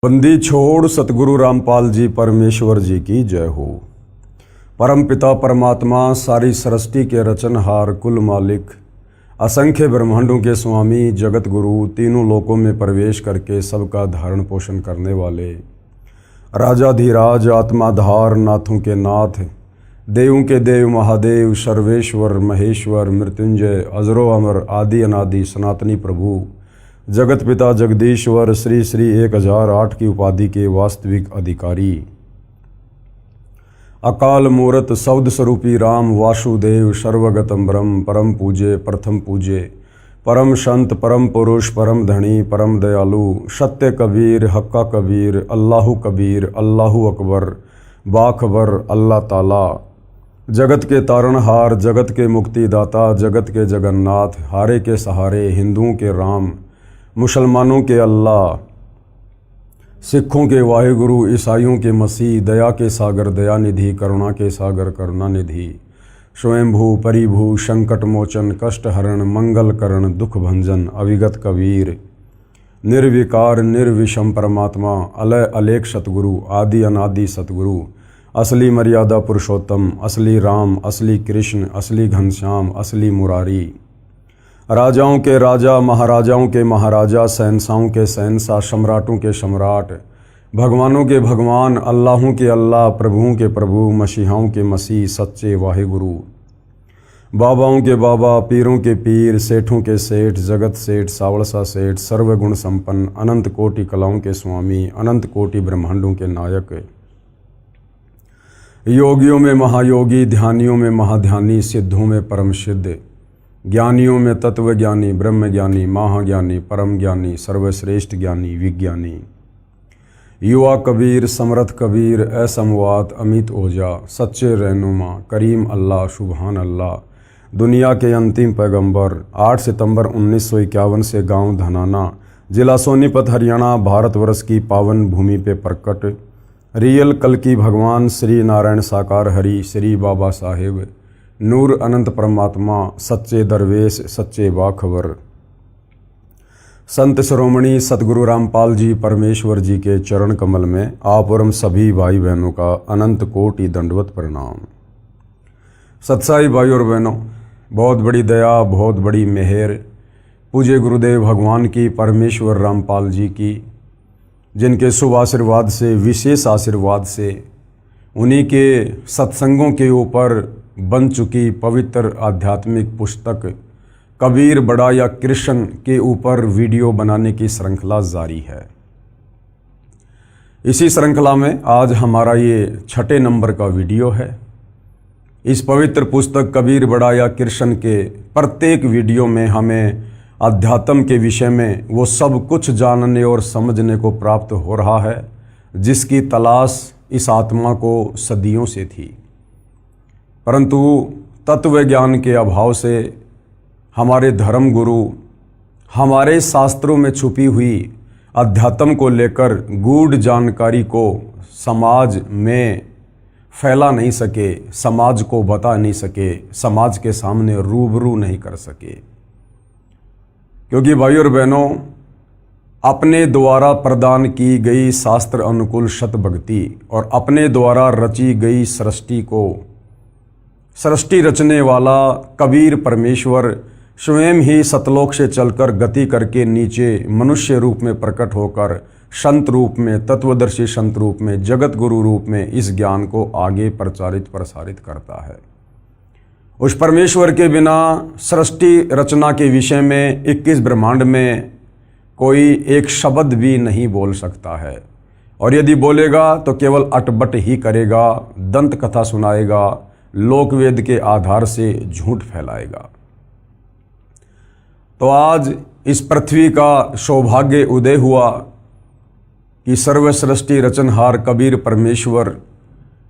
बंदी छोड़ सतगुरु रामपाल जी परमेश्वर जी की जय हो। परम पिता परमात्मा सारी सृष्टि के रचनहार कुल मालिक असंख्य ब्रह्मांडों के स्वामी जगत गुरु तीनों लोकों में प्रवेश करके सबका धारण पोषण करने वाले राजाधिराज आत्माधार नाथों के नाथ देवों के देव महादेव सर्वेश्वर महेश्वर मृत्युंजय अजरो अमर आदि अनादि सनातनी प्रभु जगत पिता जगदीश्वर श्री श्री 1008 की उपाधि के वास्तविक अधिकारी अकाल मूरत शब्द स्वरूपी राम वासुदेव सर्वगतम ब्रह्म परम पूज्य प्रथम पूज्य परम संत परम पुरुष परम धनी परम दयालु सत्य कबीर हक्का कबीर अल्लाहु अकबर बाखबर अल्लाह ताला जगत के तारणहार जगत के मुक्तिदाता जगत के जगन्नाथ हारे के सहारे हिंदुओं के राम मुसलमानों के अल्लाह सिखों के वाहिगुरु ईसाइयों के मसीह दया के सागर दयानिधि करुणा के सागर करुणानिधि स्वयंभू परिभू संकट मोचन कष्ट हरण मंगल करण दुख भंजन अविगत कबीर निर्विकार निर्विषम परमात्मा अलय अलेख सतगुरु आदि अनादि सतगुरु असली मर्यादा पुरुषोत्तम असली राम असली कृष्ण असली घनश्याम असली मुरारी राजाओं के राजा महाराजाओं के महाराजा शहंशाहों के शहंशाह सम्राटों के सम्राट भगवानों के भगवान अल्लाहों के अल्लाह प्रभुओं के प्रभु मसीहाओं के मसीह सच्चे वाहिगुरु बाबाओं के बाबा पीरों के पीर सेठों के सेठ जगत सेठ सावड़सा सेठ सर्वगुण संपन्न अनंत कोटि कलाओं के स्वामी अनंत कोटि ब्रह्मांडों के नायक योगियों में महायोगी ध्यानियों में महाध्यानी सिद्धों में परम सिद्ध ज्ञानियों में तत्व ज्ञानी ब्रह्म ज्ञानी महाज्ञानी परम ज्ञानी सर्वश्रेष्ठ ज्ञानी विज्ञानी युवा कबीर समर्थ कबीर असमवात अमित ओझा सच्चे रहनुमा करीम अल्लाह सुबहान अल्लाह दुनिया के अंतिम पैगंबर 8 सितंबर 1951 से गांव धनाना जिला सोनीपत हरियाणा भारतवर्ष की पावन भूमि पे प्रकट रियल कल की भगवान श्री नारायण साकार हरि श्री बाबा साहेब नूर अनंत परमात्मा सच्चे दरवेश सच्चे बाखबर संत शिरोमणि सतगुरु रामपाल जी परमेश्वर जी के चरण कमल में आप और हम सभी भाई बहनों का अनंत कोटि दंडवत प्रणाम। सत्साई भाई और बहनों, बहुत बड़ी दया बहुत बड़ी मेहर पूज्य गुरुदेव भगवान की परमेश्वर रामपाल जी की, जिनके शुभ आशीर्वाद से विशेष आशीर्वाद से उन्हीं के सत्संगों के ऊपर बन चुकी पवित्र आध्यात्मिक पुस्तक कबीर बड़ा या कृष्ण के ऊपर वीडियो बनाने की श्रृंखला जारी है। इसी श्रृंखला में आज हमारा ये 6 नंबर का वीडियो है। इस पवित्र पुस्तक कबीर बड़ा या कृष्ण के प्रत्येक वीडियो में हमें अध्यात्म के विषय में वो सब कुछ जानने और समझने को प्राप्त हो रहा है जिसकी तलाश इस आत्मा को सदियों से थी, परंतु तत्व ज्ञान के अभाव से हमारे धर्म गुरु हमारे शास्त्रों में छुपी हुई अध्यात्म को लेकर गूढ़ जानकारी को समाज में फैला नहीं सके, समाज को बता नहीं सके, समाज के सामने रूबरू नहीं कर सके। क्योंकि भाई और बहनों, अपने द्वारा प्रदान की गई शास्त्र अनुकूल सत भक्ति और अपने द्वारा रची गई सृष्टि को सृष्टि रचने वाला कबीर परमेश्वर स्वयं ही सतलोक से चलकर गति करके नीचे मनुष्य रूप में प्रकट होकर संत रूप में तत्वदर्शी संत रूप में जगत गुरु रूप में इस ज्ञान को आगे प्रचारित प्रसारित करता है। उस परमेश्वर के बिना सृष्टि रचना के विषय में 21 ब्रह्मांड में कोई एक शब्द भी नहीं बोल सकता है, और यदि बोलेगा तो केवल अटबट ही करेगा, दंत कथा सुनाएगा, लोकवेद के आधार से झूठ फैलाएगा। तो आज इस पृथ्वी का सौभाग्य उदय हुआ कि सर्व सृष्टि रचनहार कबीर परमेश्वर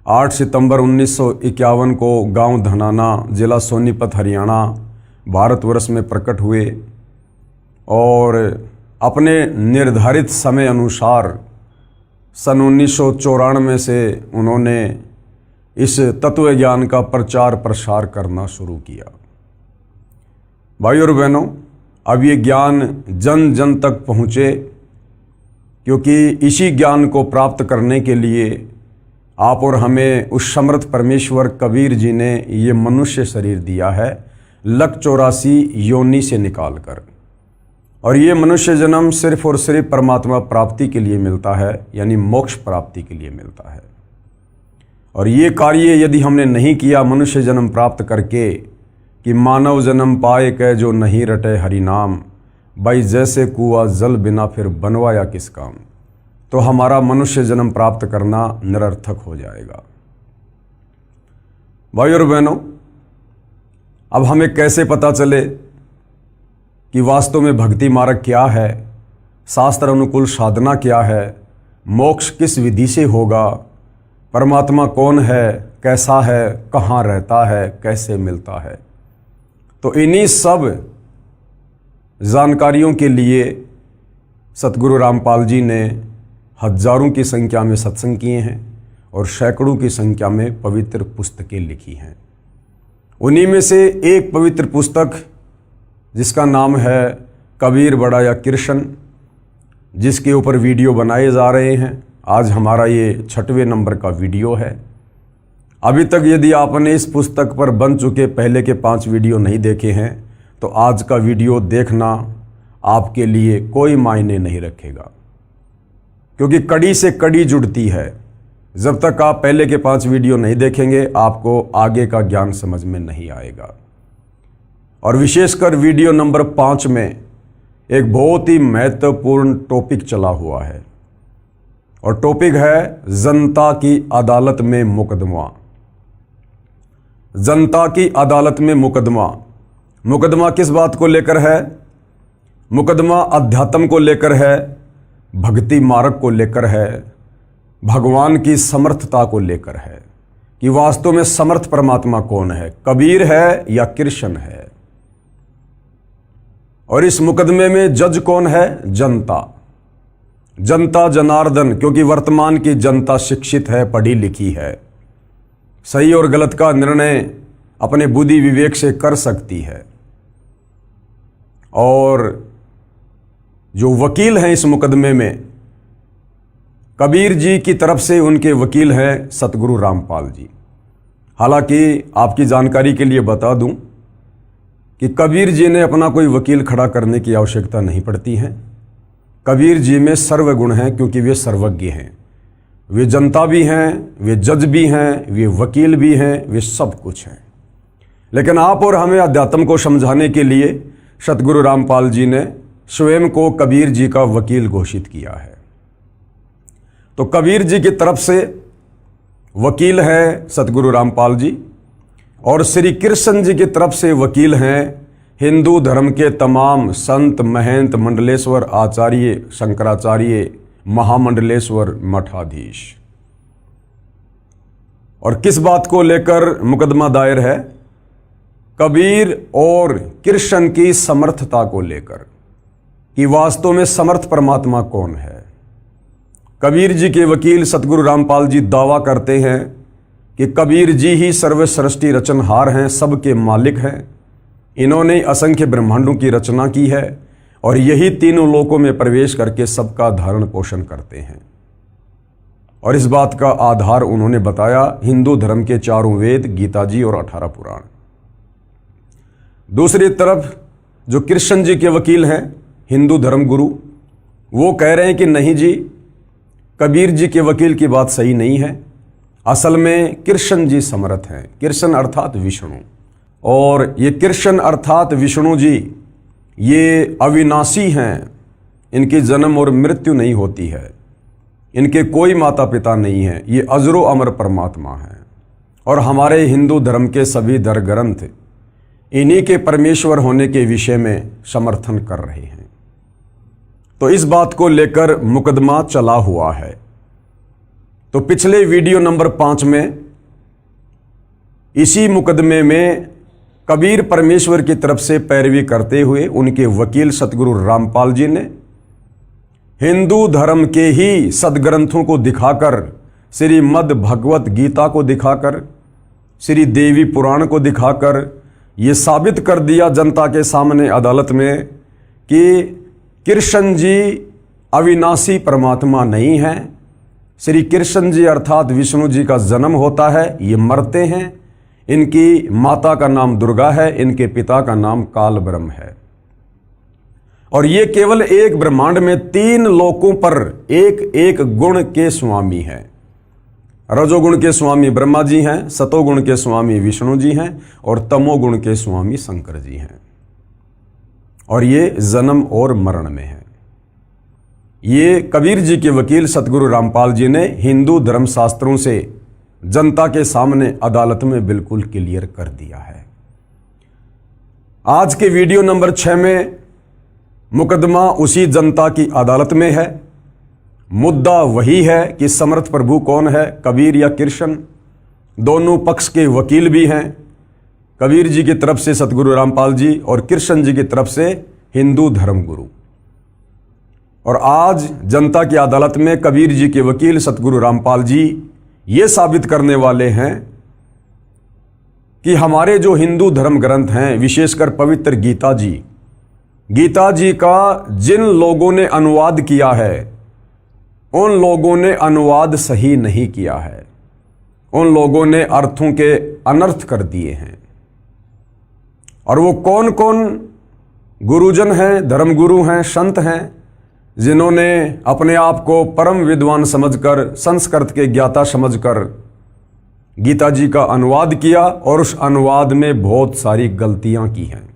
8 सितंबर 1951 को गांव धनाना जिला सोनीपत हरियाणा भारतवर्ष में प्रकट हुए और अपने निर्धारित समय अनुसार सन 1994 से उन्होंने इस तत्व ज्ञान का प्रचार प्रसार करना शुरू किया। भाई और बहनों, अब ये ज्ञान जन जन तक पहुँचे क्योंकि इसी ज्ञान को प्राप्त करने के लिए आप और हमें उस समर्थ परमेश्वर कबीर जी ने ये मनुष्य शरीर दिया है, लक 84 योनि से निकाल कर। और ये मनुष्य जन्म सिर्फ और सिर्फ परमात्मा प्राप्ति के लिए मिलता है, यानी मोक्ष प्राप्ति के लिए मिलता है। और ये कार्य यदि हमने नहीं किया मनुष्य जन्म प्राप्त करके कि मानव जन्म पाए कै जो नहीं रटे हरि नाम, भाई जैसे कुआ जल बिना फिर बनवाया किस काम, तो हमारा मनुष्य जन्म प्राप्त करना निरर्थक हो जाएगा। भाई और बहनों, अब हमें कैसे पता चले कि वास्तव में भक्ति मार्ग क्या है, शास्त्र अनुकूल साधना क्या है, मोक्ष किस विधि से होगा, परमात्मा कौन है, कैसा है, कहाँ रहता है, कैसे मिलता है। तो इन्हीं सब जानकारियों के लिए सतगुरु रामपाल जी ने हजारों की संख्या में सत्संग किए हैं और सैकड़ों की संख्या में पवित्र पुस्तकें लिखी हैं। उन्हीं में से एक पवित्र पुस्तक जिसका नाम है कबीर बड़ा या कृष्ण, जिसके ऊपर वीडियो बनाए जा रहे हैं। आज हमारा ये 6वें नंबर का वीडियो है। अभी तक यदि आपने इस पुस्तक पर बन चुके पहले के 5 वीडियो नहीं देखे हैं तो आज का वीडियो देखना आपके लिए कोई मायने नहीं रखेगा, क्योंकि कड़ी से कड़ी जुड़ती है। जब तक आप पहले के 5 वीडियो नहीं देखेंगे आपको आगे का ज्ञान समझ में नहीं आएगा। और विशेषकर वीडियो नंबर 5 में एक बहुत ही महत्वपूर्ण टॉपिक चला हुआ है, और टॉपिक है जनता की अदालत में मुकदमा। जनता की अदालत में मुकदमा। मुकदमा किस बात को लेकर है? मुकदमा अध्यात्म को लेकर है, भक्ति मार्ग को लेकर है, भगवान की समर्थता को लेकर है कि वास्तव में समर्थ परमात्मा कौन है, कबीर है या कृष्ण है। और इस मुकदमे में जज कौन है? जनता। जनता जनार्दन, क्योंकि वर्तमान की जनता शिक्षित है, पढ़ी लिखी है, सही और गलत का निर्णय अपने बुद्धि विवेक से कर सकती है। और जो वकील हैं इस मुकदमे में, कबीर जी की तरफ से उनके वकील हैं सतगुरु रामपाल जी। हालांकि आपकी जानकारी के लिए बता दूं कि कबीर जी ने अपना कोई वकील खड़ा करने की आवश्यकता नहीं पड़ती है। कबीर जी में सर्वगुण हैं, क्योंकि वे सर्वज्ञ हैं। वे जनता भी हैं, वे जज भी हैं, वे वकील भी हैं, वे सब कुछ हैं। लेकिन आप और हमें अध्यात्म को समझाने के लिए सतगुरु रामपाल जी ने स्वयं को कबीर जी का वकील घोषित किया है। तो कबीर जी की तरफ से वकील हैं सतगुरु रामपाल जी, और श्री कृष्ण जी की तरफ से वकील हैं हिंदू धर्म के तमाम संत, महंत, मंडलेश्वर, आचार्य, शंकराचार्य, महामंडलेश्वर, मठाधीश। और किस बात को लेकर मुकदमा दायर है? कबीर और कृष्ण की समर्थता को लेकर कि वास्तव में समर्थ परमात्मा कौन है। कबीर जी के वकील सतगुरु रामपाल जी दावा करते हैं कि कबीर जी ही सर्व सृष्टि रचनहार हैं, सबके मालिक हैं। इन्होंने असंख्य ब्रह्मांडों की रचना की है और यही तीनों लोकों में प्रवेश करके सबका धारण पोषण करते हैं। और इस बात का आधार उन्होंने बताया हिंदू धर्म के 4 वेद, गीता जी और 18 पुराण। दूसरी तरफ जो कृष्ण जी के वकील हैं हिंदू धर्म गुरु, वो कह रहे हैं कि नहीं जी, कबीर जी के वकील की बात सही नहीं है। असल में कृष्ण जी समर्थ हैं। कृष्ण अर्थात विष्णु, और ये कृष्ण अर्थात विष्णु जी ये अविनाशी हैं। इनकी जन्म और मृत्यु नहीं होती है, इनके कोई माता पिता नहीं है, ये अजरो अमर परमात्मा हैं। और हमारे हिंदू धर्म के सभी धर्म ग्रंथ इन्हीं के परमेश्वर होने के विषय में समर्थन कर रहे हैं। तो इस बात को लेकर मुकदमा चला हुआ है। तो पिछले वीडियो नंबर 5 में इसी मुकदमे में कबीर परमेश्वर की तरफ से पैरवी करते हुए उनके वकील सतगुरु रामपाल जी ने हिंदू धर्म के ही सदग्रंथों को दिखाकर, श्रीमद् भगवत गीता को दिखाकर, श्री देवी पुराण को दिखाकर ये साबित कर दिया जनता के सामने अदालत में कि कृष्ण जी अविनाशी परमात्मा नहीं हैं। श्री कृष्ण जी अर्थात विष्णु जी का जन्म होता है, ये मरते हैं। इनकी माता का नाम दुर्गा है, इनके पिता का नाम काल ब्रह्म है। और ये केवल एक ब्रह्मांड में 3 लोकों पर एक एक गुण के स्वामी हैं। रजोगुण के स्वामी ब्रह्मा जी हैं, सतोगुण के स्वामी विष्णु जी हैं और तमोगुण के स्वामी शंकर जी हैं। और ये जन्म और मरण में है। ये कबीर जी के वकील सतगुरु रामपाल जी ने हिंदू धर्मशास्त्रों से जनता के सामने अदालत में बिल्कुल क्लियर कर दिया है। आज के वीडियो नंबर 6 में मुकदमा उसी जनता की अदालत में है। मुद्दा वही है कि समर्थ प्रभु कौन है, कबीर या कृष्ण। दोनों पक्ष के वकील भी हैं, कबीर जी की तरफ से सतगुरु रामपाल जी और कृष्ण जी की तरफ से हिंदू धर्मगुरु। और आज जनता की अदालत में कबीर जी के वकील सतगुरु रामपाल जी ये साबित करने वाले हैं कि हमारे जो हिंदू धर्म ग्रंथ हैं, विशेषकर पवित्र गीता जी का जिन लोगों ने अनुवाद किया है, उन लोगों ने अनुवाद सही नहीं किया है। उन लोगों ने अर्थों के अनर्थ कर दिए हैं। और वो कौन कौन गुरुजन हैं, धर्मगुरु हैं, संत हैं, जिन्होंने अपने आप को परम विद्वान समझकर, संस्कृत के ज्ञाता समझकर गीता जी का अनुवाद किया और उस अनुवाद में बहुत सारी गलतियां की हैं।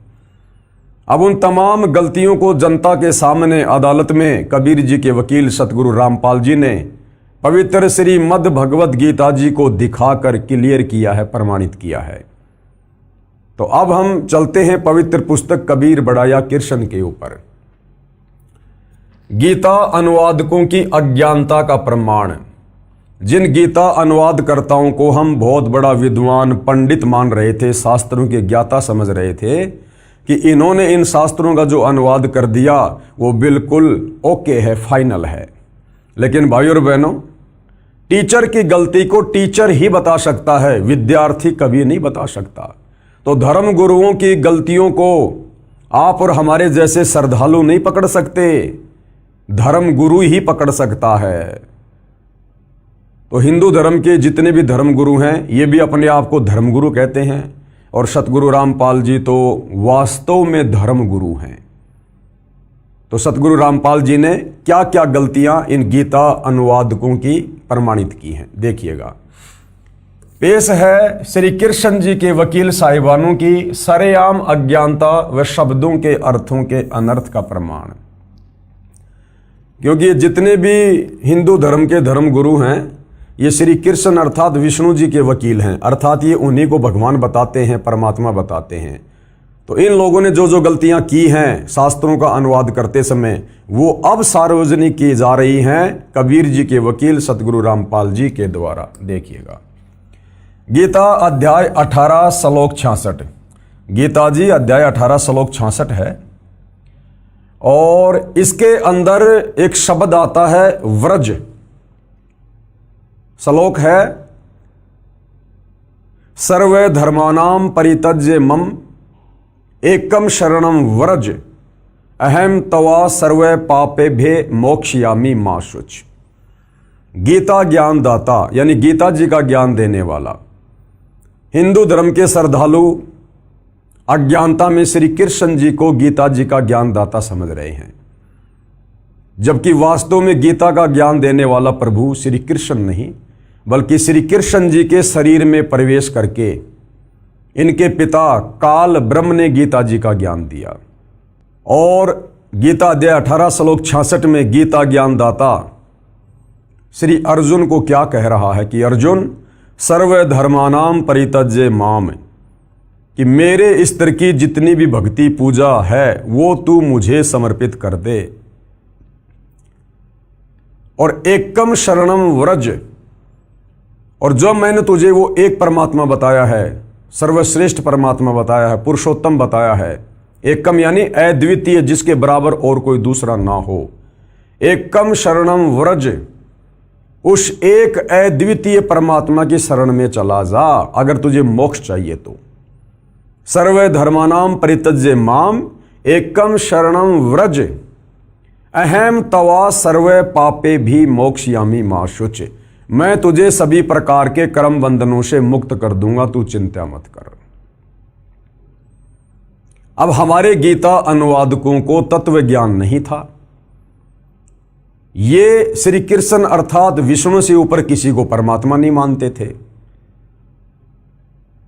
अब उन तमाम गलतियों को जनता के सामने अदालत में कबीर जी के वकील सतगुरु रामपाल जी ने पवित्र श्रीमद् भगवत गीता जी को दिखाकर क्लियर किया है, प्रमाणित किया है। तो अब हम चलते हैं पवित्र पुस्तक कबीर बड़ा या कृष्ण के ऊपर। गीता अनुवादकों की अज्ञानता का प्रमाण। जिन गीता अनुवादकर्ताओं को हम बहुत बड़ा विद्वान पंडित मान रहे थे, शास्त्रों के ज्ञाता समझ रहे थे कि इन्होंने इन शास्त्रों का जो अनुवाद कर दिया वो बिल्कुल ओके है, फाइनल है। लेकिन भाइयों और बहनों, टीचर की गलती को टीचर ही बता सकता है, विद्यार्थी कभी नहीं बता सकता। तो धर्म गुरुओं की गलतियों को आप और हमारे जैसे श्रद्धालु नहीं पकड़ सकते, धर्म गुरु ही पकड़ सकता है। तो हिंदू धर्म के जितने भी धर्मगुरु हैं, ये भी अपने आप को धर्मगुरु कहते हैं और सतगुरु रामपाल जी तो वास्तव में धर्मगुरु हैं। तो सतगुरु रामपाल जी ने क्या क्या गलतियां इन गीता अनुवादकों की प्रमाणित की हैं, देखिएगा। पेश है श्री कृष्ण जी के वकील साहिबानों की सरेआम अज्ञानता व शब्दों के अर्थों के अनर्थ का प्रमाण। क्योंकि जितने भी हिंदू धर्म के धर्मगुरु हैं, ये श्री कृष्ण अर्थात विष्णु जी के वकील हैं, अर्थात ये उन्हीं को भगवान बताते हैं, परमात्मा बताते हैं। तो इन लोगों ने जो जो गलतियां की हैं शास्त्रों का अनुवाद करते समय, वो अब सार्वजनिक की जा रही हैं कबीर जी के वकील सतगुरु रामपाल जी के द्वारा। देखिएगा, गीता अध्याय 18 श्लोक 66। गीता जी अध्याय 18 श्लोक 66 है और इसके अंदर एक शब्द आता है व्रज। श्लोक है, सर्वे धर्मानाम परित्यज्य मम एकम शरणम व्रज अहम तवा सर्वे पापेभ्ये मोक्षयामि मा शुच। गीता ज्ञान दाता यानी गीता जी का ज्ञान देने वाला। हिंदू धर्म के श्रद्धालु अज्ञानता में श्री कृष्ण जी को गीता जी का ज्ञान दाता समझ रहे हैं, जबकि वास्तव में गीता का ज्ञान देने वाला प्रभु श्री कृष्ण नहीं, बल्कि श्री कृष्ण जी के शरीर में प्रवेश करके इनके पिता काल ब्रह्म ने गीता जी का ज्ञान दिया। और गीता अध्याय 18 श्लोक 66 में गीता ज्ञान दाता श्री अर्जुन को क्या कह रहा है कि अर्जुन सर्व धर्मानाम परित्यज्य माम, कि मेरे स्तर की जितनी भी भक्ति पूजा है वो तू मुझे समर्पित कर दे। और एकम शरणम व्रज, और जो मैंने तुझे वो एक परमात्मा बताया है, सर्वश्रेष्ठ परमात्मा बताया है, पुरुषोत्तम बताया है। एकम यानी अद्वितीय, जिसके बराबर और कोई दूसरा ना हो। एकम शरणम व्रज, उस एक अद्वितीय परमात्मा की शरण में चला जा अगर तुझे मोक्ष चाहिए तो। सर्वे धर्मानाम परित्यज्य माम एकम शरणम व्रज अहम तवा सर्वे पापे भी मोक्षयामी मां शुच। मैं तुझे सभी प्रकार के कर्म बंधनों से मुक्त कर दूंगा, तू चिंता मत कर। अब हमारे गीता अनुवादकों को तत्व ज्ञान नहीं था। ये श्री कृष्ण अर्थात विष्णु से ऊपर किसी को परमात्मा नहीं मानते थे।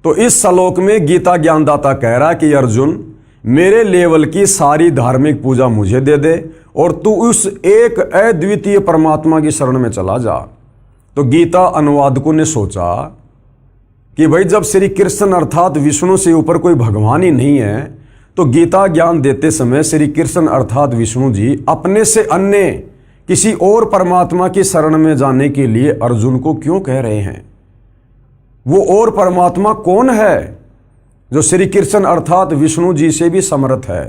तो इस श्लोक में गीता ज्ञानदाता कह रहा कि अर्जुन, मेरे लेवल की सारी धार्मिक पूजा मुझे दे दे और तू उस एक अद्वितीय परमात्मा की शरण में चला जा। तो गीता अनुवादकों ने सोचा कि भाई जब श्री कृष्ण अर्थात विष्णु से ऊपर कोई भगवान ही नहीं है, तो गीता ज्ञान देते समय श्री कृष्ण अर्थात विष्णु जी अपने से अन्य किसी और परमात्मा की शरण में जाने के लिए अर्जुन को क्यों कह रहे हैं? वो और परमात्मा कौन है जो श्री कृष्ण अर्थात विष्णु जी से भी समर्थ है?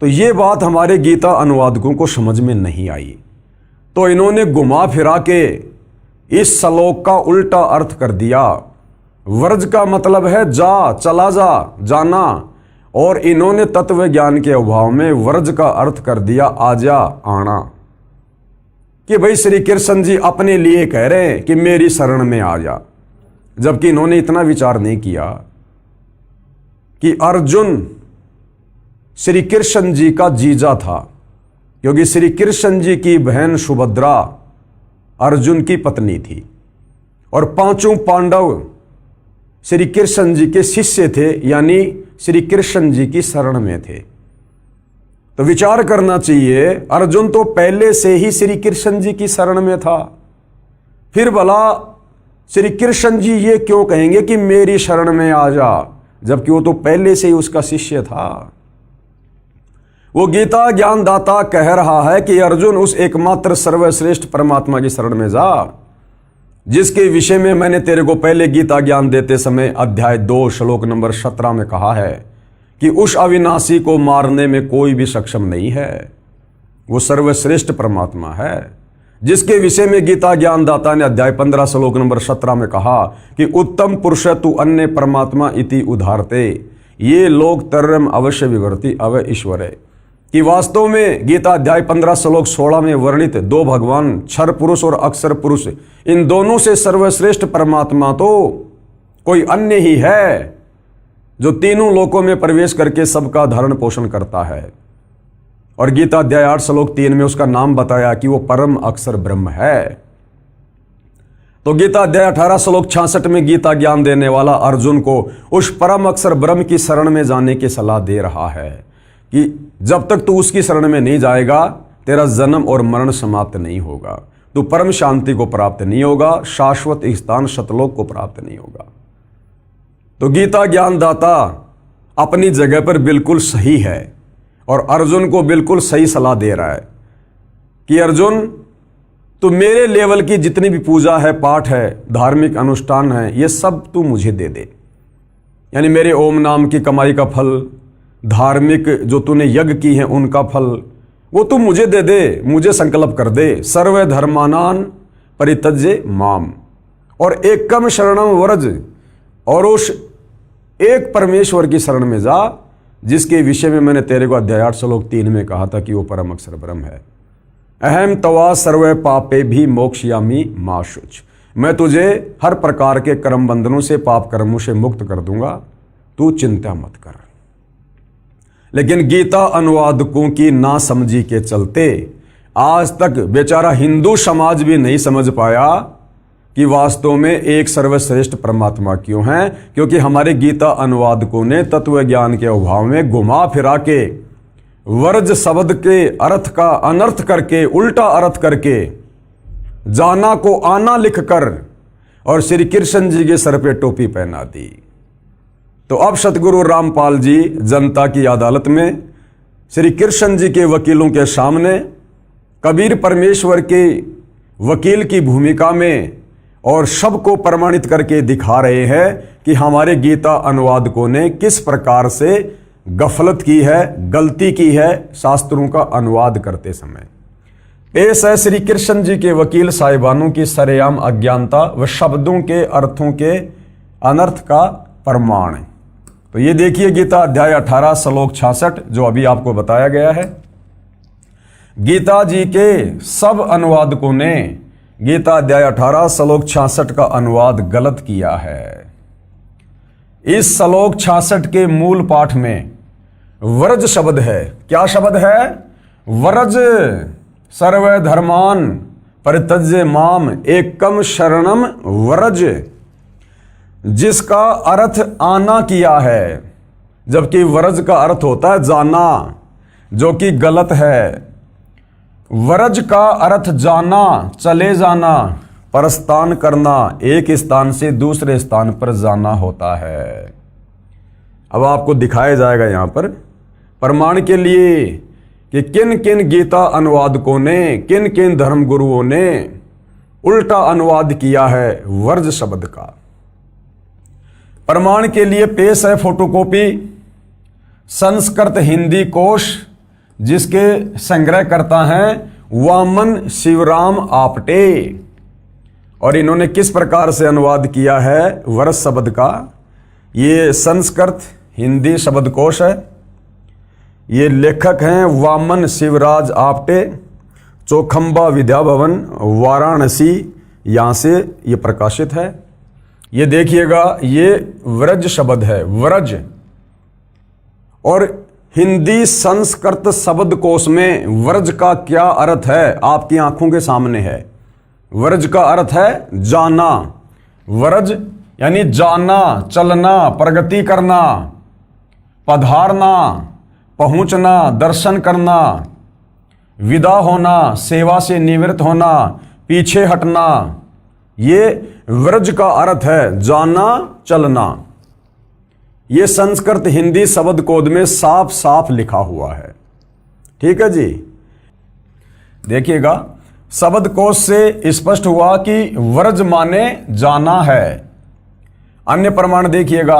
तो ये बात हमारे गीता अनुवादकों को समझ में नहीं आई। तो इन्होंने घुमा फिरा के इस श्लोक का उल्टा अर्थ कर दिया। वर्ज का मतलब है जा, चला जा, जाना, और इन्होंने तत्व ज्ञान के अभाव में वर्ज का अर्थ कर दिया आजा, आना। कि भाई श्री कृष्ण जी अपने लिए कह रहे हैं कि मेरी शरण में आ जा, जबकि इन्होंने इतना विचार नहीं किया कि अर्जुन श्री कृष्ण जी का जीजा था, क्योंकि श्री कृष्ण जी की बहन सुभद्रा अर्जुन की पत्नी थी और पांचों पांडव श्री कृष्ण जी के शिष्य थे, यानी श्री कृष्ण जी की शरण में थे। तो विचार करना चाहिए, अर्जुन तो पहले से ही श्री कृष्ण जी की शरण में था, फिर भला श्री कृष्ण जी ये क्यों कहेंगे कि मेरी शरण में आ जा, जबकि वो तो पहले से ही उसका शिष्य था। वो गीता ज्ञानदाता कह रहा है कि अर्जुन उस एकमात्र सर्वश्रेष्ठ परमात्मा की शरण में जा, जिसके विषय में मैंने तेरे को पहले गीता ज्ञान देते समय अध्याय 2 श्लोक नंबर 17 में कहा है कि उस अविनाशी को मारने में कोई भी सक्षम नहीं है। वो सर्वश्रेष्ठ परमात्मा है, जिसके विषय में गीता ज्ञानदाता ने अध्याय 15 श्लोक नंबर 17 में कहा कि उत्तम पुरुष तु अन्य परमात्मा इति उदारते ये लोग तरम अवश्य विवर्ति अव ईश्वरे। कि वास्तव में गीता अध्याय 15 श्लोक 16 में वर्णित दो भगवान क्षर पुरुष और अक्षर पुरुष, इन दोनों से सर्वश्रेष्ठ परमात्मा तो कोई अन्य ही है, जो तीनों लोकों में प्रवेश करके सबका धारण पोषण करता है। और गीता अध्याय 8 श्लोक 3 में उसका नाम बताया कि वो परम अक्षर ब्रह्म है। तो गीता अध्याय 18 श्लोक 66 में गीता ज्ञान देने वाला अर्जुन को उस परम अक्षर ब्रह्म की शरण में जाने की सलाह दे रहा है कि जब तक तू उसकी शरण में नहीं जाएगा, तेरा जन्म और मरण समाप्त नहीं होगा, तू परम शांति को प्राप्त नहीं होगा, शाश्वत स्थान सतलोक को प्राप्त नहीं होगा। तो गीता ज्ञानदाता अपनी जगह पर बिल्कुल सही है और अर्जुन को बिल्कुल सही सलाह दे रहा है कि अर्जुन, तू मेरे लेवल की जितनी भी पूजा है, पाठ है, धार्मिक अनुष्ठान है, ये सब तू मुझे दे दे। यानी मेरे ओम नाम की कमाई का फल, धार्मिक जो तूने यज्ञ की है उनका फल, वो तू मुझे दे दे, मुझे संकल्प कर दे। सर्व धर्मानान परित्यज्य माम, और एकम शरणम व्रज, और उस एक परमेश्वर की शरण में जा, जिसके विषय में मैंने तेरे को अध्याय 8 श्लोक 3 में कहा था कि वो परम अक्षर ब्रह्म है। अहम तवा सर्व पापे भी मोक्षयामी मा शुच। मैं तुझे हर प्रकार के कर्म बंधनों से, पाप कर्मों से मुक्त कर दूंगा, तू चिंता मत कर। लेकिन गीता अनुवादकों की नासमझी के चलते आज तक बेचारा हिंदू समाज भी नहीं समझ पाया कि वास्तव में एक सर्वश्रेष्ठ परमात्मा क्यों है, क्योंकि हमारे गीता अनुवादकों ने तत्व ज्ञान के अभाव में घुमा फिरा के वर्ज शब्द के अर्थ का अनर्थ करके, उल्टा अर्थ करके, जाना को आना लिखकर और श्री कृष्ण जी के सर पे टोपी पहना दी। तो अब सतगुरु रामपाल जी जनता की अदालत में श्री कृष्ण जी के वकीलों के सामने कबीर परमेश्वर के वकील की भूमिका में और सबको प्रमाणित करके दिखा रहे हैं कि हमारे गीता अनुवादकों ने किस प्रकार से गफलत की है, गलती की है शास्त्रों का अनुवाद करते समय। पेश है श्री कृष्ण जी के वकील साहिबानों की सरेआम अज्ञानता व शब्दों के अर्थों के अनर्थ का प्रमाण। तो ये देखिए गीता अध्याय 18 श्लोक 66 जो अभी आपको बताया गया है। गीता जी के सब अनुवादकों ने गीता अध्याय 18 श्लोक 66 का अनुवाद गलत किया है। इस श्लोक 66 के मूल पाठ में व्रज शब्द है। क्या शब्द है? व्रज। सर्व धर्मान परित्यज्य माम एकम शरणम व्रज, जिसका अर्थ आना किया है, जबकि व्रज का अर्थ होता है जाना, जो कि गलत है। व्रज का अर्थ जाना, चले जाना, प्रस्थान करना, एक स्थान से दूसरे स्थान पर जाना होता है। अब आपको दिखाया जाएगा यहां पर प्रमाण के लिए कि किन किन गीता अनुवादकों ने, किन किन धर्मगुरुओं ने उल्टा अनुवाद किया है व्रज शब्द का। प्रमाण के लिए पेश है फोटोकॉपी संस्कृत हिंदी कोश, जिसके संग्रहकर्ता हैं वामन शिवराम आपटे, और इन्होंने किस प्रकार से अनुवाद किया है व्रज शब्द का। ये संस्कृत हिंदी शब्दकोश है। ये लेखक हैं वामन शिवराज आपटे, चौखंबा विद्या भवन वाराणसी, यहाँ से ये प्रकाशित है। ये देखिएगा, ये व्रज शब्द है, व्रज। और हिंदी संस्कृत शब्दकोश में व्रज का क्या अर्थ है आपकी आंखों के सामने है। व्रज का अर्थ है जाना। व्रज यानी जाना, चलना, प्रगति करना, पधारना, पहुंचना, दर्शन करना, विदा होना, सेवा से निवृत्त होना, पीछे हटना, ये व्रज का अर्थ है जाना, चलना। ये संस्कृत हिंदी शब्द कोद में साफ साफ लिखा हुआ है। ठीक है जी। देखिएगा, शब्दकोश से स्पष्ट हुआ कि व्रज माने जाना है। अन्य प्रमाण देखिएगा,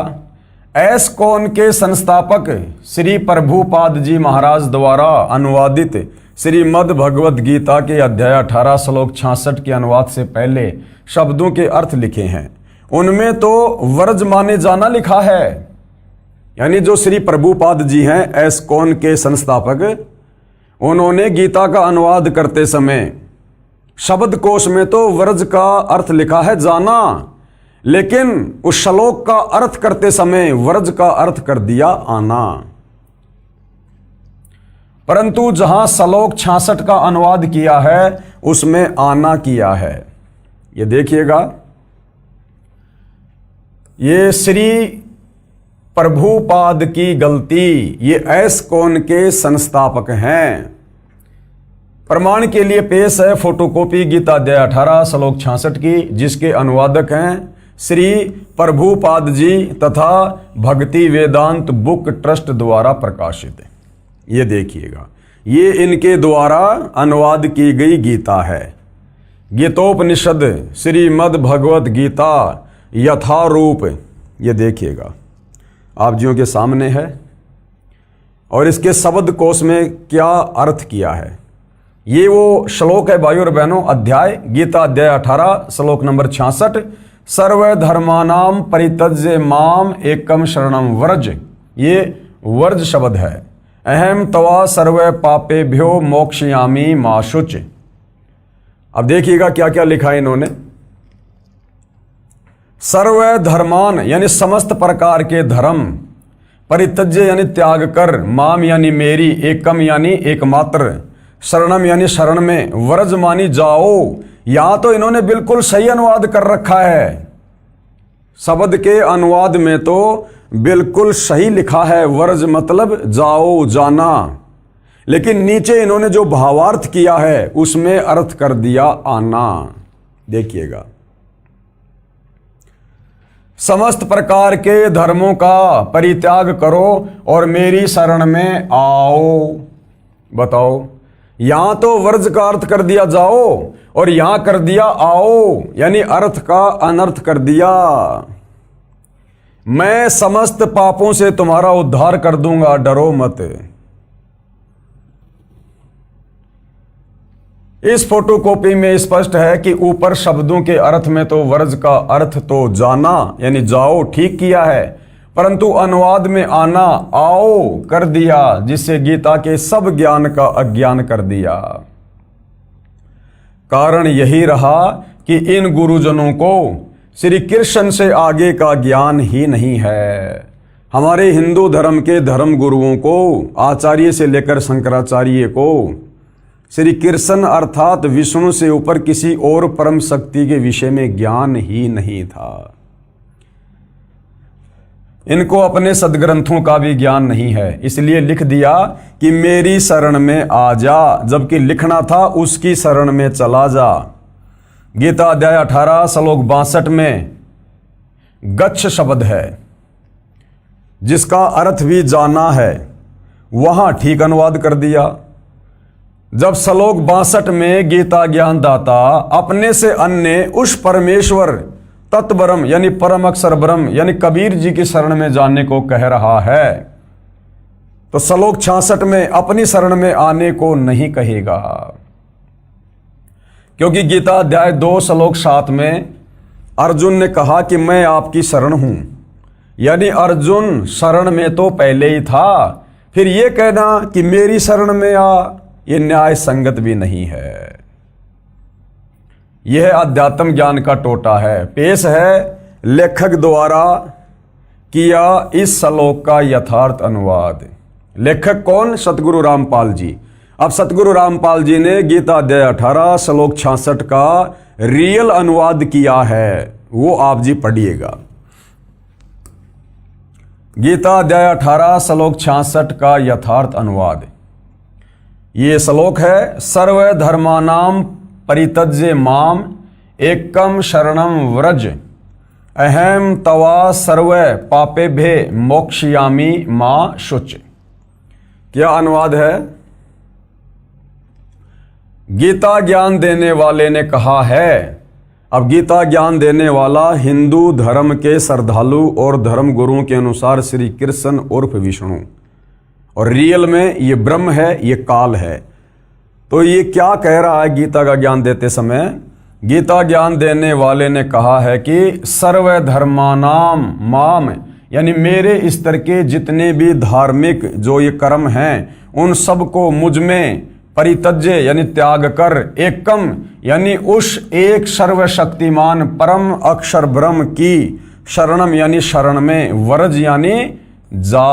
एस्कॉन के संस्थापक श्री प्रभुपाद जी महाराज द्वारा अनुवादित श्रीमद् भगवद गीता के अध्याय 18 श्लोक 66 के अनुवाद से पहले शब्दों के अर्थ लिखे हैं। उनमें तो व्रज माने जाना लिखा है। यानी जो श्री प्रभुपाद जी हैं एस्कॉन के संस्थापक, उन्होंने गीता का अनुवाद करते समय शब्दकोश में तो व्रज का अर्थ लिखा है जाना, लेकिन उस श्लोक का अर्थ करते समय व्रज का अर्थ कर दिया आना। परंतु जहां श्लोक 66 का अनुवाद किया है उसमें आना किया है। ये देखिएगा, ये श्री प्रभुपाद की गलती, ये एस्कॉन के संस्थापक हैं। प्रमाण के लिए पेश है फोटोकॉपी गीता अध्याय 18 श्लोक 66 की, जिसके अनुवादक हैं श्री प्रभुपाद जी तथा भक्ति वेदांत बुक ट्रस्ट द्वारा प्रकाशित। ये देखिएगा, ये इनके द्वारा अनुवाद की गई गीता है। गीतोपनिषद श्रीमद् भगवत गीता यथारूप, ये देखिएगा आप जियों के सामने है। और इसके शब्दकोश में क्या अर्थ किया है, ये वो श्लोक है भाइयों और बहनों। अध्याय गीता अध्याय 18 श्लोक नंबर 66, सर्व धर्मानाम परित्यज्य माम एकम शरणम व्रज, ये वर्ज शब्द है। अहम तवा सर्व पापेभ्यो मोक्षयामी मा शुच। अब देखिएगा क्या क्या लिखा है इन्होंने। सर्व धर्मान यानी समस्त प्रकार के धर्म, परित्यज्य यानी त्याग कर, माम यानी मेरी, एकम यानी एकमात्र, शरणम यानी शरण में, व्रज मानी जाओ। यहां तो इन्होंने बिल्कुल सही अनुवाद कर रखा है। शब्द के अनुवाद में तो बिल्कुल सही लिखा है, व्रज मतलब जाओ, जाना। लेकिन नीचे इन्होंने जो भावार्थ किया है उसमें अर्थ कर दिया आना। देखिएगा, समस्त प्रकार के धर्मों का परित्याग करो और मेरी शरण में आओ। बताओ, यहां तो वर्ज का अर्थ कर दिया जाओ और यहां कर दिया आओ, यानी अर्थ का अनर्थ कर दिया। मैं समस्त पापों से तुम्हारा उद्धार कर दूंगा, डरो मत। इस फोटोकॉपी में स्पष्ट है कि ऊपर शब्दों के अर्थ में तो वर्ज का अर्थ तो जाना यानी जाओ ठीक किया है, परंतु अनुवाद में आना आओ कर दिया, जिससे गीता के सब ज्ञान का अज्ञान कर दिया। कारण यही रहा कि इन गुरुजनों को श्री कृष्ण से आगे का ज्ञान ही नहीं है। हमारे हिंदू धर्म के धर्म गुरुओं को, आचार्य से लेकर शंकराचार्य को, श्री कृष्ण अर्थात विष्णु से ऊपर किसी और परम शक्ति के विषय में ज्ञान ही नहीं था। इनको अपने सदग्रंथों का भी ज्ञान नहीं है, इसलिए लिख दिया कि मेरी शरण में आ जा, जबकि लिखना था उसकी शरण में चला जा। गीता अध्याय 18 श्लोक 62 में गच्छ शब्द है, जिसका अर्थ भी जाना है, वहां ठीक अनुवाद कर दिया। जब श्लोक 62 में गीता ज्ञान दाता अपने से अन्य उस परमेश्वर तत्ब्रह्म यानी परम अक्षर ब्रह्म यानी कबीर जी की शरण में जाने को कह रहा है, तो श्लोक 66 में अपनी शरण में आने को नहीं कहेगा। क्योंकि गीता अध्याय 2 श्लोक 7 में अर्जुन ने कहा कि मैं आपकी शरण हूं, यानी अर्जुन शरण में तो पहले ही था, फिर यह कहना कि मेरी शरण में आ, यह न्याय संगत भी नहीं है। यह अध्यात्म ज्ञान का टोटा है। पेश है लेखक द्वारा किया इस श्लोक का यथार्थ अनुवाद। लेखक कौन? सतगुरु रामपाल जी। अब सतगुरु रामपाल जी ने गीता अध्याय 18 श्लोक 66 का रियल अनुवाद किया है, वो आप जी पढ़िएगा। गीता अध्याय 18 श्लोक 66 का यथार्थ अनुवाद। ये श्लोक है, सर्व धर्मानाम परित्यज्य माम एकम शरणम व्रज अहम तवा सर्व पापेभ्य मोक्षयामि मां शुच। क्या अनुवाद है? गीता ज्ञान देने वाले ने कहा है। अब गीता ज्ञान देने वाला हिंदू धर्म के श्रद्धालु और धर्म गुरुओं के अनुसार श्री कृष्ण उर्फ विष्णु, और रियल में ये ब्रह्म है, ये काल है। तो ये क्या कह रहा है गीता का ज्ञान देते समय? गीता ज्ञान देने वाले ने कहा है कि सर्व धर्मानाम माम, यानी मेरे स्तर के जितने भी धार्मिक जो ये कर्म हैं, उन सबको मुझ में परित्यज्य यानी त्याग कर, एकम यानी उस एक सर्वशक्तिमान परम अक्षर ब्रह्म की शरणम यानी शरण में, वरज यानी जा,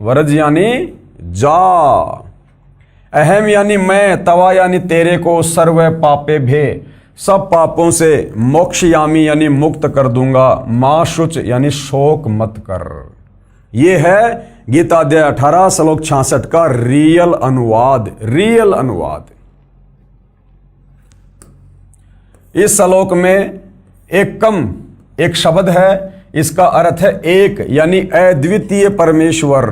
वरज यानी जा, अहम यानी मैं, तवा यानी तेरे को, सर्व पापे भे सब पापों से, मोक्षयामी यानी मुक्त कर दूंगा, मां शुच यानी शोक मत कर। ये है गीता अध्याय 18 श्लोक 66 का रियल अनुवाद। रियल अनुवाद। इस श्लोक में एकम एक शब्द है, इसका अर्थ है एक यानी अद्वितीय परमेश्वर।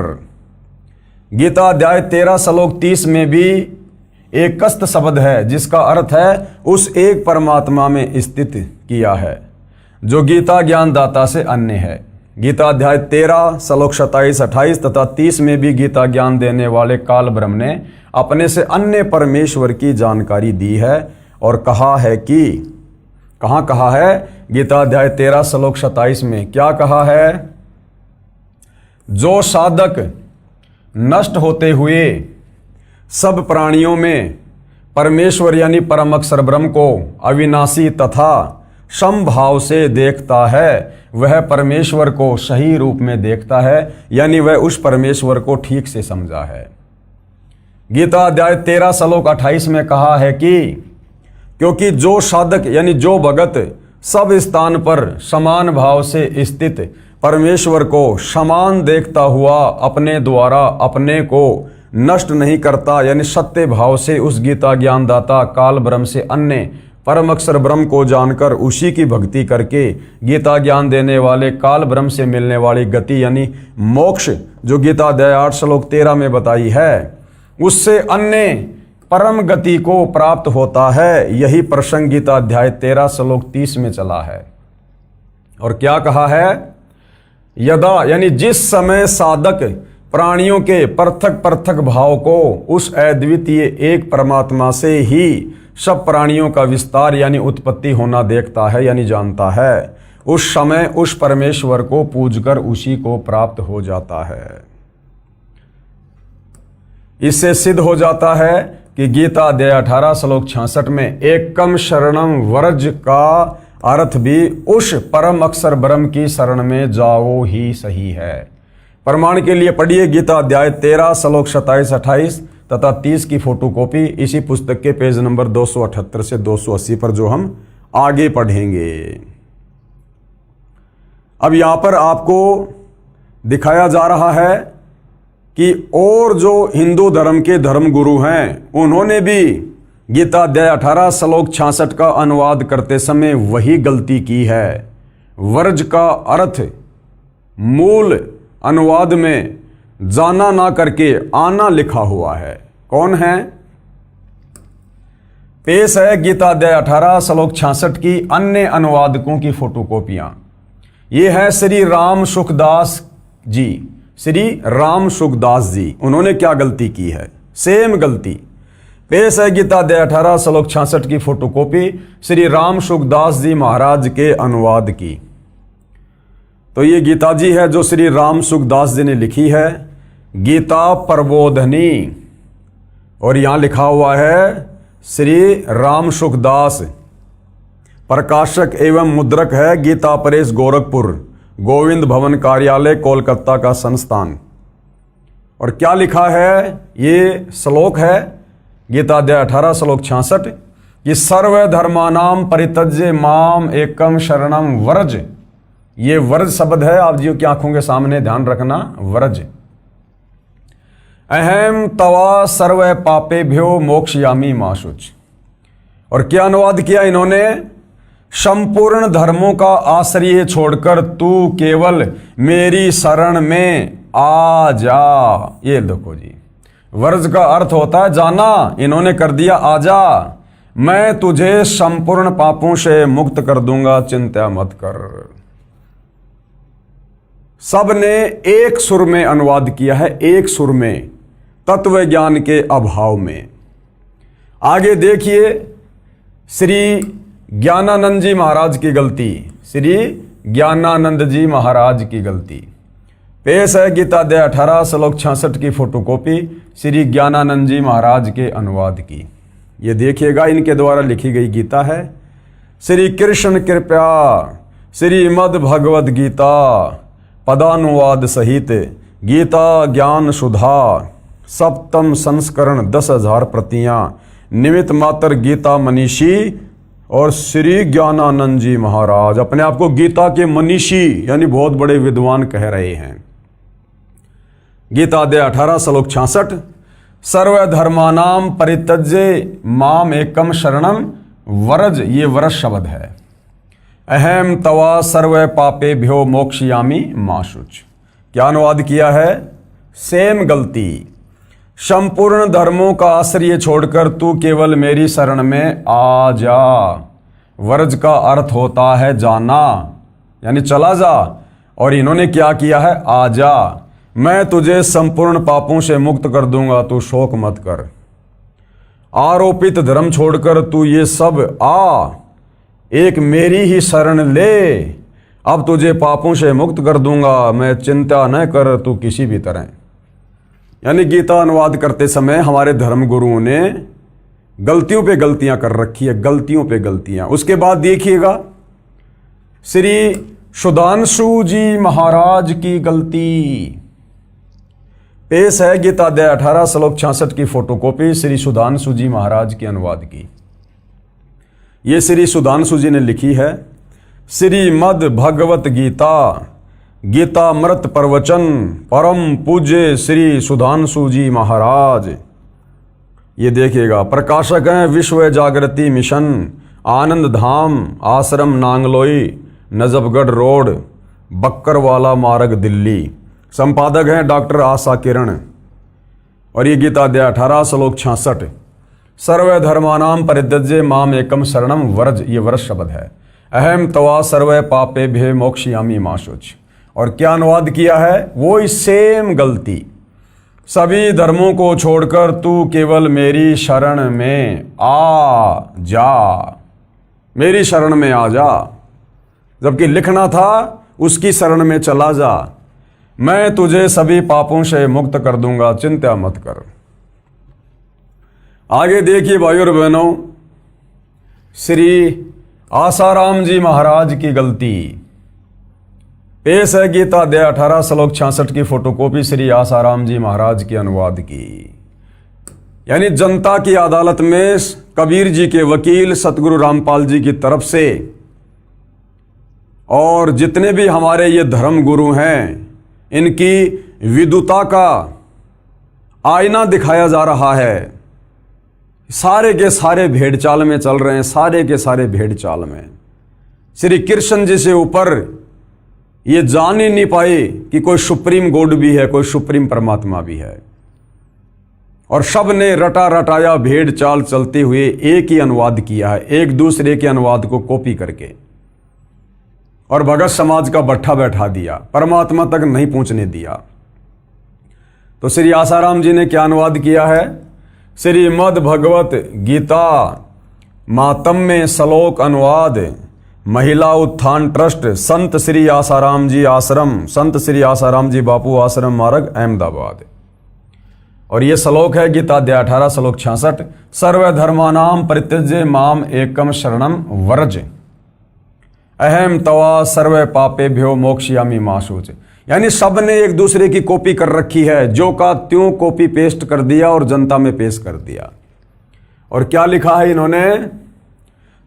गीता अध्याय 13 श्लोक 30 में भी एकस्त शब्द है, जिसका अर्थ है उस एक परमात्मा में स्थित किया है, जो गीता ज्ञान दाता से अन्य है। गीता अध्याय 13 श्लोक 27, 28 तथा 30 में भी गीता ज्ञान देने वाले काल ब्रह्म ने अपने से अन्य परमेश्वर की जानकारी दी है और कहा है कि, कहाँ कहा है? गीता अध्याय 13 श्लोक 27 में क्या कहा है? जो साधक नष्ट होते हुए सब प्राणियों में परमेश्वर यानी परम अक्षर ब्रह्म को अविनाशी तथा समभाव से देखता है, वह परमेश्वर को सही रूप में देखता है, यानी वह उस परमेश्वर को ठीक से समझा है। गीता अध्याय 13 श्लोक 28 में कहा है कि क्योंकि जो साधक यानी जो भगत सब स्थान पर समान भाव से स्थित परमेश्वर को समान देखता हुआ अपने द्वारा अपने को नष्ट नहीं करता, यानी सत्य भाव से उस गीता ज्ञानदाता काल ब्रह्म से अन्य परम अक्षर ब्रह्म को जानकर उसी की भक्ति करके गीता ज्ञान देने वाले काल ब्रह्म से मिलने वाली गति यानी मोक्ष जो गीता अध्याय 8 श्लोक 13 में बताई है, उससे अन्य परम गति को प्राप्त होता है। यही प्रसंग गीता अध्याय 13 श्लोक 30 में चला है। और क्या कहा है? यदा यानी जिस समय साधक प्राणियों के पृथक पृथक भाव को उस अद्वितीय एक परमात्मा से ही सब प्राणियों का विस्तार यानी उत्पत्ति होना देखता है यानी जानता है, उस समय उस परमेश्वर को पूजकर उसी को प्राप्त हो जाता है। इससे सिद्ध हो जाता है कि गीता अध्याय 18 श्लोक 66 में एकम शरणम व्रज का अर्थ भी उस परम अक्षर ब्रह्म की शरण में जाओ ही सही है। प्रमाण के लिए पढ़िए गीता अध्याय 13 श्लोक 27, 28 तथा 30 की फोटोकॉपी इसी पुस्तक के पेज नंबर 278 से 280 पर, जो हम आगे पढ़ेंगे। अब यहां पर आपको दिखाया जा रहा है कि और जो हिंदू धर्म के धर्मगुरु हैं उन्होंने भी गीता अध्याय 18 श्लोक 66 का अनुवाद करते समय वही गलती की है। वर्ज का अर्थ मूल अनुवाद में जाना ना करके आना लिखा हुआ है। कौन है? पेश है गीता अध्याय 18 श्लोक 66 की अन्य अनुवादकों की फोटोकॉपियां। ये है श्री राम सुखदास जी। श्री राम सुखदास जी, उन्होंने क्या गलती की है? सेम गलती। पेश है गीता अध्याय 18 श्लोक 66 की फोटोकॉपी श्री राम सुखदास जी महाराज के अनुवाद की। तो ये गीता जी है जो श्री राम सुखदास जी ने लिखी है, गीता प्रबोधनी, और यहां लिखा हुआ है श्री राम सुखदास। प्रकाशक एवं मुद्रक है गीता प्रेस गोरखपुर, गोविंद भवन कार्यालय कोलकाता का संस्थान। और क्या लिखा है? ये श्लोक है गीता अध्याय 18 श्लोक 66 कि सर्व धर्मानाम परित्यज्य माम एकम शरणम व्रज। ये व्रज शब्द है, आप जी की आंखों के सामने ध्यान रखना, व्रज। अहम तवा सर्व पापेभ्यो मोक्षयामी माशुच। और क्या अनुवाद किया इन्होंने? संपूर्ण धर्मों का आश्रय छोड़कर तू केवल मेरी शरण में आ जा। ये देखो जी, वर्ज का अर्थ होता है जाना, इन्होंने कर दिया आजा। मैं तुझे संपूर्ण पापों से मुक्त कर दूंगा, चिंता मत कर। सब ने एक सुर में अनुवाद किया है, एक सुर में, तत्व ज्ञान के अभाव में। आगे देखिए श्री ज्ञानानंद जी महाराज की गलती। श्री ज्ञानानंद जी महाराज की गलती। पेश है गीता अध्याय 18 श्लोक 66 की फोटोकॉपी श्री ज्ञानानंद जी महाराज के अनुवाद की। ये देखिएगा, इनके द्वारा लिखी गई गीता है। श्री कृष्ण कृपया श्रीमद् भगवद गीता पदानुवाद सहित गीता ज्ञान सुधा सप्तम संस्करण 10,000 प्रतियां निमित्त मात्र गीता मनीषी और श्री ज्ञानानंद जी महाराज अपने आप को गीता के मनीषी यानी बहुत बड़े विद्वान कह रहे हैं। गीता अध्याय 18 श्लोक 66 सर्वधर्मानाम परित्यज्य माम एकम शरणम व्रज। ये व्रज शब्द है। अहम तवा सर्व पापेभ्यो मोक्षयामी माशुच। क्या अनुवाद किया है? सेम गलती। संपूर्ण धर्मों का आश्रय छोड़कर तू केवल मेरी शरण में आ जा। वर्ज का अर्थ होता है जाना, यानी चला जा। और इन्होंने क्या किया है? आ जा, मैं तुझे संपूर्ण पापों से मुक्त कर दूंगा, तू शोक मत कर। आरोपित धर्म छोड़कर तू ये सब आ, एक मेरी ही शरण ले, अब तुझे पापों से मुक्त कर दूंगा, मैं चिंता न कर तू किसी भी तरह। यानी गीता अनुवाद करते समय हमारे धर्म गुरुओं ने गलतियों पे गलतियां कर रखी है, गलतियों पे गलतियां। उसके बाद देखिएगा श्री सुधांशु जी महाराज की गलती। पेश है गीता अध्याय 18 श्लोक 66 की फोटोकॉपी श्री सुधांशु जी महाराज के अनुवाद की। ये श्री सुधांशु जी ने लिखी है, श्रीमद् भगवत गीता गीतामृत प्रवचन परम पूज्य श्री सुधांशु जी महाराज। ये देखिएगा, प्रकाशक हैं विश्व जागृति मिशन, आनंद धाम, आश्रम नांगलोई, नजफगढ़ रोड, बक्करवाला मार्ग, दिल्ली। संपादक हैं डॉक्टर आशा किरण। और ये गीता अध्याय 18 श्लोक 66 सर्वधर्मानाम परित्यज्य माम एकम शरणम व्रज। ये व्रज शब्द है। अहम तवा सर्व पापेभ्यो मोक्षयामी माशुच। और क्या अनुवाद किया है? वो सेम गलती। सभी धर्मों को छोड़कर तू केवल मेरी शरण में आ जा, मेरी शरण में आ जा। जबकि लिखना था उसकी शरण में चला जा, मैं तुझे सभी पापों से मुक्त कर दूंगा, चिंता मत कर। आगे देखिए भाइयों और बहनों, श्री आसाराम जी महाराज की गलती। पेश है गीता अध्याय 18 श्लोक 66 की फोटोकॉपी श्री आसाराम जी महाराज के अनुवाद की। यानी जनता की अदालत में कबीर जी के वकील सतगुरु रामपाल जी की तरफ से और जितने भी हमारे ये धर्म गुरु हैं, इनकी विद्वता का आईना दिखाया जा रहा है। सारे के सारे भेड़ चाल में चल रहे हैं, सारे के सारे भेड़ चाल में। श्री कृष्ण जी से ऊपर ये जान ही नहीं पाए कि कोई सुप्रीम गॉड भी है, कोई सुप्रीम परमात्मा भी है। और सब ने रटा रटाया भेड़ चाल चलते हुए एक ही अनुवाद किया है, एक दूसरे के अनुवाद को कॉपी करके, और भगत समाज का भट्ठा बैठा दिया, परमात्मा तक नहीं पहुंचने दिया। तो श्री आसाराम जी ने क्या अनुवाद किया है? श्रीमद् भगवत गीता मातम्य श्लोक अनुवाद, महिला उत्थान ट्रस्ट, संत श्री आसाराम जी आश्रम, संत श्री आसाराम जी बापू आश्रम मार्ग, अहमदाबाद। और ये श्लोक है गीता अध्याय 18 श्लोक 66, सर्वधर्मानाम परित्यज्य माम एकम शरणम व्रज, अहम तवा सर्व पापेभ्यो मोक्षयामि मा शुच। यानी सब ने एक दूसरे की कॉपी कर रखी है, जो का त्यों कॉपी पेस्ट कर दिया और जनता में पेश कर दिया। और क्या लिखा है इन्होंने?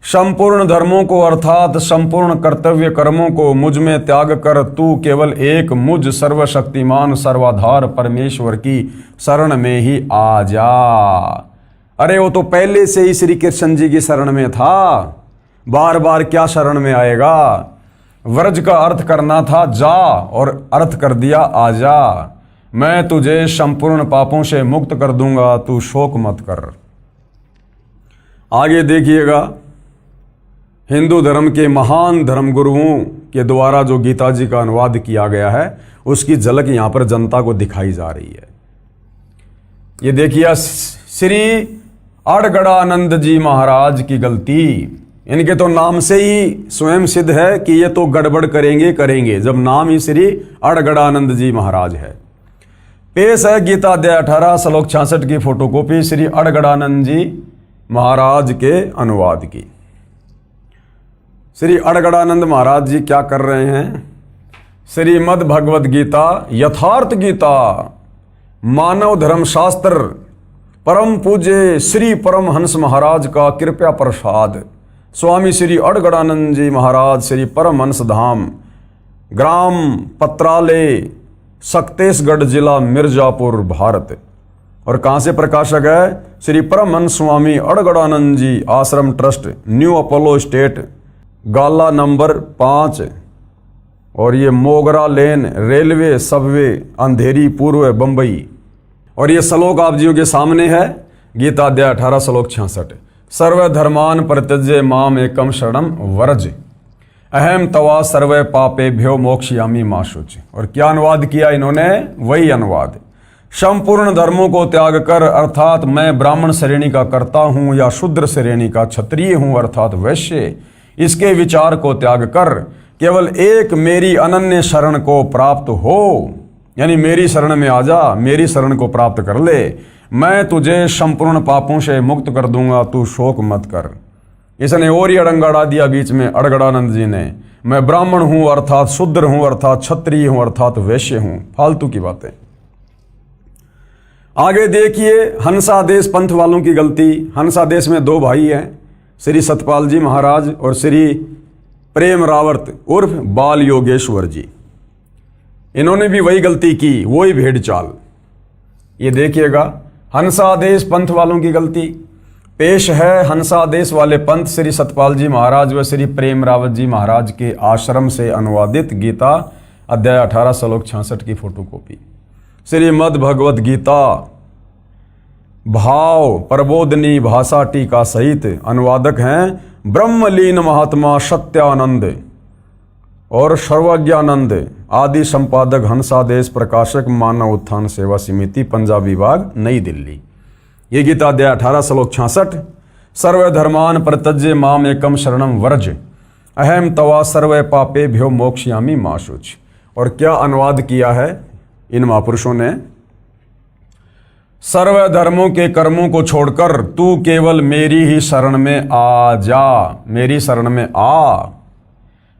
संपूर्ण धर्मों को अर्थात संपूर्ण कर्तव्य कर्मों को मुझ में त्याग कर तू केवल एक मुझ सर्वशक्तिमान सर्वाधार परमेश्वर की शरण में ही आ जा। अरे वो तो पहले से ही श्री कृष्ण जी की शरण में था, बार बार क्या शरण में आएगा? व्रज का अर्थ करना था जा, और अर्थ कर दिया आ जा। मैं तुझे संपूर्ण पापों से मुक्त कर दूंगा, तू शोक मत कर। आगे देखिएगा, हिंदू धर्म के महान धर्मगुरुओं के द्वारा जो गीता जी का अनुवाद किया गया है, उसकी झलक यहां पर जनता को दिखाई जा रही है। ये देखिए, श्री अड़गड़ानंद जी महाराज की गलती। इनके तो नाम से ही स्वयं सिद्ध है कि ये तो गड़बड़ करेंगे, जब नाम ही श्री अड़गड़ानंद जी महाराज है। पेश है गीता अध्याय 18 श्लोक 66 की फोटोकॉपी श्री अड़गड़ानंद जी महाराज के अनुवाद की। श्री अड़गड़ानंद महाराज जी क्या कर रहे हैं? श्रीमद् भगवद गीता यथार्थ गीता मानव धर्मशास्त्र परम पूज्य श्री परमहंस महाराज का कृपया प्रसाद, स्वामी श्री अड़गड़ानंद जी महाराज, श्री परमहंस धाम, ग्राम पत्रालय, सक्तेशगढ़ जिला, मिर्जापुर, भारत। और कहाँ से प्रकाशक है? श्री परमहंस स्वामी अड़गड़ानंद जी आश्रम ट्रस्ट, न्यू अपोलो स्टेट, गाला नंबर 5, और ये मोगरा लेन, रेलवे सबवे, अंधेरी पूर्व, बंबई। और ये श्लोक आप जियों के सामने है, गीता अध्याय 18 श्लोक 66, सर्वधर्मान परित्यज्य माम एकम शरणम व्रज, अहम तवा सर्व पापेभ्यो मोक्षयामि मा शुच। और क्या अनुवाद किया इन्होंने? वही अनुवाद, संपूर्ण धर्मों को त्याग कर अर्थात मैं ब्राह्मण श्रेणी का करता हूं या शूद्र श्रेणी का क्षत्रिय हूं अर्थात वैश्य, इसके विचार को त्याग कर केवल एक मेरी अनन्य शरण को प्राप्त हो, यानी मेरी शरण में आ जा, मेरी शरण को प्राप्त कर ले, मैं तुझे संपूर्ण पापों से मुक्त कर दूंगा, तू शोक मत कर। इसने और ही अड़ंगा अड़ा दिया बीच में अड़गड़ानंद जी ने, मैं ब्राह्मण हूं अर्थात शूद्र हूं अर्थात क्षत्रिय हूं अर्थात वैश्य हूं, फालतू की बातें। आगे देखिए, हंसादेश पंथ वालों की गलती। हंसादेश में दो भाई हैं, श्री सतपाल जी महाराज और श्री प्रेम रावर्त उर्फ बाल योगेश्वर जी। इन्होंने भी वही गलती की, वही भेड़ चाल। ये देखिएगा, हंसादेश पंथ वालों की गलती। पेश है हंसादेश वाले पंथ श्री सतपाल जी महाराज व श्री प्रेम रावत जी महाराज के आश्रम से अनुवादित गीता अध्याय 18 श्लोक 66 की फोटोकॉपी। श्रीमद् भगवद गीता भाव प्रबोधनी भाषा टीका सहित अनुवादक हैं ब्रह्मलीन महात्मा सत्यानंद और सर्वज्ञानंद आदि संपादक हंसादेश प्रकाशक मानव उत्थान सेवा समिति पंजाब विभाग नई दिल्ली। ये गीता अध्याय 18 श्लोक 66, सर्वधर्मान परित्यज्य माम एकम शरणम व्रज, अहम तवा सर्व पापे भ्यो मोक्षयामी मा शुच। और क्या अनुवाद किया है इन महापुरुषों ने? सर्व धर्मों के कर्मों को छोड़कर तू केवल मेरी ही शरण में आ जा, मेरी शरण में आ,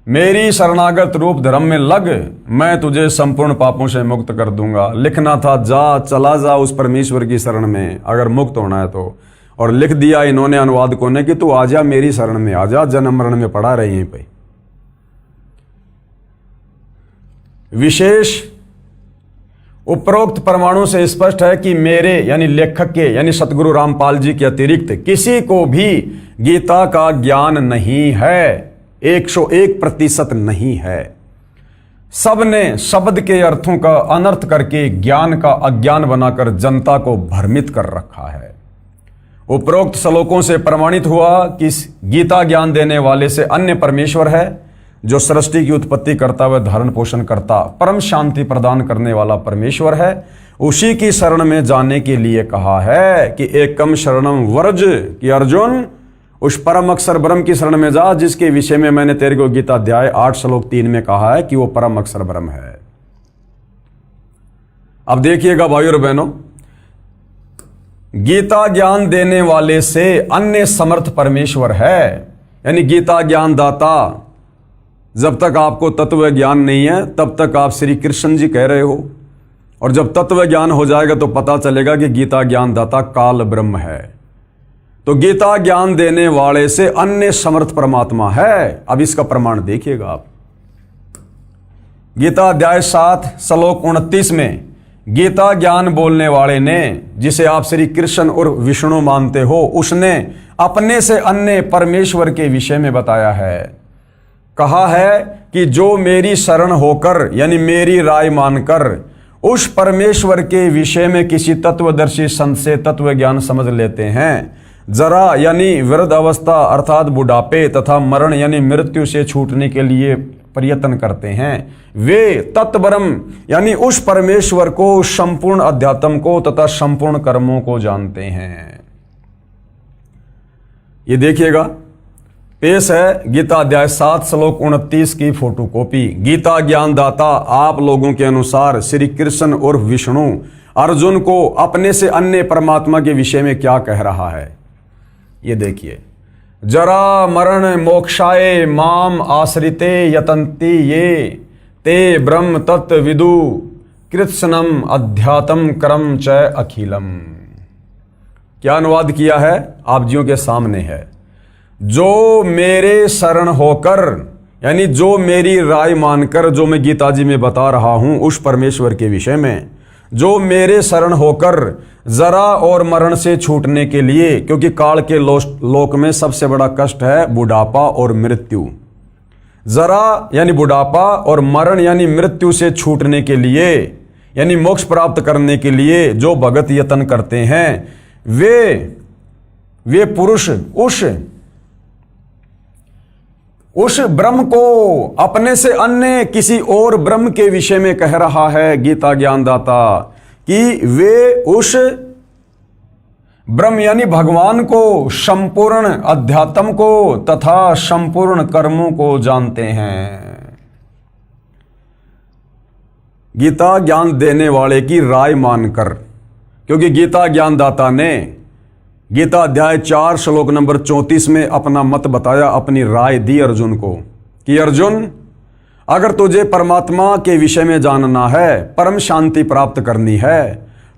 मेरी शरणागत रूप धर्म में लग, मैं तुझे संपूर्ण पापों से मुक्त कर दूंगा। लिखना था जा, चला जा उस परमेश्वर की शरण में अगर मुक्त होना है तो, और लिख दिया इन्होंने अनुवादकों ने कि तू आजा मेरी शरण में, आजा, जन्म मरण में पड़ा रहे यहीं पे। विशेष उपरोक्त प्रमाणों से स्पष्ट है कि मेरे यानी लेखक के यानी सतगुरु रामपाल जी के अतिरिक्त किसी को भी गीता का ज्ञान नहीं है, 101% नहीं है। सबने शब्द के अर्थों का अनर्थ करके ज्ञान का अज्ञान बनाकर जनता को भ्रमित कर रखा है। उपरोक्त श्लोकों से प्रमाणित हुआ कि गीता ज्ञान देने वाले से अन्य परमेश्वर है, जो सृष्टि की उत्पत्ति करता व धारण पोषण करता परम शांति प्रदान करने वाला परमेश्वर है। उसी की शरण में जाने के लिए कहा है कि एकम शरणम व्रज, कि अर्जुन उस परम अक्षर ब्रह्म की शरण में जा, जिसके विषय में मैंने तेरे को गीता अध्याय 8 श्लोक 3 में कहा है कि वो परम अक्षर ब्रह्म है। अब देखिएगा भाइयों और बहनों, गीता ज्ञान देने वाले से अन्य समर्थ परमेश्वर है, यानी गीता ज्ञान दाता। जब तक आपको तत्व ज्ञान नहीं है तब तक आप श्री कृष्ण जी कह रहे हो, और जब तत्व ज्ञान हो जाएगा तो पता चलेगा कि गीता ज्ञान दाता काल ब्रह्म है। तो गीता ज्ञान देने वाले से अन्य समर्थ परमात्मा है। अब इसका प्रमाण देखिएगा आप। गीता अध्याय 7 श्लोक 29 में गीता ज्ञान बोलने वाले ने, जिसे आप श्री कृष्ण और विष्णु मानते हो, उसने अपने से अन्य परमेश्वर के विषय में बताया है। कहा है कि जो मेरी शरण होकर यानी मेरी राय मानकर उस परमेश्वर के विषय में किसी तत्वदर्शी संत से तत्व ज्ञान समझ लेते हैं, जरा यानी वृद्ध अवस्था अर्थात बुढ़ापे तथा मरण यानी मृत्यु से छूटने के लिए प्रयत्न करते हैं, वे तत्ब्रह्म यानी उस परमेश्वर को, संपूर्ण अध्यात्म को तथा संपूर्ण कर्मों को जानते हैं। ये देखिएगा, पेश है गीता अध्याय 7 श्लोक 29 की फोटोकॉपी। गीता ज्ञान दाता आप लोगों के अनुसार श्री कृष्ण और विष्णु अर्जुन को अपने से अन्य परमात्मा के विषय में क्या कह रहा है। ये देखिए, जरा मरण मोक्षाय माम आश्रिते यतन्ति ये ते ब्रह्म तत्व विदु कृत्स्नम अध्यात्म करम च अखिलम। क्या अनुवाद किया है आप जियों के सामने है। जो मेरे शरण होकर यानी जो मेरी राय मानकर, जो मैं गीता जी में बता रहा हूं उस परमेश्वर के विषय में, जो मेरे शरण होकर जरा और मरण से छूटने के लिए, क्योंकि काल के लोक में सबसे बड़ा कष्ट है बुढ़ापा और मृत्यु। जरा यानी बुढ़ापा और मरण यानी मृत्यु से छूटने के लिए यानी मोक्ष प्राप्त करने के लिए जो भगत यत्न करते हैं, वे पुरुष उस ब्रह्म को अपने से अन्य किसी और ब्रह्म के विषय में कह रहा है गीता ज्ञानदाता, कि वे उस ब्रह्म यानी भगवान को, संपूर्ण अध्यात्म को तथा संपूर्ण कर्मों को जानते हैं। गीता ज्ञान देने वाले की राय मानकर, क्योंकि गीता ज्ञानदाता ने गीता अध्याय 4 श्लोक नंबर 34 में अपना मत बताया, अपनी राय दी अर्जुन को कि अर्जुन, अगर तुझे परमात्मा के विषय में जानना है, परम शांति प्राप्त करनी है,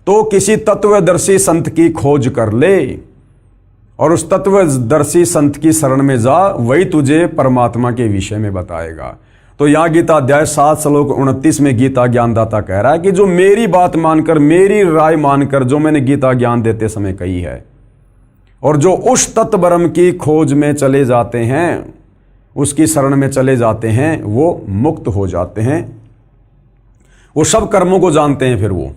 तो किसी तत्वदर्शी संत की खोज कर ले और उस तत्वदर्शी संत की शरण में जा, वही तुझे परमात्मा के विषय में बताएगा। तो यहाँ गीता अध्याय 7 श्लोक 29 में गीता ज्ञानदाता कह रहा है कि जो मेरी बात मानकर, मेरी राय मानकर, जो मैंने गीता ज्ञान देते समय कही है, और जो उस तत्व ब्रह्म की खोज में चले जाते हैं, उसकी शरण में चले जाते हैं, वो मुक्त हो जाते हैं, वो सब कर्मों को जानते हैं। फिर वो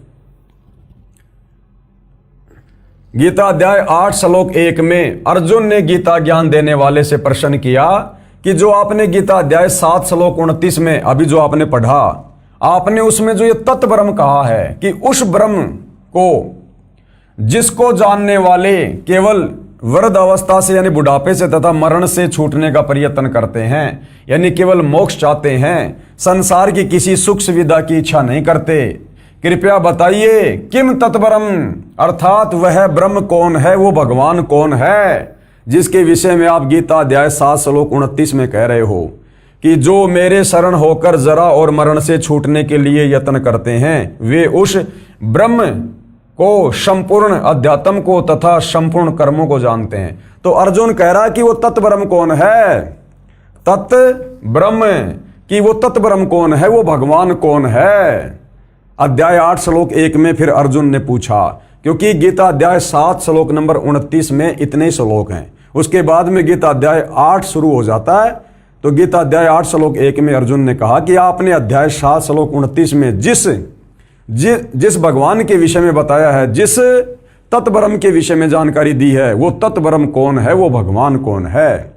गीता अध्याय 8 श्लोक 1 में अर्जुन ने गीता ज्ञान देने वाले से प्रश्न किया कि जो आपने गीता अध्याय 7 श्लोक 29 में अभी जो आपने पढ़ा, आपने उसमें जो ये तत्व ब्रह्म कहा है कि उस ब्रह्म को जिसको जानने वाले केवल वृद्ध अवस्था से यानी बुढ़ापे से तथा मरण से छूटने का प्रयत्न करते हैं, यानी केवल मोक्ष चाहते हैं, संसार की किसी सुख सुविधा की इच्छा नहीं करते, कृपया बताइए किम तत्परम, अर्थात वह ब्रह्म कौन है, वो भगवान कौन है, जिसके विषय में आप गीता अध्याय 7 श्लोक 29 में कह रहे हो कि जो मेरे शरण होकर जरा और मरण से छूटने के लिए यत्न करते हैं, वे उस ब्रह्म को, संपूर्ण अध्यात्म को तथा संपूर्ण कर्मों को जानते हैं। तो अर्जुन कह रहा है कि वो तत्ब्रह्म कौन है, तत् ब्रह्म, कि वो तत्ब्रह्म कौन है, वो भगवान कौन है। अध्याय 8 श्लोक 1 में फिर अर्जुन ने पूछा, क्योंकि गीता अध्याय 7 श्लोक नंबर 29 में इतने श्लोक हैं, उसके बाद में गीता अध्याय 8 शुरू हो जाता है। तो गीता अध्याय 8 श्लोक 1 में अर्जुन ने कहा कि आपने अध्याय 7 श्लोक 29 में जिस भगवान के विषय में बताया है, जिस तत्ब्रह्म के विषय में जानकारी दी है, वो तत्ब्रह्म कौन है, वो भगवान कौन है।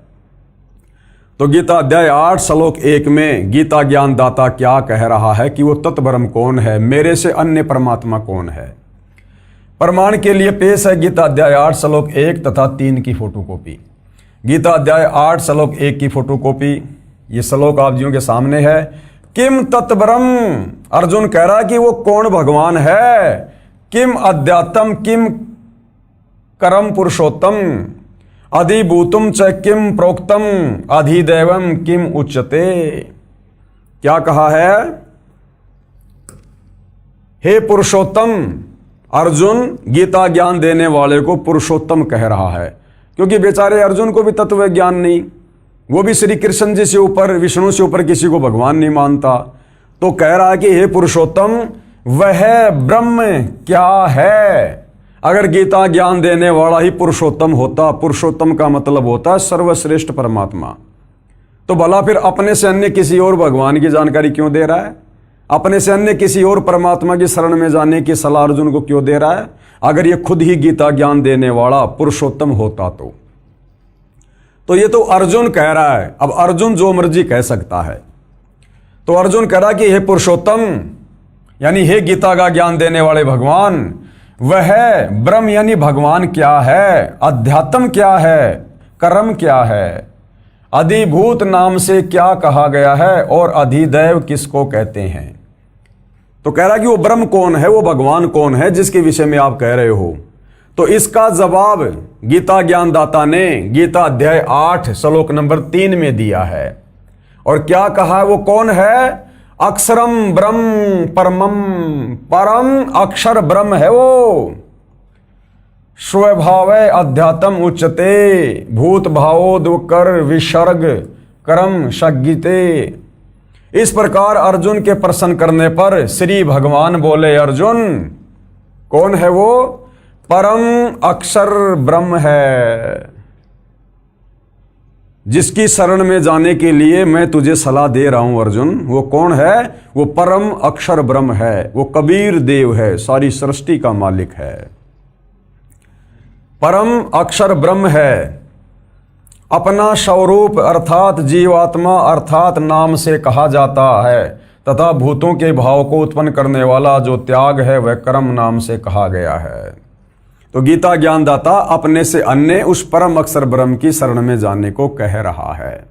तो गीता अध्याय 8 श्लोक 1 में गीता ज्ञानदाता क्या कह रहा है कि वो तत्ब्रह्म कौन है, मेरे से अन्य परमात्मा कौन है। प्रमाण के लिए पेश है गीता अध्याय 8 श्लोक 1 तथा 3 की फोटोकॉपी। गीता अध्याय 8 श्लोक 1 की फोटोकॉपी, ये श्लोक आप जियों के सामने है। किम तत्ब्रह्म, अर्जुन कह रहा है कि वो कौन भगवान है। किम अध्यात्म, किम करम पुरुषोत्तम, अधिभूतम च किम प्रोक्तम, अधिदैवम किम उच्यते। क्या कहा है? हे पुरुषोत्तम, अर्जुन गीता ज्ञान देने वाले को पुरुषोत्तम कह रहा है, क्योंकि बेचारे अर्जुन को भी तत्व ज्ञान नहीं, वो भी श्री कृष्ण जी से ऊपर, विष्णु से ऊपर किसी को भगवान नहीं मानता। तो कह रहा है कि हे पुरुषोत्तम, वह ब्रह्म क्या है। अगर गीता ज्ञान देने वाला ही पुरुषोत्तम होता, पुरुषोत्तम का मतलब होता है सर्वश्रेष्ठ परमात्मा, तो भला फिर अपने से अन्य किसी और भगवान की जानकारी क्यों दे रहा है, अपने से अन्य किसी और परमात्मा की शरण में जाने की सलाह अर्जुन को क्यों दे रहा है, अगर ये खुद ही गीता ज्ञान देने वाला पुरुषोत्तम होता तो ये तो अर्जुन कह रहा है। अब अर्जुन जो मर्जी कह सकता है। तो अर्जुन कह रहा कि हे पुरुषोत्तम, यानी हे गीता का ज्ञान देने वाले भगवान, वह ब्रह्म यानी भगवान क्या है, अध्यात्म क्या है, कर्म क्या है, अधिभूत नाम से क्या कहा गया है, और अधिदैव किसको कहते हैं। तो कह रहा कि वो ब्रह्म कौन है, वो भगवान कौन है, जिसके विषय में आप कह रहे हो। तो इसका जवाब गीता ज्ञानदाता ने गीता अध्याय 8 श्लोक नंबर 3 में दिया है। और क्या कहा है, वो कौन है? अक्षरम ब्रह्म परमम, परम अक्षर ब्रह्म है वो। स्वभाव अध्यात्म उच्चते, भूत भावोद्कर विसर्ग कर्म सज्ञिते। इस प्रकार अर्जुन के प्रश्न करने पर श्री भगवान बोले, अर्जुन कौन है वो? परम अक्षर ब्रह्म है, जिसकी शरण में जाने के लिए मैं तुझे सलाह दे रहा हूं अर्जुन। वो कौन है? वो परम अक्षर ब्रह्म है, वो कबीर देव है, सारी सृष्टि का मालिक है। परम अक्षर ब्रह्म है, अपना स्वरूप अर्थात जीवात्मा अर्थात नाम से कहा जाता है, तथा भूतों के भाव को उत्पन्न करने वाला जो त्याग है वह कर्म नाम से कहा गया है। तो गीता ज्ञानदाता अपने से अन्य उस परम अक्षर ब्रह्म की शरण में जाने को कह रहा है।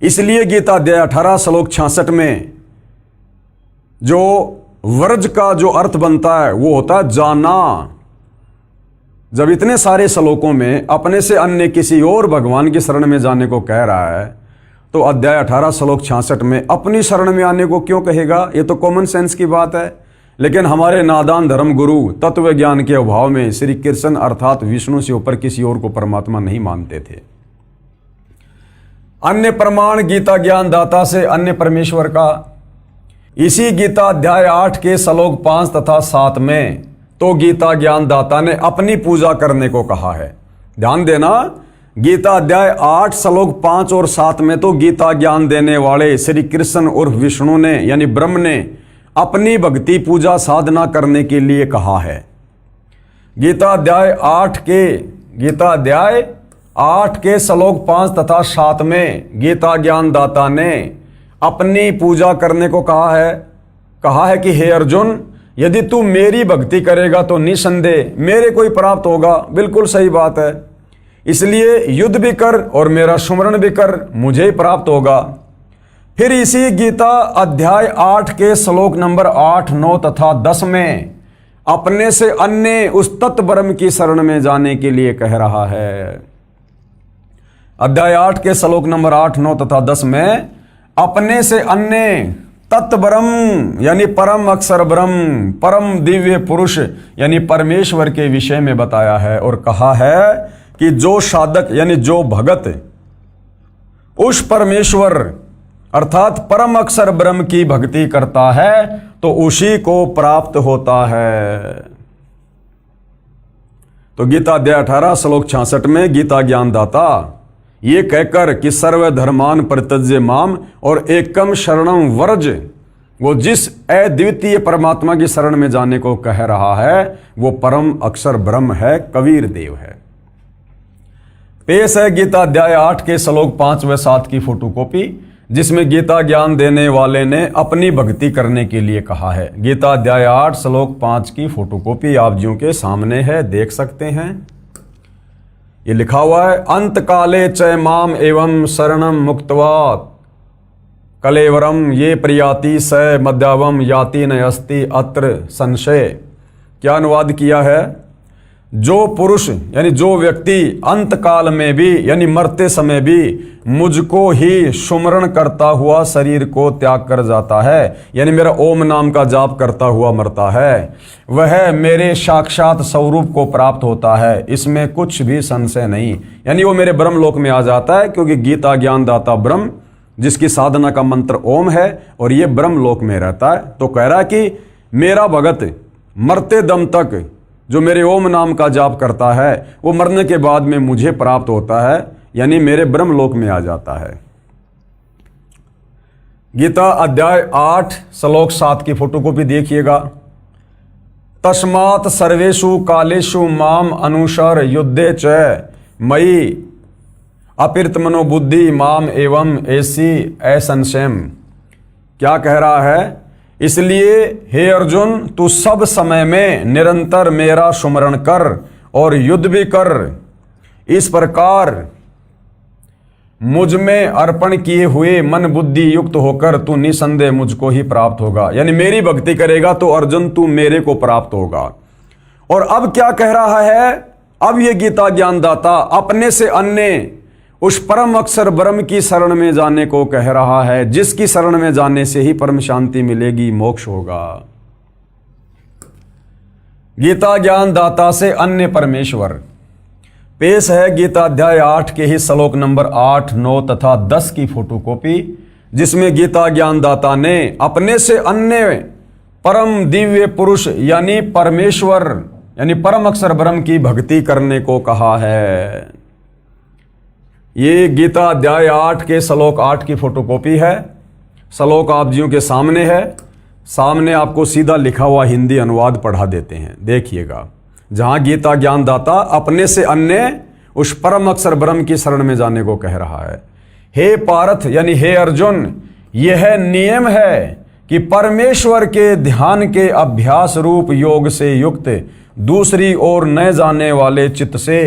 इसलिए गीता अध्याय 18 श्लोक 66 में जो वर्ज का जो अर्थ बनता है वो होता है जाना। जब इतने सारे श्लोकों में अपने से अन्य किसी और भगवान की शरण में जाने को कह रहा है, तो अध्याय 18 श्लोक 66 में अपनी शरण में आने को क्यों कहेगा? ये तो कॉमन सेंस की बात है। लेकिन हमारे नादान धर्म गुरु तत्व ज्ञान के अभाव में श्री कृष्ण अर्थात विष्णु से ऊपर किसी और को परमात्मा नहीं मानते थे। अन्य प्रमाण गीता ज्ञान दाता से अन्य परमेश्वर का, इसी गीता अध्याय 8 के श्लोक 5 तथा 7 में तो गीता ज्ञान दाता ने अपनी पूजा करने को कहा है। ध्यान देना, गीता अध्याय 8 श्लोक 5 और 7 में तो गीता ज्ञान देने वाले श्री कृष्ण और विष्णु ने यानी ब्रह्म ने अपनी भक्ति पूजा साधना करने के लिए कहा है। गीता अध्याय 8 के श्लोक 5 तथा 7 में गीता ज्ञान दाता ने अपनी पूजा करने को कहा है कि हे अर्जुन, यदि तू मेरी भक्ति करेगा तो निसंदेह मेरे को ही प्राप्त होगा। बिल्कुल सही बात है, इसलिए युद्ध भी कर और मेरा सुमरण भी कर, मुझे ही प्राप्त होगा। फिर इसी गीता अध्याय 8 के श्लोक नंबर 8, 9 तथा 10 में अपने से अन्य उस तत्व ब्रह्म की शरण में जाने के लिए कह रहा है। अध्याय 8 के श्लोक नंबर 8, 9 तथा 10 में अपने से अन्य तत्व ब्रह्म यानी परम अक्षर ब्रह्म, परम दिव्य पुरुष यानी परमेश्वर के विषय में बताया है और कहा है कि जो साधक यानी जो भगत उस परमेश्वर अर्थात परम अक्षर ब्रह्म की भक्ति करता है तो उसी को प्राप्त होता है। तो गीता अध्याय 18 श्लोक 66 में गीता ज्ञान दाता ये कहकर कि सर्वधर्मान परित्यज्य माम और एकम शरणम वर्ज, वो जिस अद्वितीय परमात्मा की शरण में जाने को कह रहा है वो परम अक्षर ब्रह्म है, कबीर देव है। पेश है गीता अध्याय 8 के श्लोक 5 व 7 की फोटोकॉपी, जिसमें गीता ज्ञान देने वाले ने अपनी भक्ति करने के लिए कहा है। गीता अध्याय 8 श्लोक 5 की फोटोकॉपी आप जियों के सामने है, देख सकते हैं। ये लिखा हुआ है, अंत काले च माम एवं शरणम मुक्त्वा कलेवरम ये प्रियाति स मध्यावम याति न अस्ति अत्र संशय। क्या अनुवाद किया है? जो पुरुष यानी जो व्यक्ति अंत काल में भी यानी मरते समय भी मुझको ही सुमरण करता हुआ शरीर को त्याग कर जाता है, यानी मेरा ओम नाम का जाप करता हुआ मरता है, वह मेरे साक्षात स्वरूप को प्राप्त होता है, इसमें कुछ भी संशय नहीं। यानी वो मेरे ब्रह्म लोक में आ जाता है, क्योंकि गीता ज्ञान दाता ब्रह्म जिसकी साधना का मंत्र ओम है और ये ब्रह्म लोक में रहता है। तो कह रहा है कि मेरा भगत मरते दम तक जो मेरे ओम नाम का जाप करता है वो मरने के बाद में मुझे प्राप्त होता है, यानी मेरे ब्रह्म लोक में आ जाता है। गीता अध्याय 8 श्लोक 7 की फोटोकॉपी देखिएगा। तस्मात् सर्वेषु कालेषु माम अनुसर युद्धे च मयि अपिर्त मनोबुद्धि माम एवं ऐसी असंशयम। क्या कह रहा है? इसलिए हे अर्जुन, तू सब समय में निरंतर मेरा सुमरण कर और युद्ध भी कर। इस प्रकार मुझ में अर्पण किए हुए मन बुद्धि युक्त होकर तू निसंदेह मुझको ही प्राप्त होगा। यानी मेरी भक्ति करेगा तो अर्जुन तू मेरे को प्राप्त होगा। और अब क्या कह रहा है? अब ये गीता ज्ञानदाता अपने से अन्य उस परम अक्षर ब्रह्म की शरण में जाने को कह रहा है, जिसकी शरण में जाने से ही परम शांति मिलेगी, मोक्ष होगा। गीता ज्ञान दाता से अन्य परमेश्वर। पेश है गीता अध्याय 8 के ही श्लोक नंबर 8, 9 तथा 10 की फोटोकॉपी, जिसमें गीता ज्ञान दाता ने अपने से अन्य परम दिव्य पुरुष यानी परमेश्वर यानी परम अक्षर ब्रह्म की भक्ति करने को कहा है। ये गीता अध्याय 8 के श्लोक 8 की फोटोकॉपी है। श्लोक आप जियों के सामने है। सामने आपको सीधा लिखा हुआ हिंदी अनुवाद पढ़ा देते हैं, देखिएगा। जहां गीता ज्ञानदाता अपने से अन्य उस परम अक्षर ब्रह्म की शरण में जाने को कह रहा है। हे पार्थ यानी हे अर्जुन, यह नियम है कि परमेश्वर के ध्यान के अभ्यास रूप योग से युक्त दूसरी ओर न जाने वाले चित्त से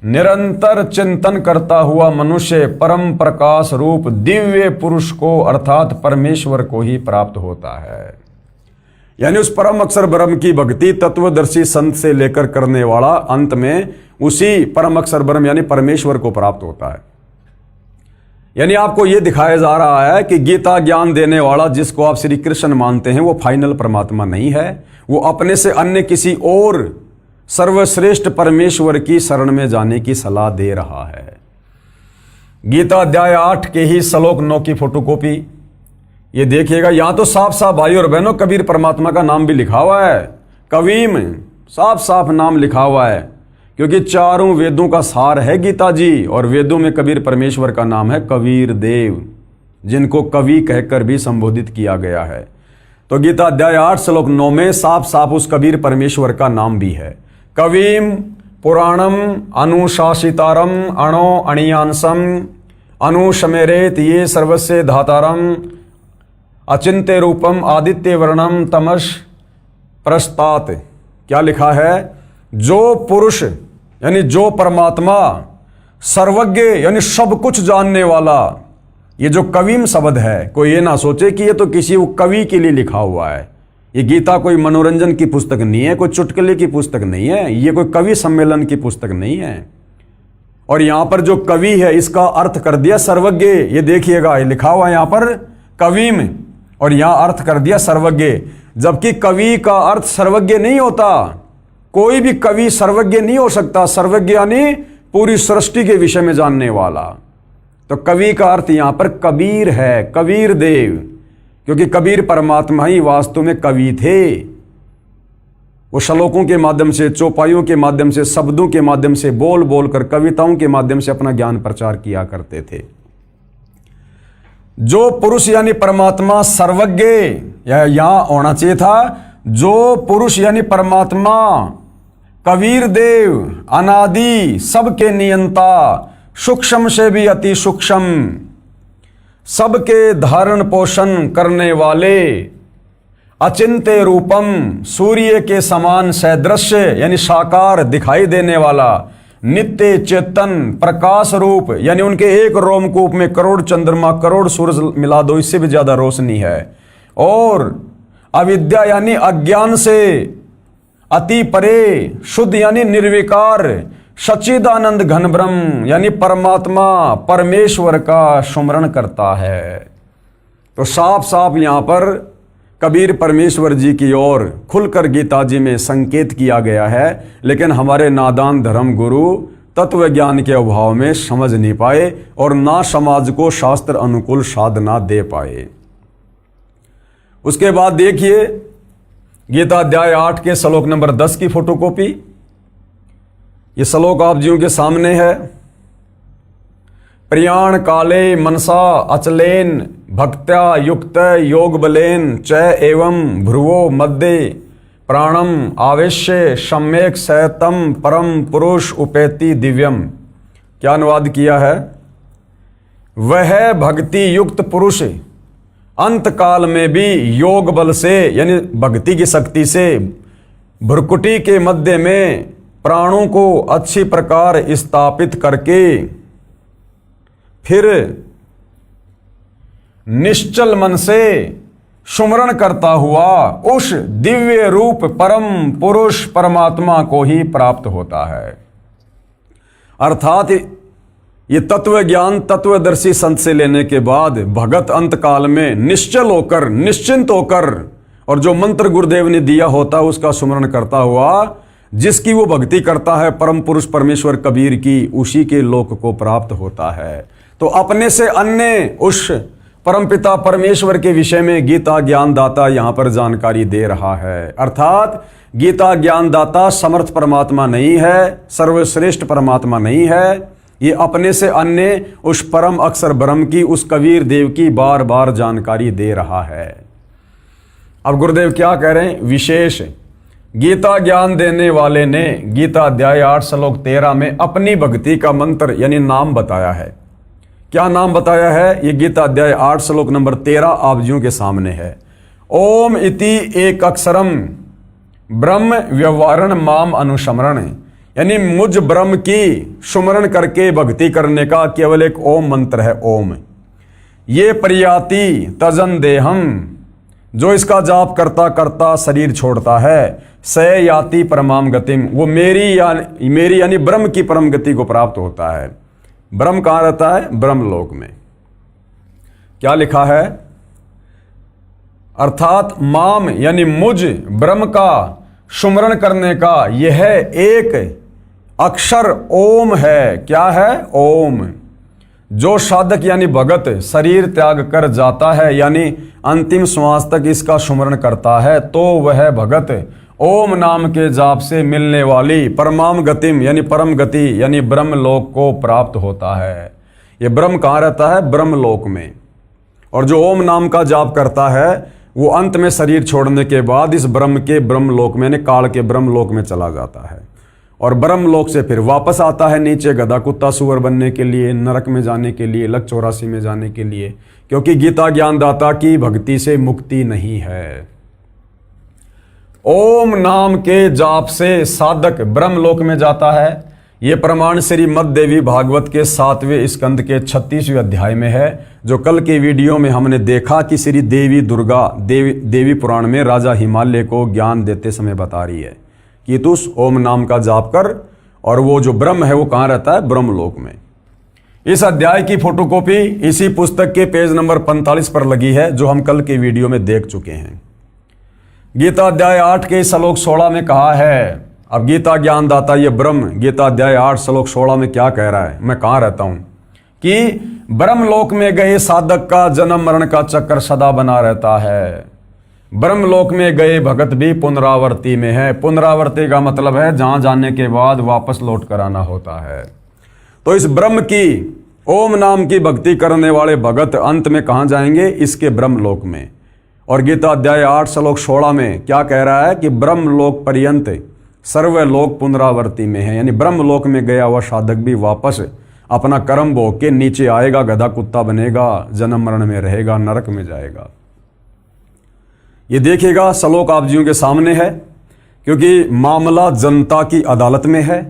निरंतर चिंतन करता हुआ मनुष्य परम प्रकाश रूप दिव्य पुरुष को अर्थात परमेश्वर को ही प्राप्त होता है। यानी उस परम अक्षर ब्रह्म की भक्ति तत्वदर्शी संत से लेकर करने वाला अंत में उसी परम अक्षर ब्रह्म यानी परमेश्वर को प्राप्त होता है। यानी आपको यह दिखाया जा रहा है कि गीता ज्ञान देने वाला जिसको आप श्री कृष्ण मानते हैं वो फाइनल परमात्मा नहीं है, वो अपने से अन्य किसी और सर्वश्रेष्ठ परमेश्वर की शरण में जाने की सलाह दे रहा है। गीता अध्याय 8 के ही श्लोक 9 की फोटोकॉपी ये देखिएगा। यहां तो साफ साफ भाई और बहनों कबीर परमात्मा का नाम भी लिखा हुआ है। कवीम साफ साफ नाम लिखा हुआ है, क्योंकि चारों वेदों का सार है गीता जी, और वेदों में कबीर परमेश्वर का नाम है कबीर देव, जिनको कवि कहकर भी संबोधित किया गया है। तो गीता अध्याय 8 श्लोक 9 में साफ साफ उस कबीर परमेश्वर का नाम भी है। कवीम पुराणम अनुशासितारम अणो अणियांसम अनुशमेरेत ये सर्वस्य धातारम अचिंत्य रूपम आदित्य वर्णम तमस प्रस्तात। क्या लिखा है? जो पुरुष यानी जो परमात्मा सर्वज्ञ यानी सब कुछ जानने वाला। ये जो कवीम शब्द है, कोई ये ना सोचे कि ये तो किसी कवि के लिए लिखा हुआ है। ये गीता कोई मनोरंजन की पुस्तक नहीं है, कोई चुटकुले की पुस्तक नहीं है, ये कोई कवि सम्मेलन की पुस्तक नहीं है। और यहां पर जो कवि है इसका अर्थ कर दिया सर्वज्ञ। ये देखिएगा, ये लिखा हुआ है यहां पर कवीम, और यहां अर्थ कर दिया सर्वज्ञ, जबकि कवि का अर्थ सर्वज्ञ नहीं होता। कोई भी कवि सर्वज्ञ नहीं हो सकता। सर्वज्ञ यानी पूरी सृष्टि के विषय में जानने वाला। तो कवि का अर्थ यहां पर कबीर है, कबीर देव, क्योंकि कबीर परमात्मा ही वास्तव में कवि थे। वो श्लोकों के माध्यम से, चौपाइयों के माध्यम से, शब्दों के माध्यम से, बोल बोल कर, कविताओं के माध्यम से अपना ज्ञान प्रचार किया करते थे। जो पुरुष यानी परमात्मा सर्वज्ञ, यहां होना चाहिए था, जो पुरुष यानी परमात्मा कबीर देव अनादि सबके नियंता, सूक्ष्म से भी अति सूक्ष्म, सबके धारण पोषण करने वाले, अचिंत्य रूपम, सूर्य के समान सदृश्य यानी साकार दिखाई देने वाला, नित्य चेतन प्रकाश रूप यानी उनके एक रोमकूप में करोड़ चंद्रमा करोड़ सूरज मिला दो इससे भी ज्यादा रोशनी है, और अविद्या यानी अज्ञान से अति परे, शुद्ध यानी निर्विकार, सच्चिदानंद घन ब्रह्म यानी परमात्मा परमेश्वर का सुमरण करता है। तो साफ साफ यहां पर कबीर परमेश्वर जी की ओर खुलकर गीता जी में संकेत किया गया है, लेकिन हमारे नादान धर्म गुरु तत्व ज्ञान के अभाव में समझ नहीं पाए और ना समाज को शास्त्र अनुकूल साधना दे पाए। उसके बाद देखिए गीता अध्याय 8 के श्लोक नंबर 10 की फोटोकॉपी। ये श्लोक आप जियों के सामने है। प्रियाण काले मनसा अचलेन भक्त्या युक्त योग बलेन च एवं भ्रुवो मध्य प्राणम आवेश्य सम्यक सतम परम पुरुष उपेति दिव्यम। क्या अनुवाद किया है? वह भक्ति युक्त पुरुष अंत काल में भी योग बल से यानी भक्ति की शक्ति से भ्रुकुटी के मध्य में प्राणों को अच्छी प्रकार स्थापित करके फिर निश्चल मन से सुमरण करता हुआ उस दिव्य रूप परम पुरुष परमात्मा को ही प्राप्त होता है। अर्थात ये तत्व ज्ञान तत्वदर्शी संत से लेने के बाद भगत अंत काल में निश्चल होकर निश्चिंत होकर और जो मंत्र गुरुदेव ने दिया होता है उसका सुमरण करता हुआ जिसकी वो भक्ति करता है परम पुरुष परमेश्वर कबीर की, उसी के लोक को प्राप्त होता है। तो अपने से अन्य उस परमपिता परमेश्वर के विषय में गीता ज्ञानदाता यहां पर जानकारी दे रहा है। अर्थात गीता ज्ञानदाता समर्थ परमात्मा नहीं है, सर्वश्रेष्ठ परमात्मा नहीं है, ये अपने से अन्य उस परम अक्षर ब्रह्म की, उस कबीर देव की बार बार जानकारी दे रहा है। अब गुरुदेव क्या कह रहे हैं? विशेष गीता ज्ञान देने वाले ने गीता अध्याय 8 श्लोक 13 में अपनी भक्ति का मंत्र यानी नाम बताया है। क्या नाम बताया है? ये गीता अध्याय 8 श्लोक नंबर 13 आप जियों के सामने है। ओम इति एक अक्षरम ब्रह्म व्यवहारण माम अनुस्मरण, यानी मुझ ब्रह्म की सुमरण करके भक्ति करने का केवल एक ओम मंत्र है, ओम। ये प्रयाति तजन देहम, जो इसका जाप करता करता शरीर छोड़ता है, स याति परमाम गतिम, वो मेरी यानी ब्रह्म की परम गति को प्राप्त होता है। ब्रह्म कहाँ रहता है? ब्रह्मलोक में। क्या लिखा है? अर्थात माम यानी मुझ ब्रह्म का सुमरण करने का यह एक अक्षर ओम है। क्या है? ओम। जो साधक यानी भगत शरीर त्याग कर जाता है यानी अंतिम श्वास तक इसका सुमरण करता है तो वह भगत ओम नाम के जाप से मिलने वाली परमाम गतिम यानी परम गति यानी ब्रह्मलोक को प्राप्त होता है। ये ब्रह्म कहाँ रहता है? ब्रह्मलोक में। और जो ओम नाम का जाप करता है वो अंत में शरीर छोड़ने के बाद इस ब्रह्म के ब्रह्मलोक में यानी काल के ब्रह्मलोक में चला जाता है और ब्रह्मलोक से फिर वापस आता है नीचे गधा कुत्ता सुअर बनने के लिए, नरक में जाने के लिए, लक 84 में जाने के लिए, क्योंकि गीता ज्ञानदाता की भक्ति से मुक्ति नहीं है। ओम नाम के जाप से साधक ब्रह्मलोक में जाता है ये प्रमाण श्रीमद् देवी भागवत के 7वें स्कंद के 36वें अध्याय में है, जो कल के वीडियो में हमने देखा कि श्री देवी दुर्गा देवी पुराण में राजा हिमालय को ज्ञान देते समय बता रही है कि तू उस ओम नाम का जाप कर, और वो जो ब्रह्म है वो कहाँ रहता है? ब्रह्मलोक में। इस अध्याय की फोटोकॉपी इसी पुस्तक के पेज नंबर 45 पर लगी है, जो हम कल के वीडियो में देख चुके हैं। गीता अध्याय 8 के श्लोक 16 में कहा है, अब गीता ज्ञान दाता ये ब्रह्म गीता अध्याय 8 श्लोक 16 में क्या कह रहा है? मैं कहाँ रहता हूं कि ब्रह्मलोक में गए साधक का जन्म मरण का चक्कर सदा बना रहता है। ब्रह्मलोक में गए भगत भी पुनरावर्ती में है। पुनरावर्ती का मतलब है जहां जाने के बाद वापस लौट कर आना होता है। तो इस ब्रह्म की ओम नाम की भक्ति करने वाले भगत अंत में कहां जाएंगे? इसके ब्रह्मलोक में। और गीता अध्याय 8 श्लोक 16 में क्या कह रहा है कि ब्रह्मलोक पर्यंत सर्वलोक पुनरावर्ती में है, यानी ब्रह्मलोक में गया हुआ साधक भी वापस अपना कर्म भोग के नीचे आएगा, गधा कुत्ता बनेगा, जन्म मरण में रहेगा, नरक में जाएगा। ये देखिएगा श्लोक आप जियों के सामने है, क्योंकि मामला जनता की अदालत में है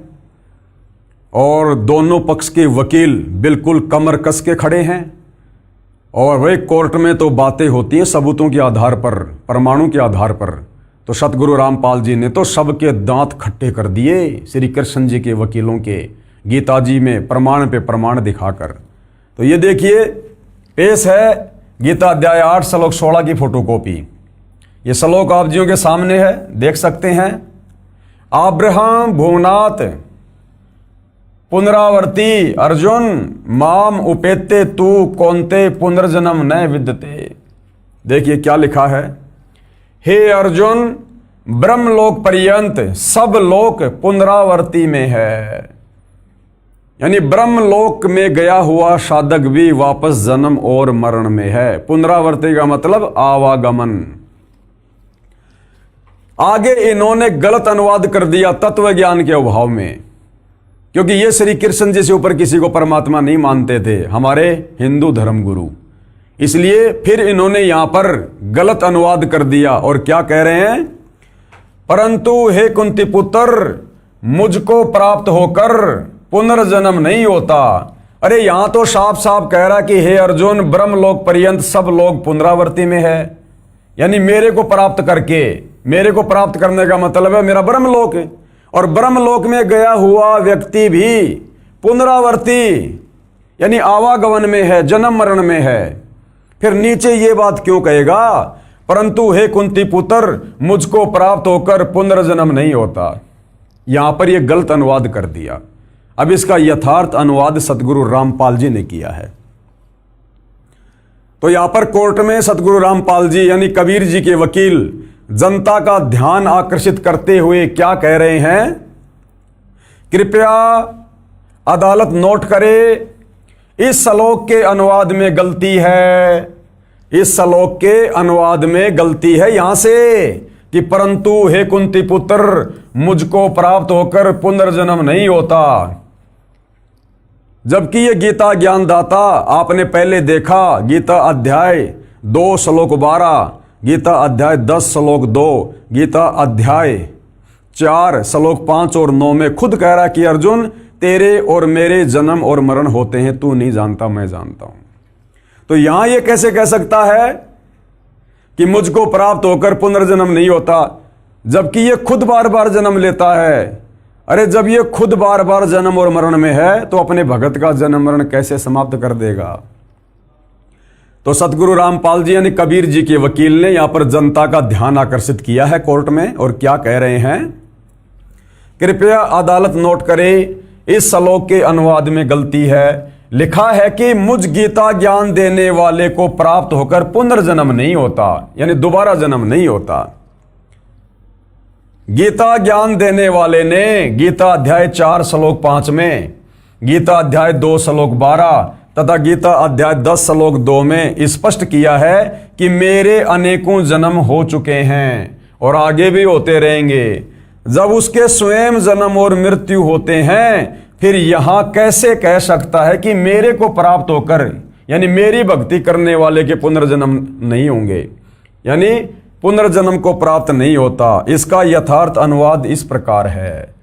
और दोनों पक्ष के वकील बिल्कुल कमर कस के खड़े हैं। और वही कोर्ट में तो बातें होती हैं सबूतों के आधार पर, परमाणु के आधार पर। तो सतगुरु रामपाल जी ने तो सबके दांत खट्टे कर दिए श्री कृष्ण जी के वकीलों के, गीता जी में प्रमाण पे प्रमाण दिखाकर। तो ये देखिए पेश है गीता अध्याय 8 श्लोक 16 की फोटोकॉपी। ये श्लोक आप जियों के सामने है, देख सकते हैं। आब्रहम भुवनाथ पुनरावर्ती अर्जुन माम उपेते तू कौनते पुनर्जन्म न विद्यते। देखिए क्या लिखा है, हे अर्जुन ब्रह्मलोक पर्यंत सब लोक पुनरावर्ती में है, यानी ब्रह्मलोक में गया हुआ साधक भी वापस जन्म और मरण में है। पुनरावर्ती का मतलब आवागमन। आगे इन्होंने गलत अनुवाद कर दिया तत्व ज्ञान के अभाव में, क्योंकि ये श्री कृष्ण जी से ऊपर किसी को परमात्मा नहीं मानते थे, हमारे हिंदू धर्म गुरु। इसलिए फिर इन्होंने यहां पर गलत अनुवाद कर दिया और क्या कह रहे हैं, परंतु हे कुंती पुत्र मुझको प्राप्त होकर पुनर्जन्म नहीं होता। अरे यहां तो साफ साफ कह रहा कि हे अर्जुन ब्रह्मलोक पर्यंत सब लोग पुनरावर्ती में है, यानी मेरे को प्राप्त करके, मेरे को प्राप्त करने का मतलब है मेरा ब्रह्मलोक है। और ब्रह्मलोक में गया हुआ व्यक्ति भी पुनरावर्ती यानी आवागमन में है, जन्म मरण में है। फिर नीचे ये बात क्यों कहेगा, परंतु हे कुंती पुत्र मुझको प्राप्त होकर पुनर्जन्म नहीं होता। यहां पर यह गलत अनुवाद कर दिया। अब इसका यथार्थ अनुवाद सतगुरु रामपाल जी ने किया है। तो यहां पर कोर्ट में सतगुरु रामपाल जी यानी कबीर जी के वकील जनता का ध्यान आकर्षित करते हुए क्या कह रहे हैं, कृपया अदालत नोट करे, इस श्लोक के अनुवाद में गलती है, इस श्लोक के अनुवाद में गलती है यहां से कि परंतु हे कुंती पुत्र मुझको प्राप्त होकर पुनर्जन्म नहीं होता। जबकि ये गीता ज्ञानदाता आपने पहले देखा, गीता अध्याय 2 श्लोक 12, गीता अध्याय 10 श्लोक 2, गीता अध्याय 4 श्लोक 5 और 9 में खुद कह रहा कि अर्जुन तेरे और मेरे जन्म और मरण होते हैं, तू नहीं जानता मैं जानता हूं। तो यहां ये कैसे कह सकता है कि मुझको प्राप्त होकर पुनर्जन्म नहीं होता, जबकि ये खुद बार बार जन्म लेता है। अरे जब ये खुद बार बार जन्म और मरण में है तो अपने भगत का जन्म मरण कैसे समाप्त कर देगा। तो सतगुरु रामपाल जी यानी कबीर जी के वकील ने यहां पर जनता का ध्यान आकर्षित किया है कोर्ट में, और क्या कह रहे हैं, कृपया अदालत नोट करे, इस श्लोक के अनुवाद में गलती है। लिखा है कि मुझ गीता ज्ञान देने वाले को प्राप्त होकर पुनर्जन्म नहीं होता, यानी दोबारा जन्म नहीं होता। गीता ज्ञान देने वाले ने गीता अध्याय 4 श्लोक 5 में, गीता अध्याय 2 श्लोक 12 तथा गीता अध्याय 10 श्लोक 2 में स्पष्ट किया है कि मेरे अनेकों जन्म हो चुके हैं और आगे भी होते रहेंगे। जब उसके स्वयं जन्म और मृत्यु होते हैं, फिर यहां कैसे कह सकता है कि मेरे को प्राप्त होकर, यानी मेरी भक्ति करने वाले के पुनर्जन्म नहीं होंगे, यानी पुनर्जन्म को प्राप्त नहीं होता। इसका यथार्थ अनुवाद इस प्रकार है।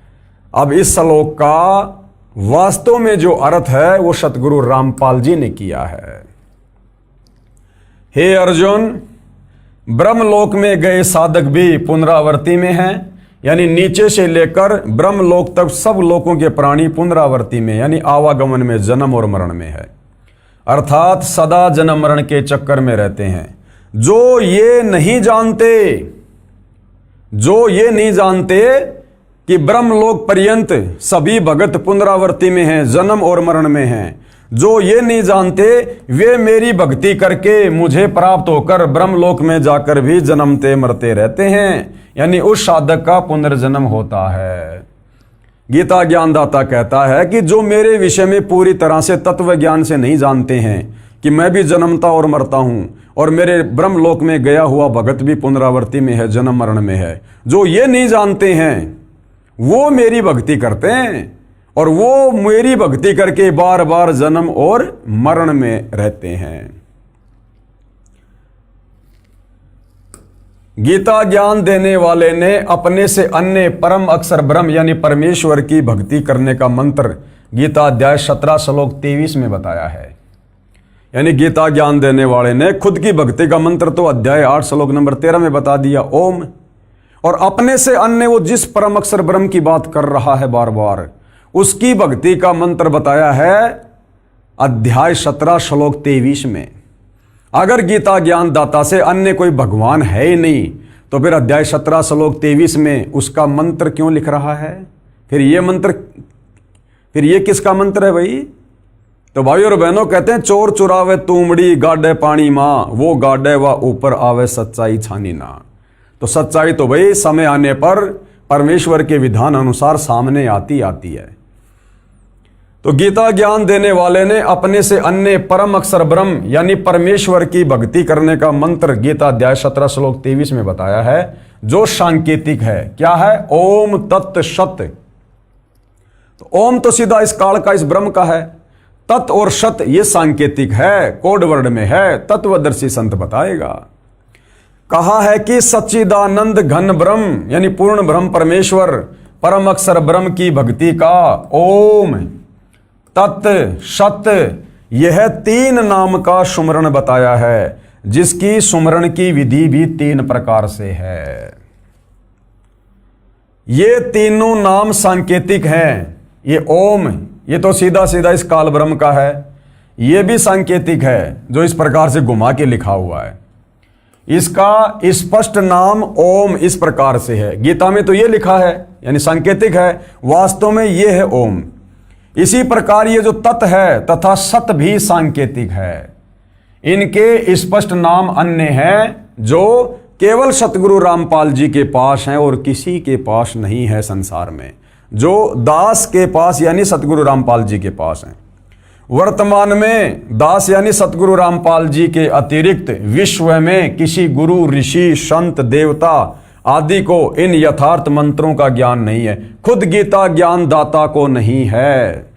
अब इस श्लोक का वास्तव में जो अर्थ है वो सतगुरु रामपाल जी ने किया है। हे अर्जुन, ब्रह्मलोक में गए साधक भी पुनरावृत्ति में हैं, यानी नीचे से लेकर ब्रह्मलोक तक सब लोकों के प्राणी पुनरावृत्ति में यानी आवागमन में, जन्म और मरण में है, अर्थात सदा जन्म मरण के चक्कर में रहते हैं। जो ये नहीं जानते कि ब्रह्मलोक पर्यंत सभी भगत पुनरावृत्ति में हैं, जन्म और मरण में हैं, जो ये नहीं जानते वे मेरी भक्ति करके मुझे प्राप्त होकर ब्रह्मलोक में जाकर भी जन्मते मरते रहते हैं, यानी उस साधक का पुनर्जन्म होता है। गीता ज्ञानदाता कहता है कि जो मेरे विषय में पूरी तरह से तत्व ज्ञान से नहीं जानते हैं कि मैं भी जन्मता और मरता हूं और मेरे ब्रह्मलोक में गया हुआ भगत भी पुनरावृत्ति में है, जन्म मरण में है, जो ये नहीं जानते हैं वो मेरी भक्ति करते हैं और वो मेरी भक्ति करके बार बार जन्म और मरण में रहते हैं। गीता ज्ञान देने वाले ने अपने से अन्य परम अक्षर ब्रह्म यानी परमेश्वर की भक्ति करने का मंत्र गीता अध्याय 17 श्लोक 23 में बताया है। यानी गीता ज्ञान देने वाले ने खुद की भक्ति का मंत्र तो अध्याय 8 श्लोक नंबर 13 में बता दिया, ओम, और अपने से अन्य वो जिस परम अक्षर ब्रह्म की बात कर रहा है बार बार, उसकी भक्ति का मंत्र बताया है अध्याय 17 श्लोक 23 में। अगर गीता ज्ञान दाता से अन्य कोई भगवान है ही नहीं तो फिर अध्याय 17 श्लोक 23 में उसका मंत्र क्यों लिख रहा है? फिर ये किसका मंत्र है भाई? तो भाई और बहनों कहते हैं, चोर चुरावे तूमड़ी गाडे पानी माँ, वो गाडे व ऊपर आवे सच्चाई छानी ना। तो सच्चाई तो भाई समय आने पर परमेश्वर के विधान अनुसार सामने आती है। तो गीता ज्ञान देने वाले ने अपने से अन्य परम अक्षर ब्रह्म यानी परमेश्वर की भक्ति करने का मंत्र गीता अध्याय 17 श्लोक 23 में बताया है, जो सांकेतिक है। क्या है? ओम तत् सत। तो ओम तो सीधा इस काल का, इस ब्रह्म का है। तत् और सत ये सांकेतिक है, कोड वर्ड में है, तत्वदर्शी संत बताएगा। कहा है कि सच्चिदानंद घन ब्रह्म यानी पूर्ण ब्रह्म परमेश्वर परम अक्षर ब्रह्म की भक्ति का ओम तत् सत यह 3 नाम का सुमरण बताया है, जिसकी सुमरण की विधि भी 3 प्रकार से है। ये तीनों नाम सांकेतिक हैं। ये ओम, ये तो सीधा सीधा इस काल ब्रह्म का है। ये भी सांकेतिक है, जो इस प्रकार से घुमा के लिखा हुआ है। इसका स्पष्ट नाम ओम इस प्रकार से है। गीता में तो ये लिखा है यानी सांकेतिक है, वास्तव में ये है ओम। इसी प्रकार ये जो तत् है तथा सत भी सांकेतिक है। इनके स्पष्ट नाम अन्य हैं, जो केवल सतगुरु रामपाल जी के पास हैं और किसी के पास नहीं है संसार में, जो दास के पास यानी सतगुरु रामपाल जी के पास हैं। वर्तमान में दास यानी सतगुरु रामपाल जी के अतिरिक्त विश्व में किसी गुरु, ऋषि, संत, देवता आदि को इन यथार्थ मंत्रों का ज्ञान नहीं है। खुद गीता ज्ञान दाता को नहीं है।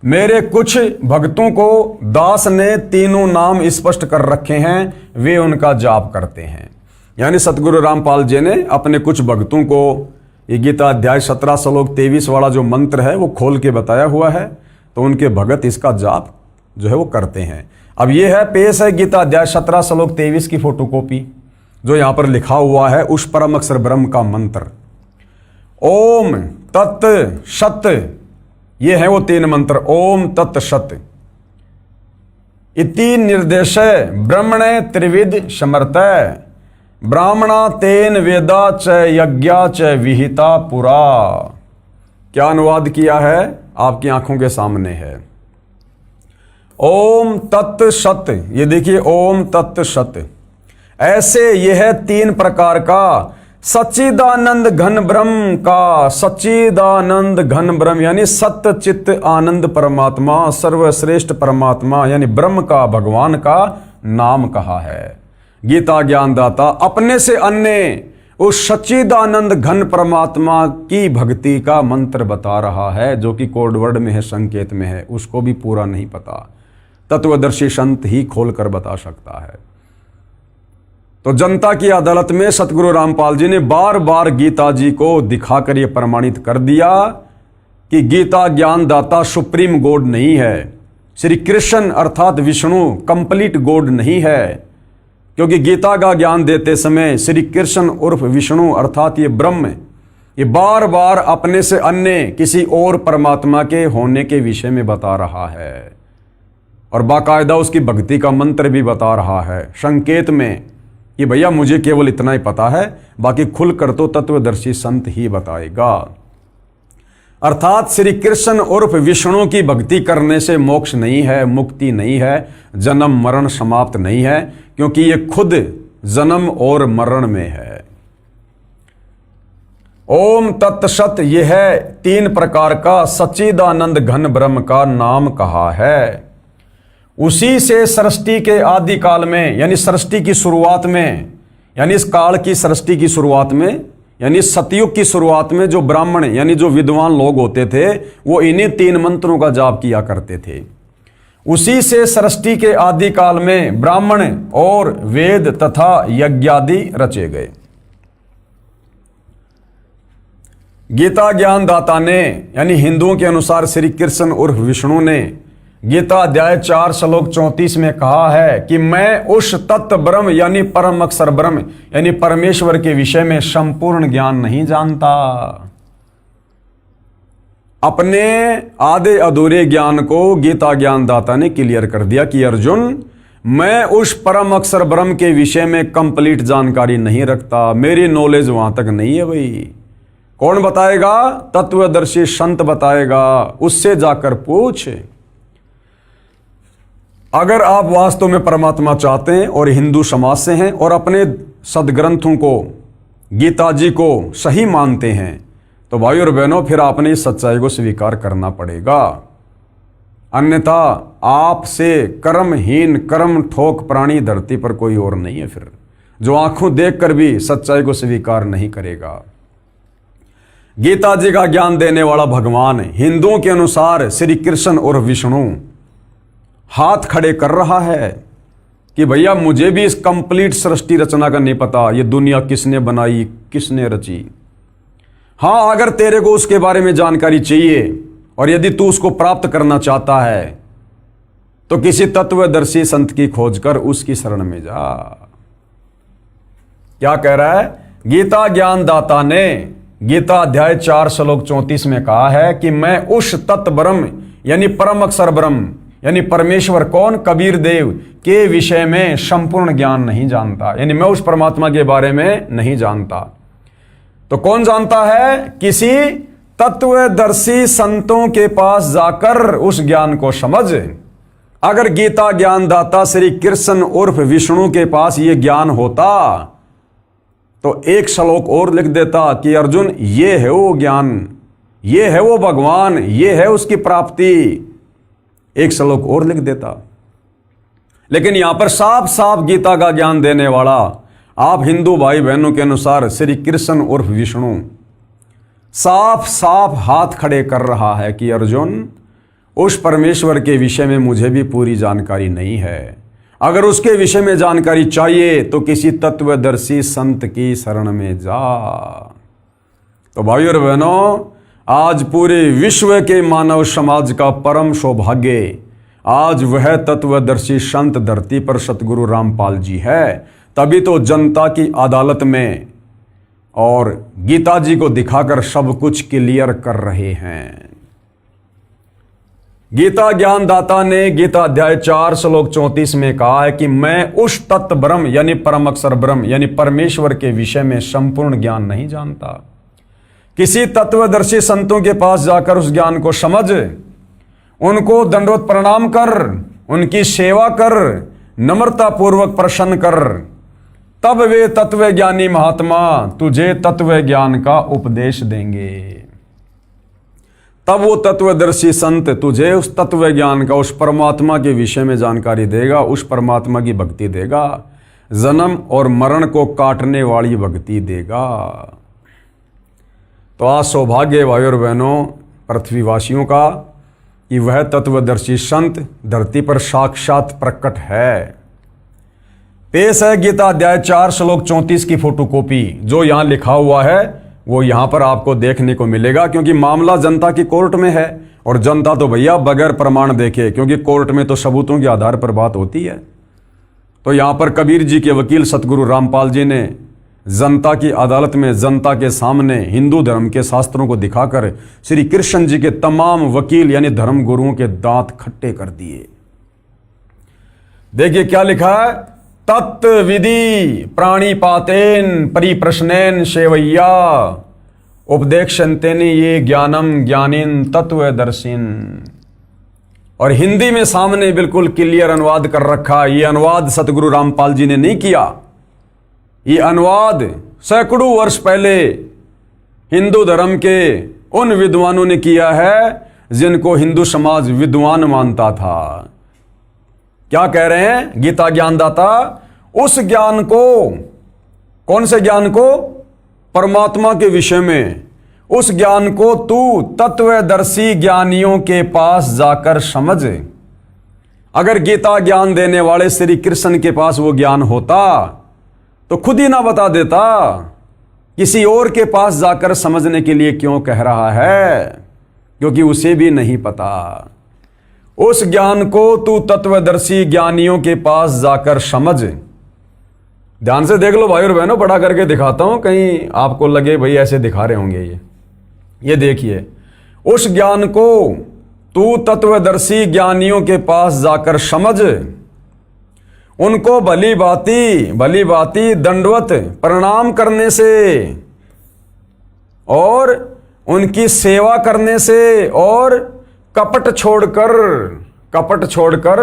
मेरे कुछ भक्तों को दास ने तीनों नाम स्पष्ट कर रखे हैं, वे उनका जाप करते हैं। यानी सतगुरु रामपाल जी ने अपने कुछ भक्तों को ये गीता अध्याय 17 श्लोक 23 वाला जो मंत्र है वो खोल के बताया हुआ है, तो उनके भगत इसका जाप जो है वो करते हैं। अब ये है पेश है गीता अध्याय 17 श्लोक 23 की फोटोकॉपी, जो यहां पर लिखा हुआ है उस परम अक्षर ब्रह्म का मंत्र ओम तत् सत। ये है वो 3 मंत्र ओम तत् सत इति निर्देश ब्रह्मणे त्रिविध समर्तय ब्राह्मणा तेन वेदा च यज्ञा च विहिता पुरा। क्या अनुवाद किया है आपकी आंखों के सामने है। ओम तत् सत, ये देखिए ओम तत् सत। ऐसे यह 3 प्रकार का सच्चिदानंद घन ब्रह्म का, सच्चिदानंद घन ब्रह्म यानी सत्य चित्त आनंद परमात्मा, सर्वश्रेष्ठ परमात्मा यानी ब्रह्म का, भगवान का नाम कहा है। गीता ज्ञानदाता अपने से अन्य उस सच्चिदानंद घन परमात्मा की भक्ति का मंत्र बता रहा है, जो कि कोड वर्ड में है, संकेत में है। उसको भी पूरा नहीं पता, तत्वदर्शी संत ही खोलकर बता सकता है। तो जनता की अदालत में सतगुरु रामपाल जी ने बार बार गीता जी को दिखाकर यह प्रमाणित कर दिया कि गीता ज्ञानदाता सुप्रीम गॉड नहीं है, श्री कृष्ण अर्थात विष्णु कंप्लीट गॉड नहीं है, क्योंकि गीता का ज्ञान देते समय श्री कृष्ण उर्फ विष्णु अर्थात ये ब्रह्म ये बार बार अपने से अन्य किसी और परमात्मा के होने के विषय में बता रहा है और बाकायदा उसकी भक्ति का मंत्र भी बता रहा है संकेत में कि भैया मुझे केवल इतना ही पता है, बाकी खुलकर तो तत्वदर्शी संत ही बताएगा। अर्थात श्री कृष्ण उर्फ विष्णु की भक्ति करने से मोक्ष नहीं है, मुक्ति नहीं है, जन्म मरण समाप्त नहीं है, क्योंकि ये खुद जन्म और मरण में है। ओम तत्सत यह है 3 प्रकार का सच्चिदानंद घन ब्रह्म का नाम कहा है। उसी से सृष्टि के आदि काल में यानी सृष्टि की शुरुआत में, यानी इस काल की सृष्टि की शुरुआत में, यानी सतयुग की शुरुआत में जो ब्राह्मण यानी जो विद्वान लोग होते थे वो इन्हीं 3 मंत्रों का जाप किया करते थे। उसी से सृष्टि के आदि काल में ब्राह्मण और वेद तथा यज्ञादि रचे गए। गीता ज्ञानदाता ने यानी हिंदुओं के अनुसार श्री कृष्ण उर्फ विष्णु ने गीता अध्याय 4 श्लोक 34 में कहा है कि मैं उस तत्व ब्रह्म यानी परम अक्षर ब्रह्म यानी परमेश्वर के विषय में संपूर्ण ज्ञान नहीं जानता। अपने आधे अधूरे ज्ञान को गीता ज्ञानदाता ने क्लियर कर दिया कि अर्जुन मैं उस परम अक्षर ब्रह्म के विषय में कंप्लीट जानकारी नहीं रखता, मेरी नॉलेज वहां तक नहीं है। भाई कौन बताएगा? तत्वदर्शी संत बताएगा, उससे जाकर पूछ। अगर आप वास्तव में परमात्मा चाहते हैं और हिंदू समाज से हैं और अपने सदग्रंथों को गीता जी को सही मानते हैं तो भाई और बहनों फिर आपने इस सच्चाई को स्वीकार करना पड़ेगा, अन्यथा आपसे कर्महीन कर्म ठोक प्राणी धरती पर कोई और नहीं है फिर, जो आंखों देखकर भी सच्चाई को स्वीकार नहीं करेगा। गीता जी का ज्ञान देने वाला भगवान हिंदुओं के अनुसार श्री कृष्ण और विष्णु हाथ खड़े कर रहा है कि भैया मुझे भी इस कंप्लीट सृष्टि रचना का नहीं पता, ये दुनिया किसने बनाई किसने रची। हाँ, अगर तेरे को उसके बारे में जानकारी चाहिए और यदि तू उसको प्राप्त करना चाहता है तो किसी तत्वदर्शी संत की खोज कर उसकी शरण में जा। क्या कह रहा है? गीता ज्ञानदाता ने गीता अध्याय 4 श्लोक 34 में कहा है कि मैं उस तत्व ब्रह्म यानी परम अक्षर ब्रह्म यानी परमेश्वर कौन? कबीर देव के विषय में संपूर्ण ज्ञान नहीं जानता, यानी मैं उस परमात्मा के बारे में नहीं जानता। तो कौन जानता है? किसी तत्वदर्शी संतों के पास जाकर उस ज्ञान को समझ। अगर गीता ज्ञानदाता श्री कृष्ण उर्फ विष्णु के पास यह ज्ञान होता तो एक श्लोक और लिख देता कि अर्जुन ये है वो ज्ञान, ये है वो भगवान, ये है उसकी प्राप्ति, एक श्लोक और लिख देता। लेकिन यहां पर साफ साफ गीता का ज्ञान देने वाला आप हिंदू भाई बहनों के अनुसार श्री कृष्ण उर्फ विष्णु साफ साफ हाथ खड़े कर रहा है कि अर्जुन उस परमेश्वर के विषय में मुझे भी पूरी जानकारी नहीं है, अगर उसके विषय में जानकारी चाहिए तो किसी तत्वदर्शी संत की शरण में जा। तो भाई और बहनों, आज पूरे विश्व के मानव समाज का परम सौभाग्य आज वह तत्वदर्शी संत धरती पर सतगुरु रामपाल जी है। तभी तो जनता की अदालत में और गीता जी को दिखाकर सब कुछ क्लियर कर रहे हैं। गीता ज्ञानदाता ने गीता अध्याय 4 श्लोक 34 में कहा है कि मैं उस तत्व ब्रह्म यानी परम अक्षर ब्रह्म यानी परमेश्वर के विषय में संपूर्ण ज्ञान नहीं जानता। किसी तत्वदर्शी संतों के पास जाकर उस ज्ञान को समझ, उनको दंडवत प्रणाम कर, उनकी सेवा कर, नम्रता पूर्वक प्रसन्न कर, तब वे तत्व ज्ञानी महात्मा तुझे तत्व ज्ञान का उपदेश देंगे। तब वो तत्वदर्शी संत तुझे उस तत्व ज्ञान का, उस परमात्मा के विषय में जानकारी देगा, उस परमात्मा की भक्ति देगा, जन्म और मरण को काटने वाली भक्ति देगा। तो आज सौभाग्य भाई और बहनों पृथ्वीवासियों का कि वह तत्वदर्शी संत धरती पर साक्षात प्रकट है। पेश है गीता अध्याय 4 श्लोक 34 की फोटोकॉपी, जो यहां लिखा हुआ है वो यहाँ पर आपको देखने को मिलेगा, क्योंकि मामला जनता की कोर्ट में है और जनता तो भैया बगैर प्रमाण देखे, क्योंकि कोर्ट में तो सबूतों के आधार पर बात होती है। तो यहाँ पर कबीर जी के वकील सतगुरु रामपाल जी ने जनता की अदालत में जनता के सामने हिंदू धर्म के शास्त्रों को दिखाकर श्री कृष्ण जी के तमाम वकील यानी धर्म गुरुओं के दांत खट्टे कर दिए। देखिए क्या लिखा है, तत्व विधि प्राणिपातेन परिप्रश्नेन सेवैया उपदेक्षन्तेन ये ज्ञानम ज्ञानिन तत्वदर्शिन। और हिंदी में सामने बिल्कुल क्लियर अनुवाद कर रखा। ये अनुवाद सतगुरु रामपाल जी ने नहीं किया, ये अनुवाद सैकड़ों वर्ष पहले हिंदू धर्म के उन विद्वानों ने किया है जिनको हिंदू समाज विद्वान मानता था। क्या कह रहे हैं गीता ज्ञानदाता, उस ज्ञान को, कौन से ज्ञान को, परमात्मा के विषय में, उस ज्ञान को तू तत्वदर्शी ज्ञानियों के पास जाकर समझ। अगर गीता ज्ञान देने वाले श्री कृष्ण के पास वो ज्ञान होता तो खुद ही ना बता देता, किसी और के पास जाकर समझने के लिए क्यों कह रहा है, क्योंकि उसे भी नहीं पता। उस ज्ञान को तू तत्वदर्शी ज्ञानियों के पास जाकर समझ। ध्यान से देख लो भाई और बहनों, बड़ा करके दिखाता हूं, कहीं आपको लगे भाई ऐसे दिखा रहे होंगे। ये देखिए, उस ज्ञान को तू तत्वदर्शी ज्ञानियों के पास जाकर समझ, उनको भली भांति दंडवत प्रणाम करने से और उनकी सेवा करने से और कपट छोड़कर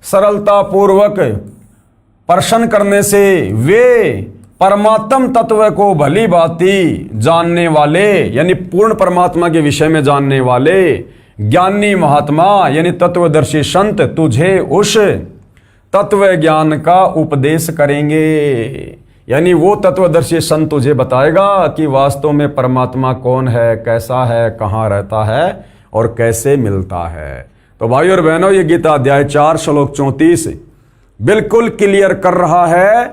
सरलता पूर्वक प्रश्न करने से वे परमात्म तत्व को भली भांति जानने वाले यानी पूर्ण परमात्मा के विषय में जानने वाले ज्ञानी महात्मा यानी तत्वदर्शी संत तुझे उस तत्व ज्ञान का उपदेश करेंगे। यानी वो तत्वदर्शी संत तुझे बताएगा कि वास्तव में परमात्मा कौन है, कैसा है, कहाँ रहता है और कैसे मिलता है। तो भाई और बहनों, ये गीता अध्याय 4 श्लोक 34 बिल्कुल क्लियर कर रहा है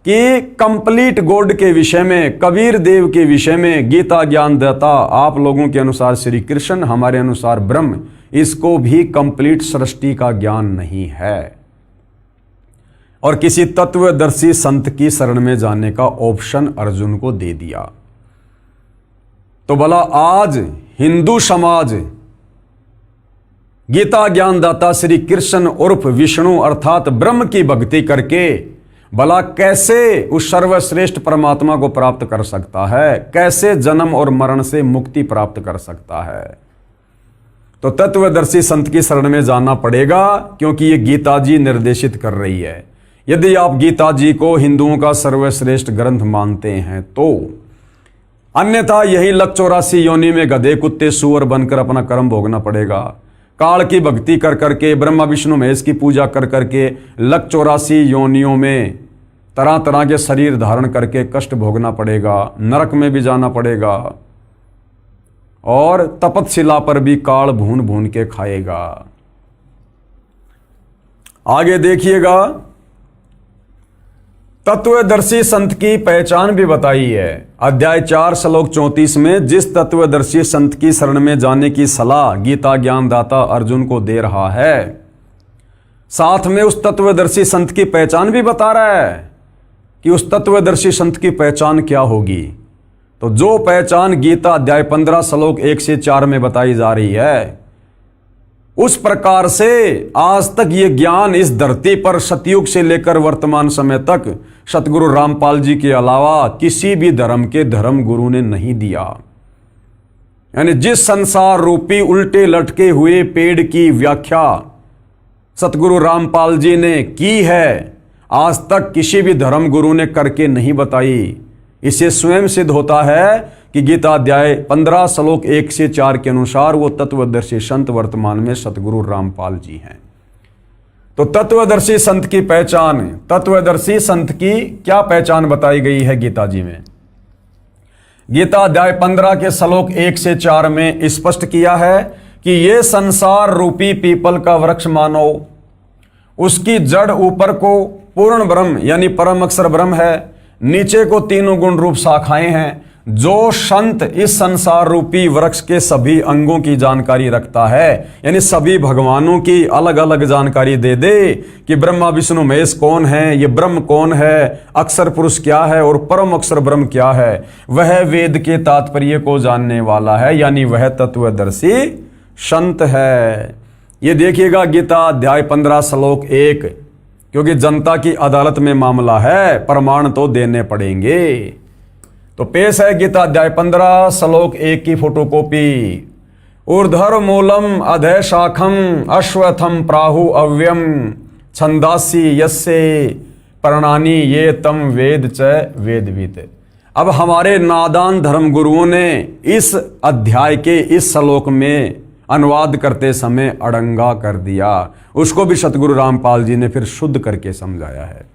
कि कंप्लीट गॉड के विषय में, कबीर देव के विषय में गीता ज्ञान देता आप लोगों के अनुसार श्री कृष्ण, हमारे अनुसार ब्रह्म, इसको भी कंप्लीट सृष्टि का ज्ञान नहीं है और किसी तत्वदर्शी संत की शरण में जाने का ऑप्शन अर्जुन को दे दिया। तो भला आज हिंदू समाज गीता ज्ञानदाता श्री कृष्ण उर्फ विष्णु अर्थात ब्रह्म की भक्ति करके भला कैसे उस सर्वश्रेष्ठ परमात्मा को प्राप्त कर सकता है, कैसे जन्म और मरण से मुक्ति प्राप्त कर सकता है। तो तत्वदर्शी संत की शरण में जाना पड़ेगा, क्योंकि ये गीता जी निर्देशित कर रही है। यदि आप गीता जी को हिंदुओं का सर्वश्रेष्ठ ग्रंथ मानते हैं तो, अन्यथा यही लक 84 योनि में गधे कुत्ते सूअर बनकर अपना कर्म भोगना पड़ेगा। काल की भक्ति कर करके, ब्रह्मा विष्णु महेश की पूजा कर करके लक 84 योनियों में तरह तरह के शरीर धारण करके कष्ट भोगना पड़ेगा, नरक में भी जाना पड़ेगा और तपतशिला पर भी काल भून भून के खाएगा। आगे देखिएगा, तत्वदर्शी संत की पहचान भी बताई है। अध्याय 4 श्लोक 34 में जिस तत्वदर्शी संत की शरण में जाने की सलाह गीता ज्ञानदाता अर्जुन को दे रहा है, साथ में उस तत्वदर्शी संत की पहचान भी बता रहा है कि उस तत्वदर्शी संत की पहचान क्या होगी। तो जो पहचान गीता अध्याय 15 श्लोक 1 से 4 में बताई जा रही है, उस प्रकार से आज तक ये ज्ञान इस धरती पर सतयुग से लेकर वर्तमान समय तक सतगुरु रामपाल जी के अलावा किसी भी धर्म के धर्म गुरु ने नहीं दिया। यानी जिस संसार रूपी उल्टे लटके हुए पेड़ की व्याख्या सतगुरु रामपाल जी ने की है, आज तक किसी भी धर्म गुरु ने करके नहीं बताई। इसे स्वयं सिद्ध होता है कि गीता अध्याय 15 श्लोक 1 से 4 के अनुसार वो तत्वदर्शी संत वर्तमान में सतगुरु रामपाल जी हैं। तो तत्वदर्शी संत की पहचान, तत्वदर्शी संत की क्या पहचान बताई गई है गीता जी में? गीता अध्याय 15 के श्लोक 1 से 4 में स्पष्ट किया है कि ये संसार रूपी पीपल का वृक्ष मानो, उसकी जड़ ऊपर को पूर्ण ब्रह्म यानी परम अक्षर ब्रह्म है, नीचे को तीनों गुण रूप शाखाएं हैं, जो संत इस संसार रूपी वृक्ष के सभी अंगों की जानकारी रखता है, यानी सभी भगवानों की अलग अलग जानकारी दे दे कि ब्रह्मा विष्णु महेश कौन है, ये ब्रह्म कौन है, अक्षर पुरुष क्या है और परम अक्षर ब्रह्म क्या है, वह वेद के तात्पर्य को जानने वाला है, यानी वह तत्वदर्शी संत है। ये देखिएगा गीता अध्याय 15 श्लोक 1, क्योंकि जनता की अदालत में मामला है, प्रमाण तो देने पड़ेंगे। तो पेश है गीता अध्याय 15 श्लोक 1 की फोटोकॉपी। ऊर्ध्वर मूलम अधः शाखम अश्वत्थम प्राहु अव्यम छंदासी यस्य प्रणानी ये तम वेद च वेदवित। अब हमारे नादान धर्म गुरुओं ने इस अध्याय के इस श्लोक में अनुवाद करते समय अड़ंगा कर दिया, उसको भी सतगुरु रामपाल जी ने फिर शुद्ध करके समझाया है।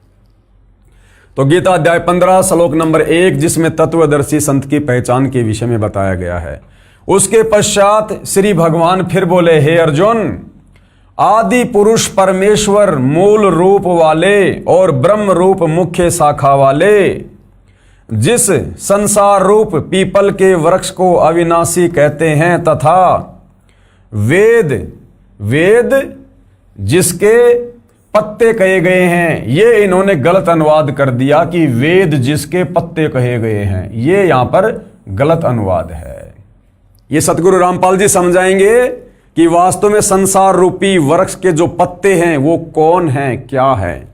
तो गीता अध्याय 15 श्लोक नंबर 1, जिसमें तत्वदर्शी संत की पहचान के विषय में बताया गया है, उसके पश्चात श्री भगवान फिर बोले, हे अर्जुन, आदि पुरुष परमेश्वर मूल रूप वाले और ब्रह्म रूप मुख्य शाखा वाले, जिस संसार रूप पीपल के वृक्ष को अविनाशी कहते हैं, तथा वेद जिसके पत्ते कहे गए हैं, ये इन्होंने गलत अनुवाद कर दिया कि वेद जिसके पत्ते कहे गए हैं, ये यहां पर गलत अनुवाद है। ये सतगुरु रामपाल जी समझाएंगे कि वास्तव में संसार रूपी वृक्ष के जो पत्ते हैं वो कौन हैं, क्या है।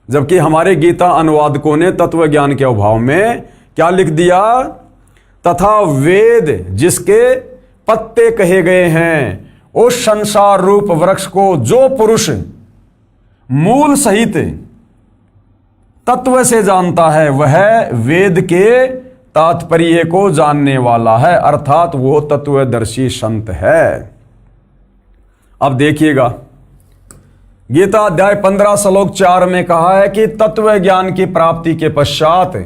जबकि हमारे गीता अनुवादकों ने तत्व ज्ञान के अभाव में क्या लिख दिया, तथा वेद जिसके पत्ते कहे गए हैं, उस संसार रूप वृक्ष को जो पुरुष मूल सहित तत्व से जानता है, वह वेद के तात्पर्य को जानने वाला है, अर्थात वो तत्वदर्शी संत है। अब देखिएगा गीता अध्याय 15 श्लोक 4 में कहा है कि तत्व ज्ञान की प्राप्ति के पश्चात,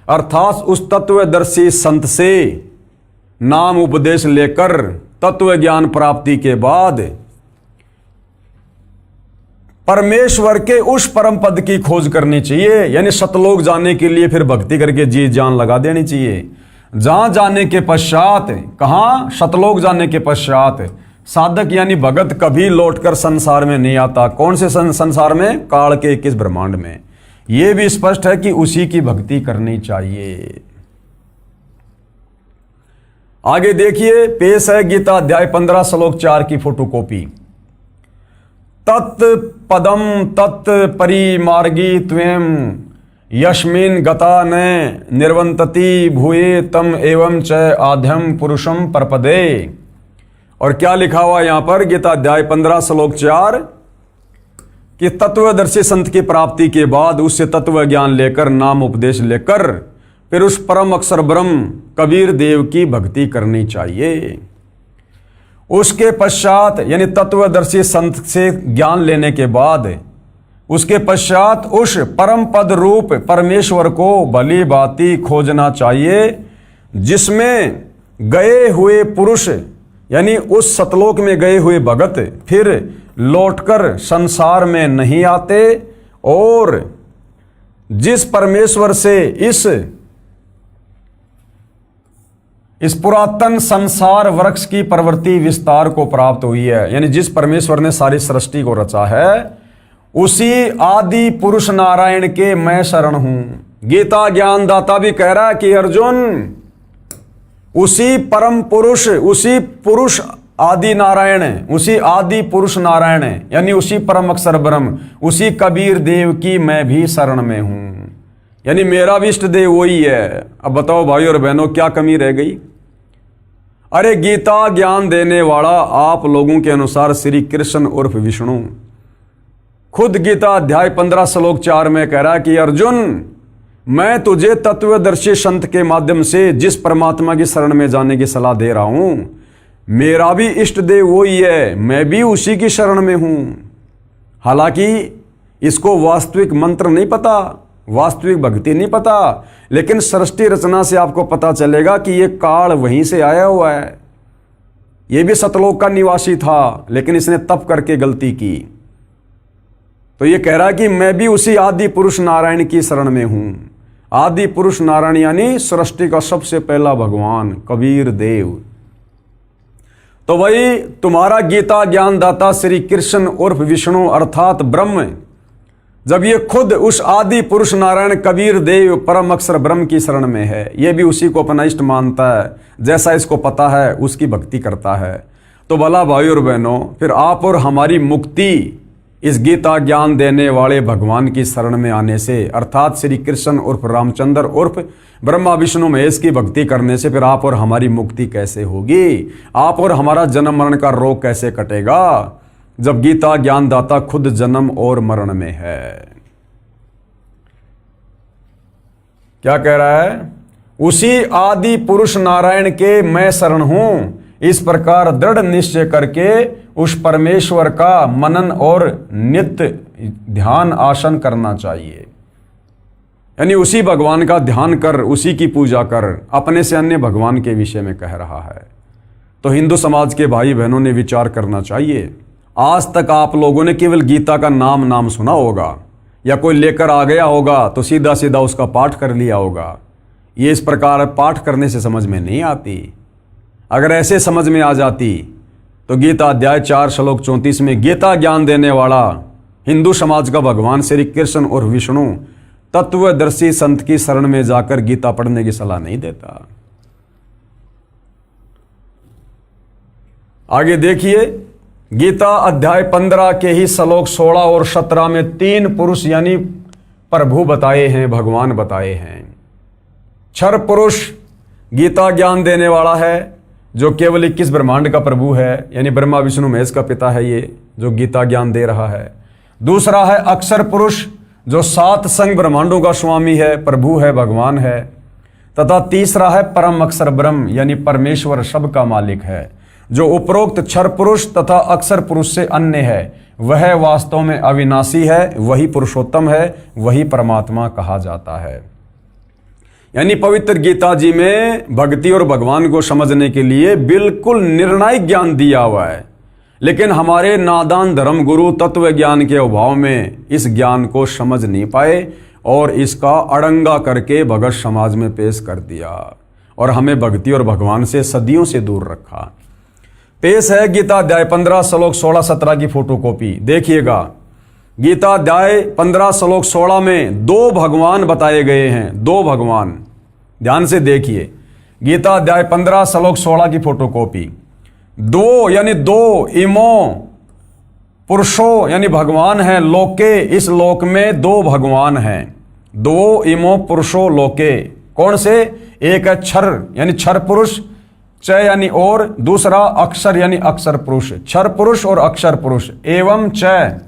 अर्थात उस तत्वदर्शी संत से नाम उपदेश लेकर तत्व ज्ञान प्राप्ति के बाद परमेश्वर के उस परम पद की खोज करनी चाहिए, यानी सतलोक जाने के लिए फिर भक्ति करके जी जान लगा देनी चाहिए। जहां जाने के पश्चात, कहां, सतलोक जाने के पश्चात साधक यानी भगत कभी लौटकर संसार में नहीं आता। कौन से संसार में? काल के 21 ब्रह्मांड में। यह भी स्पष्ट है कि उसी की भक्ति करनी चाहिए। आगे देखिए, पेश है गीता अध्याय 15 श्लोक 4 की फोटोकॉपी। तत् पदम तत् परिमार्गी त्वं यस्मिन् गता न निर्वंतति भूये तम एवं च आद्यम पुरुषम परपदे। और क्या लिखा हुआ यहां पर गीता अध्याय 15 श्लोक 4 कि तत्वदर्शी संत की प्राप्ति के बाद उससे तत्व ज्ञान लेकर, नाम उपदेश लेकर, फिर उस परम अक्षर ब्रह्म कबीर देव की भक्ति करनी चाहिए। उसके पश्चात यानी तत्वदर्शी संत से ज्ञान लेने के बाद, उसके पश्चात उस परम पद रूप परमेश्वर को भली भांति खोजना चाहिए, जिसमें गए हुए पुरुष यानी उस सतलोक में गए हुए भगत फिर लौटकर संसार में नहीं आते, और जिस परमेश्वर से इस पुरातन संसार वृक्ष की प्रवृत्ति विस्तार को प्राप्त हुई है, यानी जिस परमेश्वर ने सारी सृष्टि को रचा है, उसी आदि पुरुष नारायण के मैं शरण हूं। गीता ज्ञानदाता भी कह रहा है कि अर्जुन, उसी परम पुरुष, उसी पुरुष आदि नारायण, उसी आदि पुरुष नारायण यानी उसी परम अक्षर ब्रह्म, उसी कबीर देव की मैं भी शरण में हूं, यानी मेरा भी इष्ट देव वही है। अब बताओ भाई और बहनों, क्या कमी रह गई? अरे गीता ज्ञान देने वाला आप लोगों के अनुसार श्री कृष्ण उर्फ विष्णु खुद गीता अध्याय 15 श्लोक 4 में कह रहा है कि अर्जुन, मैं तुझे तत्वदर्शी संत के माध्यम से जिस परमात्मा की शरण में जाने की सलाह दे रहा हूं, मेरा भी इष्ट देव वही है, मैं भी उसी की शरण में हूं। हालांकि इसको वास्तविक मंत्र नहीं पता, वास्तविक भक्ति नहीं पता, लेकिन सृष्टि रचना से आपको पता चलेगा कि ये काल वहीं से आया हुआ है। ये भी सतलोक का निवासी था, लेकिन इसने तप करके गलती की। तो ये कह रहा है कि मैं भी उसी आदि पुरुष नारायण की शरण में हूं। आदि पुरुष नारायण यानी सृष्टि का सबसे पहला भगवान कबीर देव। तो वही तुम्हारा गीता ज्ञानदाता श्री कृष्ण उर्फ विष्णु अर्थात ब्रह्म, जब ये खुद उस आदि पुरुष नारायण कबीर देव परम अक्षर ब्रह्म की शरण में है, ये भी उसी को अपना इष्ट मानता है, जैसा इसको पता है उसकी भक्ति करता है, तो भला भाई और बहनों, फिर आप और हमारी मुक्ति इस गीता ज्ञान देने वाले भगवान की शरण में आने से, अर्थात श्री कृष्ण उर्फ रामचंद्र उर्फ ब्रह्मा विष्णु महेश की भक्ति करने से फिर आप और हमारी मुक्ति कैसे होगी? आप और हमारा जन्म मरण का रोग कैसे कटेगा, जब गीता ज्ञानदाता खुद जन्म और मरण में है? क्या कह रहा है? उसी आदि पुरुष नारायण के मैं शरण हूं, इस प्रकार दृढ़ निश्चय करके उस परमेश्वर का मनन और नित्य ध्यान आसन करना चाहिए। यानी उसी भगवान का ध्यान कर, उसी की पूजा कर, अपने से अन्य भगवान के विषय में कह रहा है। तो हिंदू समाज के भाई बहनों ने विचार करना चाहिए। आज तक आप लोगों ने केवल गीता का नाम सुना होगा, या कोई लेकर आ गया होगा तो सीधा सीधा उसका पाठ कर लिया होगा। ये इस प्रकार पाठ करने से समझ में नहीं आती। अगर ऐसे समझ में आ जाती तो गीता अध्याय 4 श्लोक 34 में गीता ज्ञान देने वाला हिंदू समाज का भगवान श्री कृष्ण और विष्णु तत्वदर्शी संत की शरण में जाकर गीता पढ़ने की सलाह नहीं देता। आगे देखिए, गीता अध्याय 15 के ही श्लोक 16 और 17 में 3 पुरुष यानी प्रभु बताए हैं, भगवान बताए हैं। क्षर पुरुष गीता ज्ञान देने वाला है, जो केवल 21 ब्रह्मांड का प्रभु है, यानी ब्रह्मा विष्णु महेश का पिता है ये, जो गीता ज्ञान दे रहा है। दूसरा है अक्षर पुरुष, जो 7 संग ब्रह्मांडों का स्वामी है, प्रभु है, भगवान है। तथा तीसरा है परम अक्षर ब्रह्म, यानी परमेश्वर सबका मालिक है, जो उपरोक्त क्षर पुरुष तथा अक्षर पुरुष से अन्य है। वह वास्तव में अविनाशी है, वही पुरुषोत्तम है, वही परमात्मा कहा जाता है। यानी पवित्र गीता जी में भक्ति और भगवान को समझने के लिए बिल्कुल निर्णायक ज्ञान दिया हुआ है, लेकिन हमारे नादान धर्म गुरु तत्व ज्ञान के अभाव में इस ज्ञान को समझ नहीं पाए और इसका अड़ंगा करके भगत समाज में पेश कर दिया और हमें भक्ति और भगवान से सदियों से दूर रखा। पेश है गीता अध्याय 15 श्लोक 16-17 की फोटोकॉपी, देखिएगा। गीता अध्याय 15 श्लोक 16 में 2 भगवान बताए गए हैं, 2 भगवान, ध्यान से देखिए। गीता अध्याय 15 श्लोक 16 की फोटोकॉपी। 2 यानी 2 इमो पुरुषो यानी भगवान है, लोके इस लोक में 2 भगवान हैं। 2 इमो पुरुषो लोके, कौन से? एक है क्षर यानी क्षर पुरुष, च यानी और, दूसरा अक्षर यानी अक्षर पुरुष। क्षर पुरुष और अक्षर पुरुष। एवं च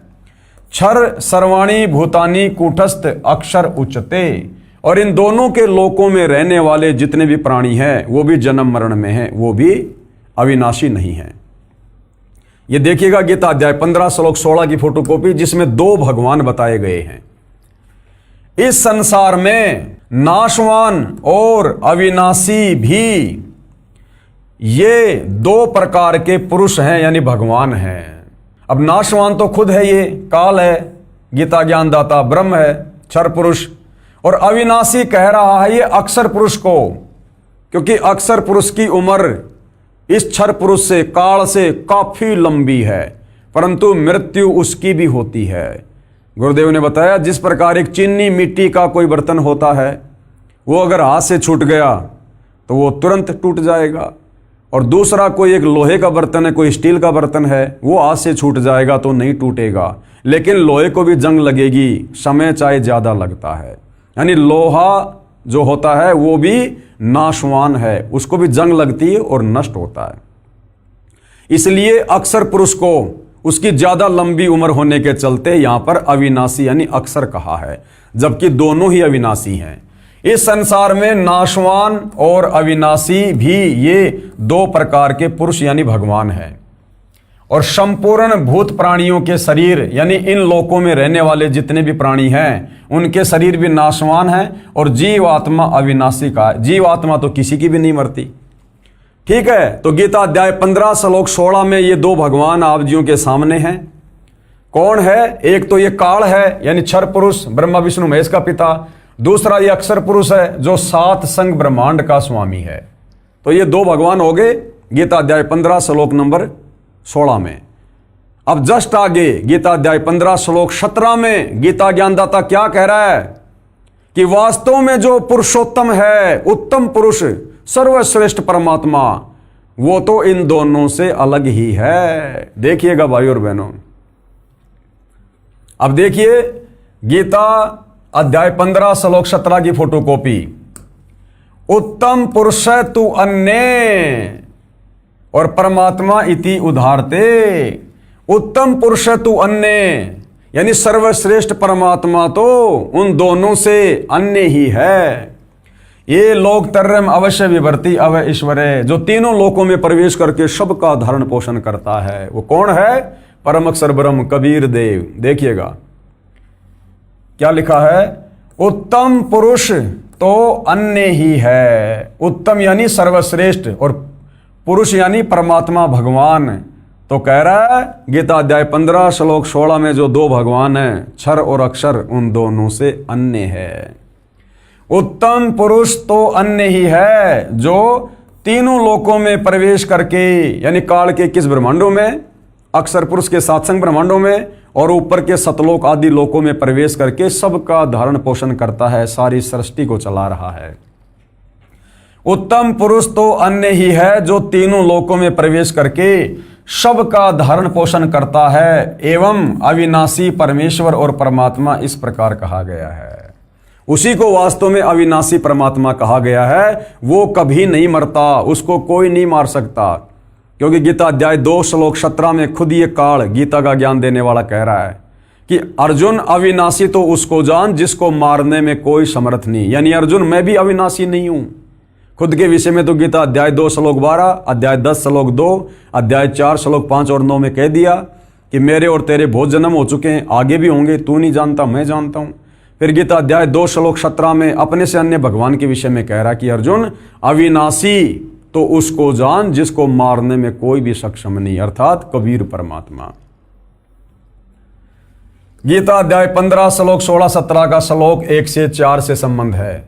क्षर सर्वाणी भूतानी कूटस्थ अक्षर उच्चते, और इन दोनों के लोकों में रहने वाले जितने भी प्राणी हैं वो भी जन्म मरण में हैं, वो भी अविनाशी नहीं हैं। ये देखिएगा गीता अध्याय 15 श्लोक 16 की फोटोकॉपी, जिसमें 2 भगवान बताए गए हैं। इस संसार में नाशवान और अविनाशी भी ये 2 प्रकार के पुरुष हैं, यानी भगवान हैं। अब नाशवान तो खुद है, ये काल है, गीता ज्ञानदाता ब्रह्म है, क्षर पुरुष, और अविनाशी कह रहा है ये अक्षर पुरुष को, क्योंकि अक्षर पुरुष की उम्र इस क्षर पुरुष से, काल से काफी लंबी है, परंतु मृत्यु उसकी भी होती है। गुरुदेव ने बताया जिस प्रकार एक चीनी मिट्टी का कोई बर्तन होता है, वो अगर हाथ से छूट गया तो वो तुरंत टूट जाएगा, और दूसरा कोई एक लोहे का बर्तन है, कोई स्टील का बर्तन है, वो हाथ से छूट जाएगा तो नहीं टूटेगा, लेकिन लोहे को भी जंग लगेगी, समय चाहे ज़्यादा लगता है। यानी लोहा जो होता है वो भी नाशवान है, उसको भी जंग लगती है और नष्ट होता है। इसलिए अक्षर पुरुष को उसकी ज़्यादा लंबी उम्र होने के चलते यहाँ पर अविनाशी यानी अक्षर कहा है, जबकि दोनों ही अविनाशी हैं। इस संसार में नाशवान और अविनाशी भी ये 2 प्रकार के पुरुष यानी भगवान हैं। और संपूर्ण भूत प्राणियों के शरीर यानी इन लोकों में रहने वाले जितने भी प्राणी हैं उनके शरीर भी नाशवान हैं, और जीवात्मा अविनाशी का है। जीवात्मा तो किसी की भी नहीं मरती, ठीक है। तो गीता अध्याय 15 श्लोक 16 में ये 2 भगवान आप जियों के सामने हैं। कौन है? एक तो ये काल है यानी क्षर पुरुष, ब्रह्मा विष्णु महेश का पिता। दूसरा ये अक्षर पुरुष है जो सात संग ब्रह्मांड का स्वामी है। तो ये दो भगवान हो गए गीता अध्याय 15 श्लोक नंबर 16 में। अब जस्ट आगे गीता अध्याय 15 श्लोक 17 में गीता ज्ञानदाता क्या कह रहा है कि वास्तव में जो पुरुषोत्तम है, उत्तम पुरुष, सर्वश्रेष्ठ परमात्मा, वो तो इन दोनों से अलग ही है। देखिएगा भाई और बहनों, अब देखिए गीता अध्याय 15 श्लोक 17 की फोटोकॉपी। उत्तम पुरुष तु अन्य और परमात्मा इति उदाहरते। उत्तम पुरुष तु अन्य यानी सर्वश्रेष्ठ परमात्मा तो उन दोनों से अन्य ही है। ये लोक तर्रम अवश्य विवर्ती अव ईश्वरे, जो तीनों लोकों में प्रवेश करके सबका धारण पोषण करता है, वो कौन है? परम अक्षर ब्रह्म कबीर देव। देखिएगा क्या लिखा है, उत्तम पुरुष तो अन्य ही है। उत्तम यानी सर्वश्रेष्ठ और पुरुष यानी परमात्मा भगवान। तो कह रहा है गीता अध्याय 15 श्लोक 16 में जो दो भगवान हैं, क्षर और अक्षर, उन दोनों से अन्य है। उत्तम पुरुष तो अन्य ही है जो तीनों लोकों में प्रवेश करके, यानी काल के किस ब्रह्मांडों में? अक्षर पुरुष के सातसंग ब्रह्मांडों में, और ऊपर के सतलोक आदि लोकों में प्रवेश करके सबका धारण पोषण करता है, सारी सृष्टि को चला रहा है। उत्तम पुरुष तो अन्य ही है जो तीनों लोकों में प्रवेश करके सबका धारण पोषण करता है, एवं अविनाशी परमेश्वर और परमात्मा इस प्रकार कहा गया है। उसी को वास्तव में अविनाशी परमात्मा कहा गया है। वो कभी नहीं मरता, उसको कोई नहीं मार सकता, क्योंकि गीता अध्याय 2 श्लोक 17 में खुद ये काल गीता का ज्ञान देने वाला कह रहा है कि अर्जुन अविनाशी तो उसको जान जिसको मारने में कोई समर्थ नहीं। यानी अर्जुन मैं भी अविनाशी नहीं हूं। खुद के विषय में तो गीता अध्याय 2 श्लोक 12, अध्याय 10 श्लोक 2, अध्याय 4 श्लोक 5 और 9 में कह दिया कि मेरे और तेरे बहुत जन्म हो चुके हैं, आगे भी होंगे, तू नहीं जानता मैं जानता हूं। फिर गीता अध्याय 2 श्लोक 17 में अपने से अन्य भगवान के विषय में कह रहा कि अर्जुन अविनाशी तो उसको जान जिसको मारने में कोई भी सक्षम नहीं, अर्थात कबीर परमात्मा। गीता अध्याय 15 श्लोक 16-17 का श्लोक 1 से 4 से संबंध है।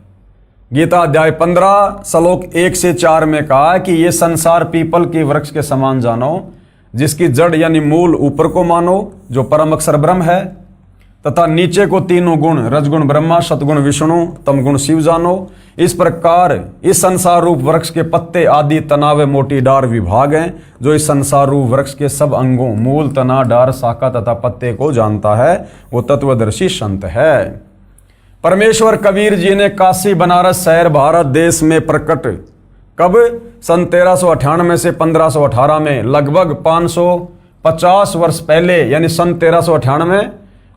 गीता अध्याय 15 श्लोक 1 से 4 में कहा कि ये संसार पीपल के वृक्ष के समान जानो, जिसकी जड़ यानी मूल ऊपर को मानो जो परम अक्षर ब्रह्म है, तथा नीचे को तीनों गुण रजगुण ब्रह्मा, सतगुण विष्णु, तमगुण शिव जानो। इस प्रकार इस संसार रूप वृक्ष के पत्ते आदि तना व मोटी डार विभाग हैं, जो इस संसार रूप वृक्ष के सब अंगों मूल, तना, डार, शाखा तथा पत्ते को जानता है, वो तत्वदर्शी संत है। परमेश्वर कबीर जी ने काशी, बनारस शहर, भारत देश में प्रकट कब? सन 1398 से 1518 में, लगभग 550 वर्ष पहले, यानी सन 1398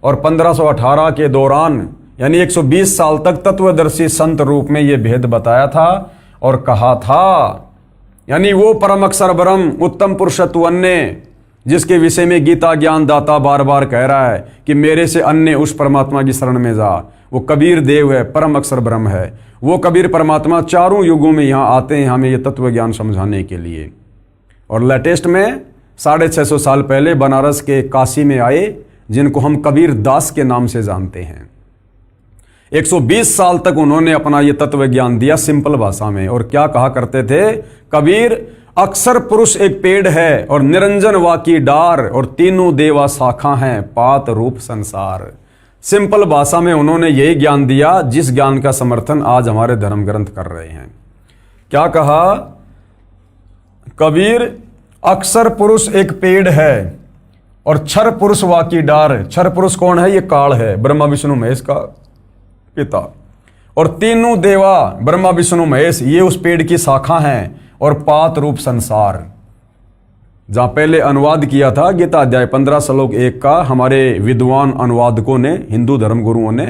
और 1518 के दौरान, यानी 120 साल तक तत्वदर्शी संत रूप में यह भेद बताया था और कहा था। यानी वो परम अक्षर ब्रह्म उत्तम पुरुषत्व अन्य, जिसके विषय में गीता ज्ञान दाता बार बार कह रहा है कि मेरे से अन्य उस परमात्मा की शरण में जा, वो कबीर देव है, परम अक्षर ब्रह्म है। वो कबीर परमात्मा चारों युगों में यहाँ आते हैं हमें ये तत्व ज्ञान समझाने के लिए। और लेटेस्ट में 650 साल पहले बनारस के काशी में आए, जिनको हम कबीर दास के नाम से जानते हैं। 120 साल तक उन्होंने अपना ये तत्व ज्ञान दिया सिंपल भाषा में। और क्या कहा करते थे? कबीर अक्षर पुरुष एक पेड़ है और निरंजन वाकी डार, और तीनों देवा शाखा हैं, पात रूप संसार। सिंपल भाषा में उन्होंने यही ज्ञान दिया जिस ज्ञान का समर्थन आज हमारे धर्म ग्रंथ कर रहे हैं। क्या कहा? कबीर अक्षर पुरुष एक पेड़ है और क्षर पुरुष वाकी डार। क्षर पुरुष कौन है? ये काल है, ब्रह्मा विष्णु महेश का पिता। और तीनों देवा ब्रह्मा विष्णु महेश ये उस पेड़ की शाखा हैं, और पात रूप संसार। जहां पहले अनुवाद किया था गीता अध्याय 15 श्लोक 1 का हमारे विद्वान अनुवादकों ने, हिंदू धर्म गुरुओं ने,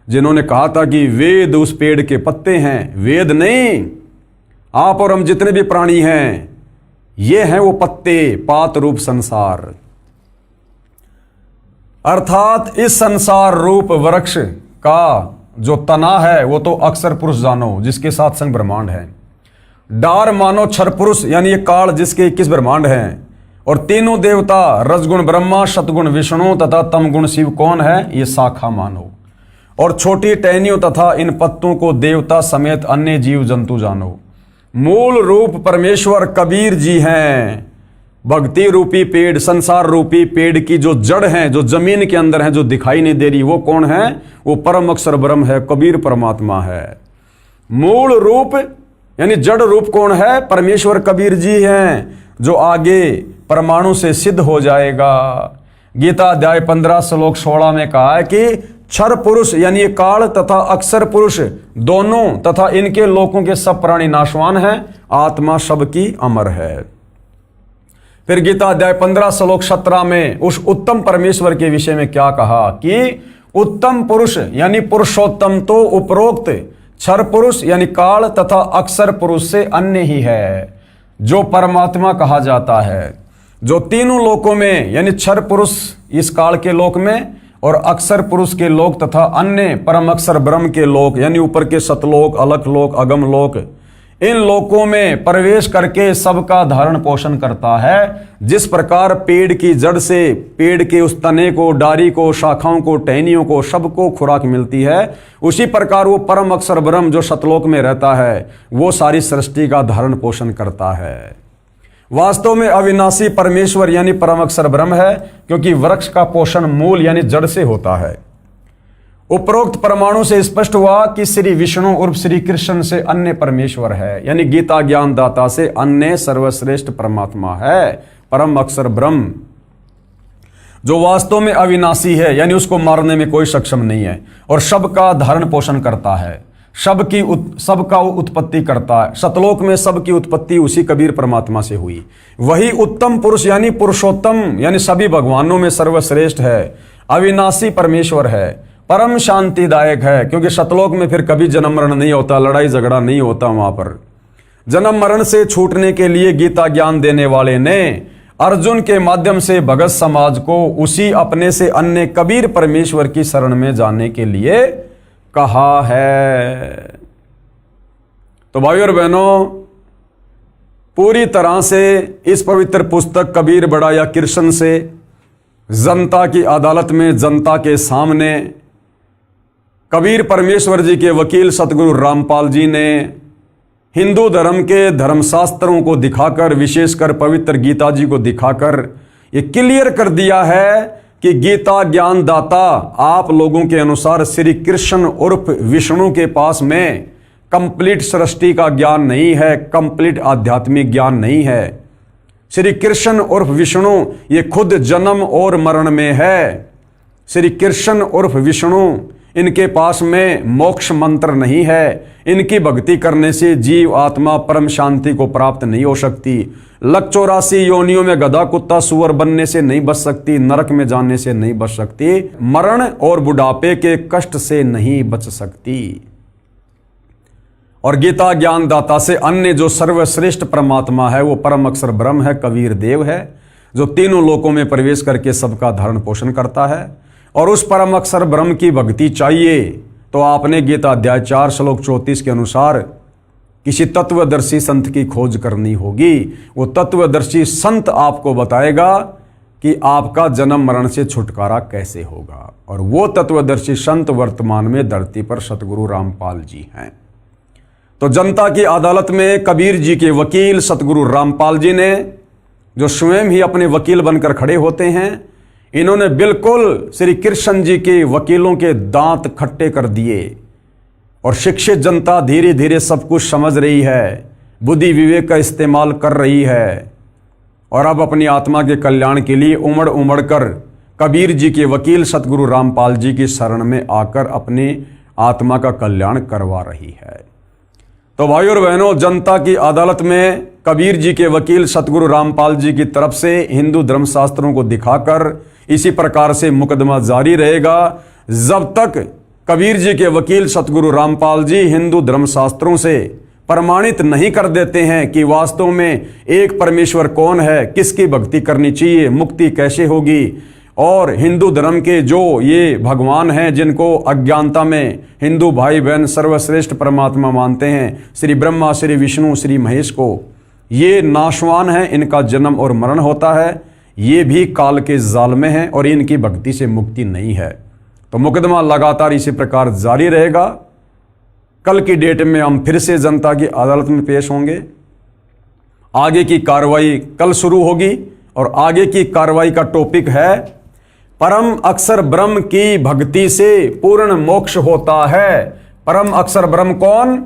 जिन्होंने कहा था कि वेद उस पेड़ के पत्ते हैं। वेद नहीं, आप और हम जितने भी प्राणी हैं ये हैं वो पत्ते, पात रूप संसार। अर्थात इस संसार रूप वृक्ष का जो तना है वो तो अक्षर पुरुष जानो, जिसके साथ संग ब्रह्मांड है। डार मानो क्षर पुरुष, यानी ये काल जिसके 21 ब्रह्मांड हैं। और तीनों देवता रजगुण ब्रह्मा, सतगुण विष्णु तथा तमगुण शिव कौन है? ये शाखा मानो। और छोटी टहनियों तथा इन पत्तों को देवता समेत अन्य जीव जंतु जानो। मूल रूप परमेश्वर कबीर जी हैं। भक्ति रूपी पेड़, संसार रूपी पेड़ की जो जड़ है, जो जमीन के अंदर है, जो दिखाई नहीं दे रही, वो कौन है? वो परम अक्षर ब्रह्म है, कबीर परमात्मा है। मूल रूप यानी जड़ रूप कौन है? परमेश्वर कबीर जी हैं, जो आगे परमाणु से सिद्ध हो जाएगा। गीता अध्याय 15 श्लोक 16 में कहा है कि क्षर पुरुष यानी ये काल तथा अक्षर पुरुष दोनों तथा इनके लोकों के सब प्राणी नाशवान हैं, आत्मा सबकी अमर है। फिर गीता अध्याय 15 श्लोक 17 में उस उत्तम परमेश्वर के विषय में क्या कहा कि उत्तम पुरुष यानी पुरुषोत्तम तो उपरोक्त क्षर पुरुष यानी काल तथा अक्षर पुरुष से अन्य ही है, जो परमात्मा कहा जाता है, जो तीनों लोकों में यानी क्षर पुरुष इस काल के लोक में और अक्षर पुरुष के लोक तथा अन्य परम अक्षर ब्रह्म के लोक यानी ऊपर के सतलोक, अलख लोक, अगम लोक, इन लोकों में प्रवेश करके सबका धारण पोषण करता है। जिस प्रकार पेड़ की जड़ से पेड़ के उस तने को, डारी को, शाखाओं को, टहनियों को सबको खुराक मिलती है, उसी प्रकार वो परम अक्षर ब्रह्म जो सतलोक में रहता है वो सारी सृष्टि का धारण पोषण करता है। वास्तव में अविनाशी परमेश्वर यानी परम अक्षर ब्रह्म है, क्योंकि वृक्ष का पोषण मूल यानी जड़ से होता है। उपरोक्त परमाणु से स्पष्ट हुआ कि श्री विष्णु उर्फ श्री कृष्ण से अन्य परमेश्वर है, यानी गीता ज्ञान दाता से अन्य सर्वश्रेष्ठ परमात्मा है, परम अक्षर ब्रह्म, जो वास्तव में अविनाशी है, यानी उसको मारने में कोई सक्षम नहीं है और सबका धारण पोषण करता है, सबका उत्पत्ति करता है। सतलोक में सबकी उत्पत्ति उसी कबीर परमात्मा से हुई। वही उत्तम पुरुष यानी पुरुषोत्तम यानी सभी भगवानों में सर्वश्रेष्ठ है, अविनाशी परमेश्वर है, परम शांतिदायक है, क्योंकि सतलोक में फिर कभी जन्म मरण नहीं होता, लड़ाई झगड़ा नहीं होता। वहां पर जन्म मरण से छूटने के लिए गीता ज्ञान देने वाले ने अर्जुन के माध्यम से भगत समाज को उसी अपने से अन्य कबीर परमेश्वर की शरण में जाने के लिए कहा है। तो भाइयों और बहनों, पूरी तरह से इस पवित्र पुस्तक कबीर बड़ा या कृष्ण से जनता की अदालत में, जनता के सामने कबीर परमेश्वर जी के वकील सतगुरु रामपाल जी ने हिंदू धर्म के धर्मशास्त्रों को दिखाकर, विशेषकर पवित्र गीता जी को दिखाकर ये क्लियर कर दिया है कि गीता ज्ञान दाता आप लोगों के अनुसार श्री कृष्ण उर्फ विष्णु के पास में कंप्लीट सृष्टि का ज्ञान नहीं है, कंप्लीट आध्यात्मिक ज्ञान नहीं है। श्री कृष्ण उर्फ विष्णु ये खुद जन्म और मरण में है। श्री कृष्ण उर्फ विष्णु इनके पास में मोक्ष मंत्र नहीं है। इनकी भक्ति करने से जीव आत्मा परम शांति को प्राप्त नहीं हो सकती। 184 योनियों में गधा कुत्ता सुअर बनने से नहीं बच सकती, नरक में जाने से नहीं बच सकती, मरण और बुढ़ापे के कष्ट से नहीं बच सकती। और गीता ज्ञान दाता से अन्य जो सर्वश्रेष्ठ परमात्मा है वो परम अक्षर ब्रह्म है, कबीर देव है, जो तीनों लोकों में प्रवेश करके सबका धारण पोषण करता है। और उस परम अक्षर ब्रह्म की भक्ति चाहिए तो आपने गीता अध्याय 4 श्लोक 34 के अनुसार किसी तत्वदर्शी संत की खोज करनी होगी। वो तत्वदर्शी संत आपको बताएगा कि आपका जन्म मरण से छुटकारा कैसे होगा। और वो तत्वदर्शी संत वर्तमान में धरती पर सतगुरु रामपाल जी हैं। तो जनता की अदालत में कबीर जी के वकील सतगुरु रामपाल जी ने, जो स्वयं ही अपने वकील बनकर खड़े होते हैं, इन्होंने बिल्कुल श्री कृष्ण जी के वकीलों के दांत खट्टे कर दिए। और शिक्षित जनता धीरे धीरे सब कुछ समझ रही है, बुद्धि विवेक का इस्तेमाल कर रही है और अब अपनी आत्मा के कल्याण के लिए उमड़ उमड़ कर कबीर जी के वकील सतगुरु रामपाल जी की शरण में आकर अपनी आत्मा का कल्याण करवा रही है। तो भाइयों और बहनों, जनता की अदालत में कबीर जी के वकील सतगुरु रामपाल जी की तरफ से हिंदू धर्मशास्त्रों को दिखाकर इसी प्रकार से मुकदमा जारी रहेगा जब तक कबीर जी के वकील सतगुरु रामपाल जी हिंदू धर्मशास्त्रों से प्रमाणित नहीं कर देते हैं कि वास्तव में एक परमेश्वर कौन है, किसकी भक्ति करनी चाहिए, मुक्ति कैसे होगी। और हिंदू धर्म के जो ये भगवान हैं जिनको अज्ञानता में हिंदू भाई बहन सर्वश्रेष्ठ परमात्मा मानते हैं, श्री ब्रह्मा, श्री विष्णु, श्री महेश को, ये नाशवान हैं, इनका जन्म और मरण होता है, ये भी काल के जाल में हैं और इनकी भक्ति से मुक्ति नहीं है। तो मुकदमा लगातार इसी प्रकार जारी रहेगा। कल की डेट में हम फिर से जनता की अदालत में पेश होंगे। आगे की कार्रवाई कल शुरू होगी और आगे की कार्रवाई का टॉपिक है परम अक्षर ब्रह्म की भक्ति से पूर्ण मोक्ष होता है। परम अक्षर ब्रह्म कौन?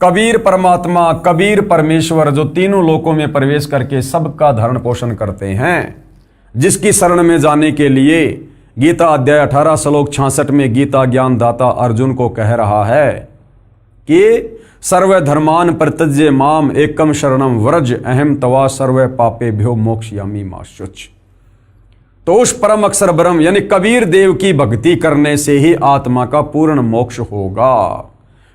कबीर परमात्मा, कबीर परमेश्वर, जो तीनों लोकों में प्रवेश करके सबका धरण पोषण करते हैं, जिसकी शरण में जाने के लिए गीता अध्याय 18 श्लोक 66 में गीता ज्ञान दाता अर्जुन को कह रहा है कि सर्व धर्मान परित्यज्य माम एकम शरणम व्रज अहम तवा सर्व पापेभ्यो मोक्षयामि मा शुच। तो उस परम अक्षर ब्रह्म यानी कबीर देव की भक्ति करने से ही आत्मा का पूर्ण मोक्ष होगा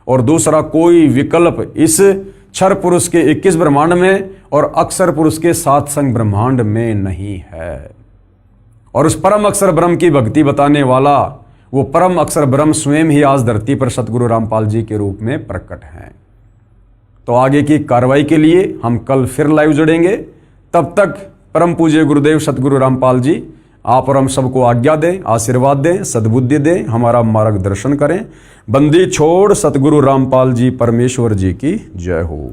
और दूसरा कोई विकल्प इस क्षर पुरुष के 21 ब्रह्मांड में और अक्षर पुरुष के 7 संग ब्रह्मांड में नहीं है। और उस परम अक्षर ब्रह्म की भक्ति बताने वाला वो परम अक्षर ब्रह्म स्वयं ही आज धरती पर सतगुरु रामपाल जी के रूप में प्रकट हैं। तो आगे की कार्रवाई के लिए हम कल फिर लाइव जुड़ेंगे। तब तक परम पूज्य गुरुदेव सतगुरु रामपाल जी आप और हम सबको आज्ञा दें, आशीर्वाद दें, सद्बुद्धि दें, हमारा मार्गदर्शन करें। बंदी छोड़ सतगुरु रामपाल जी परमेश्वर जी की जय हो।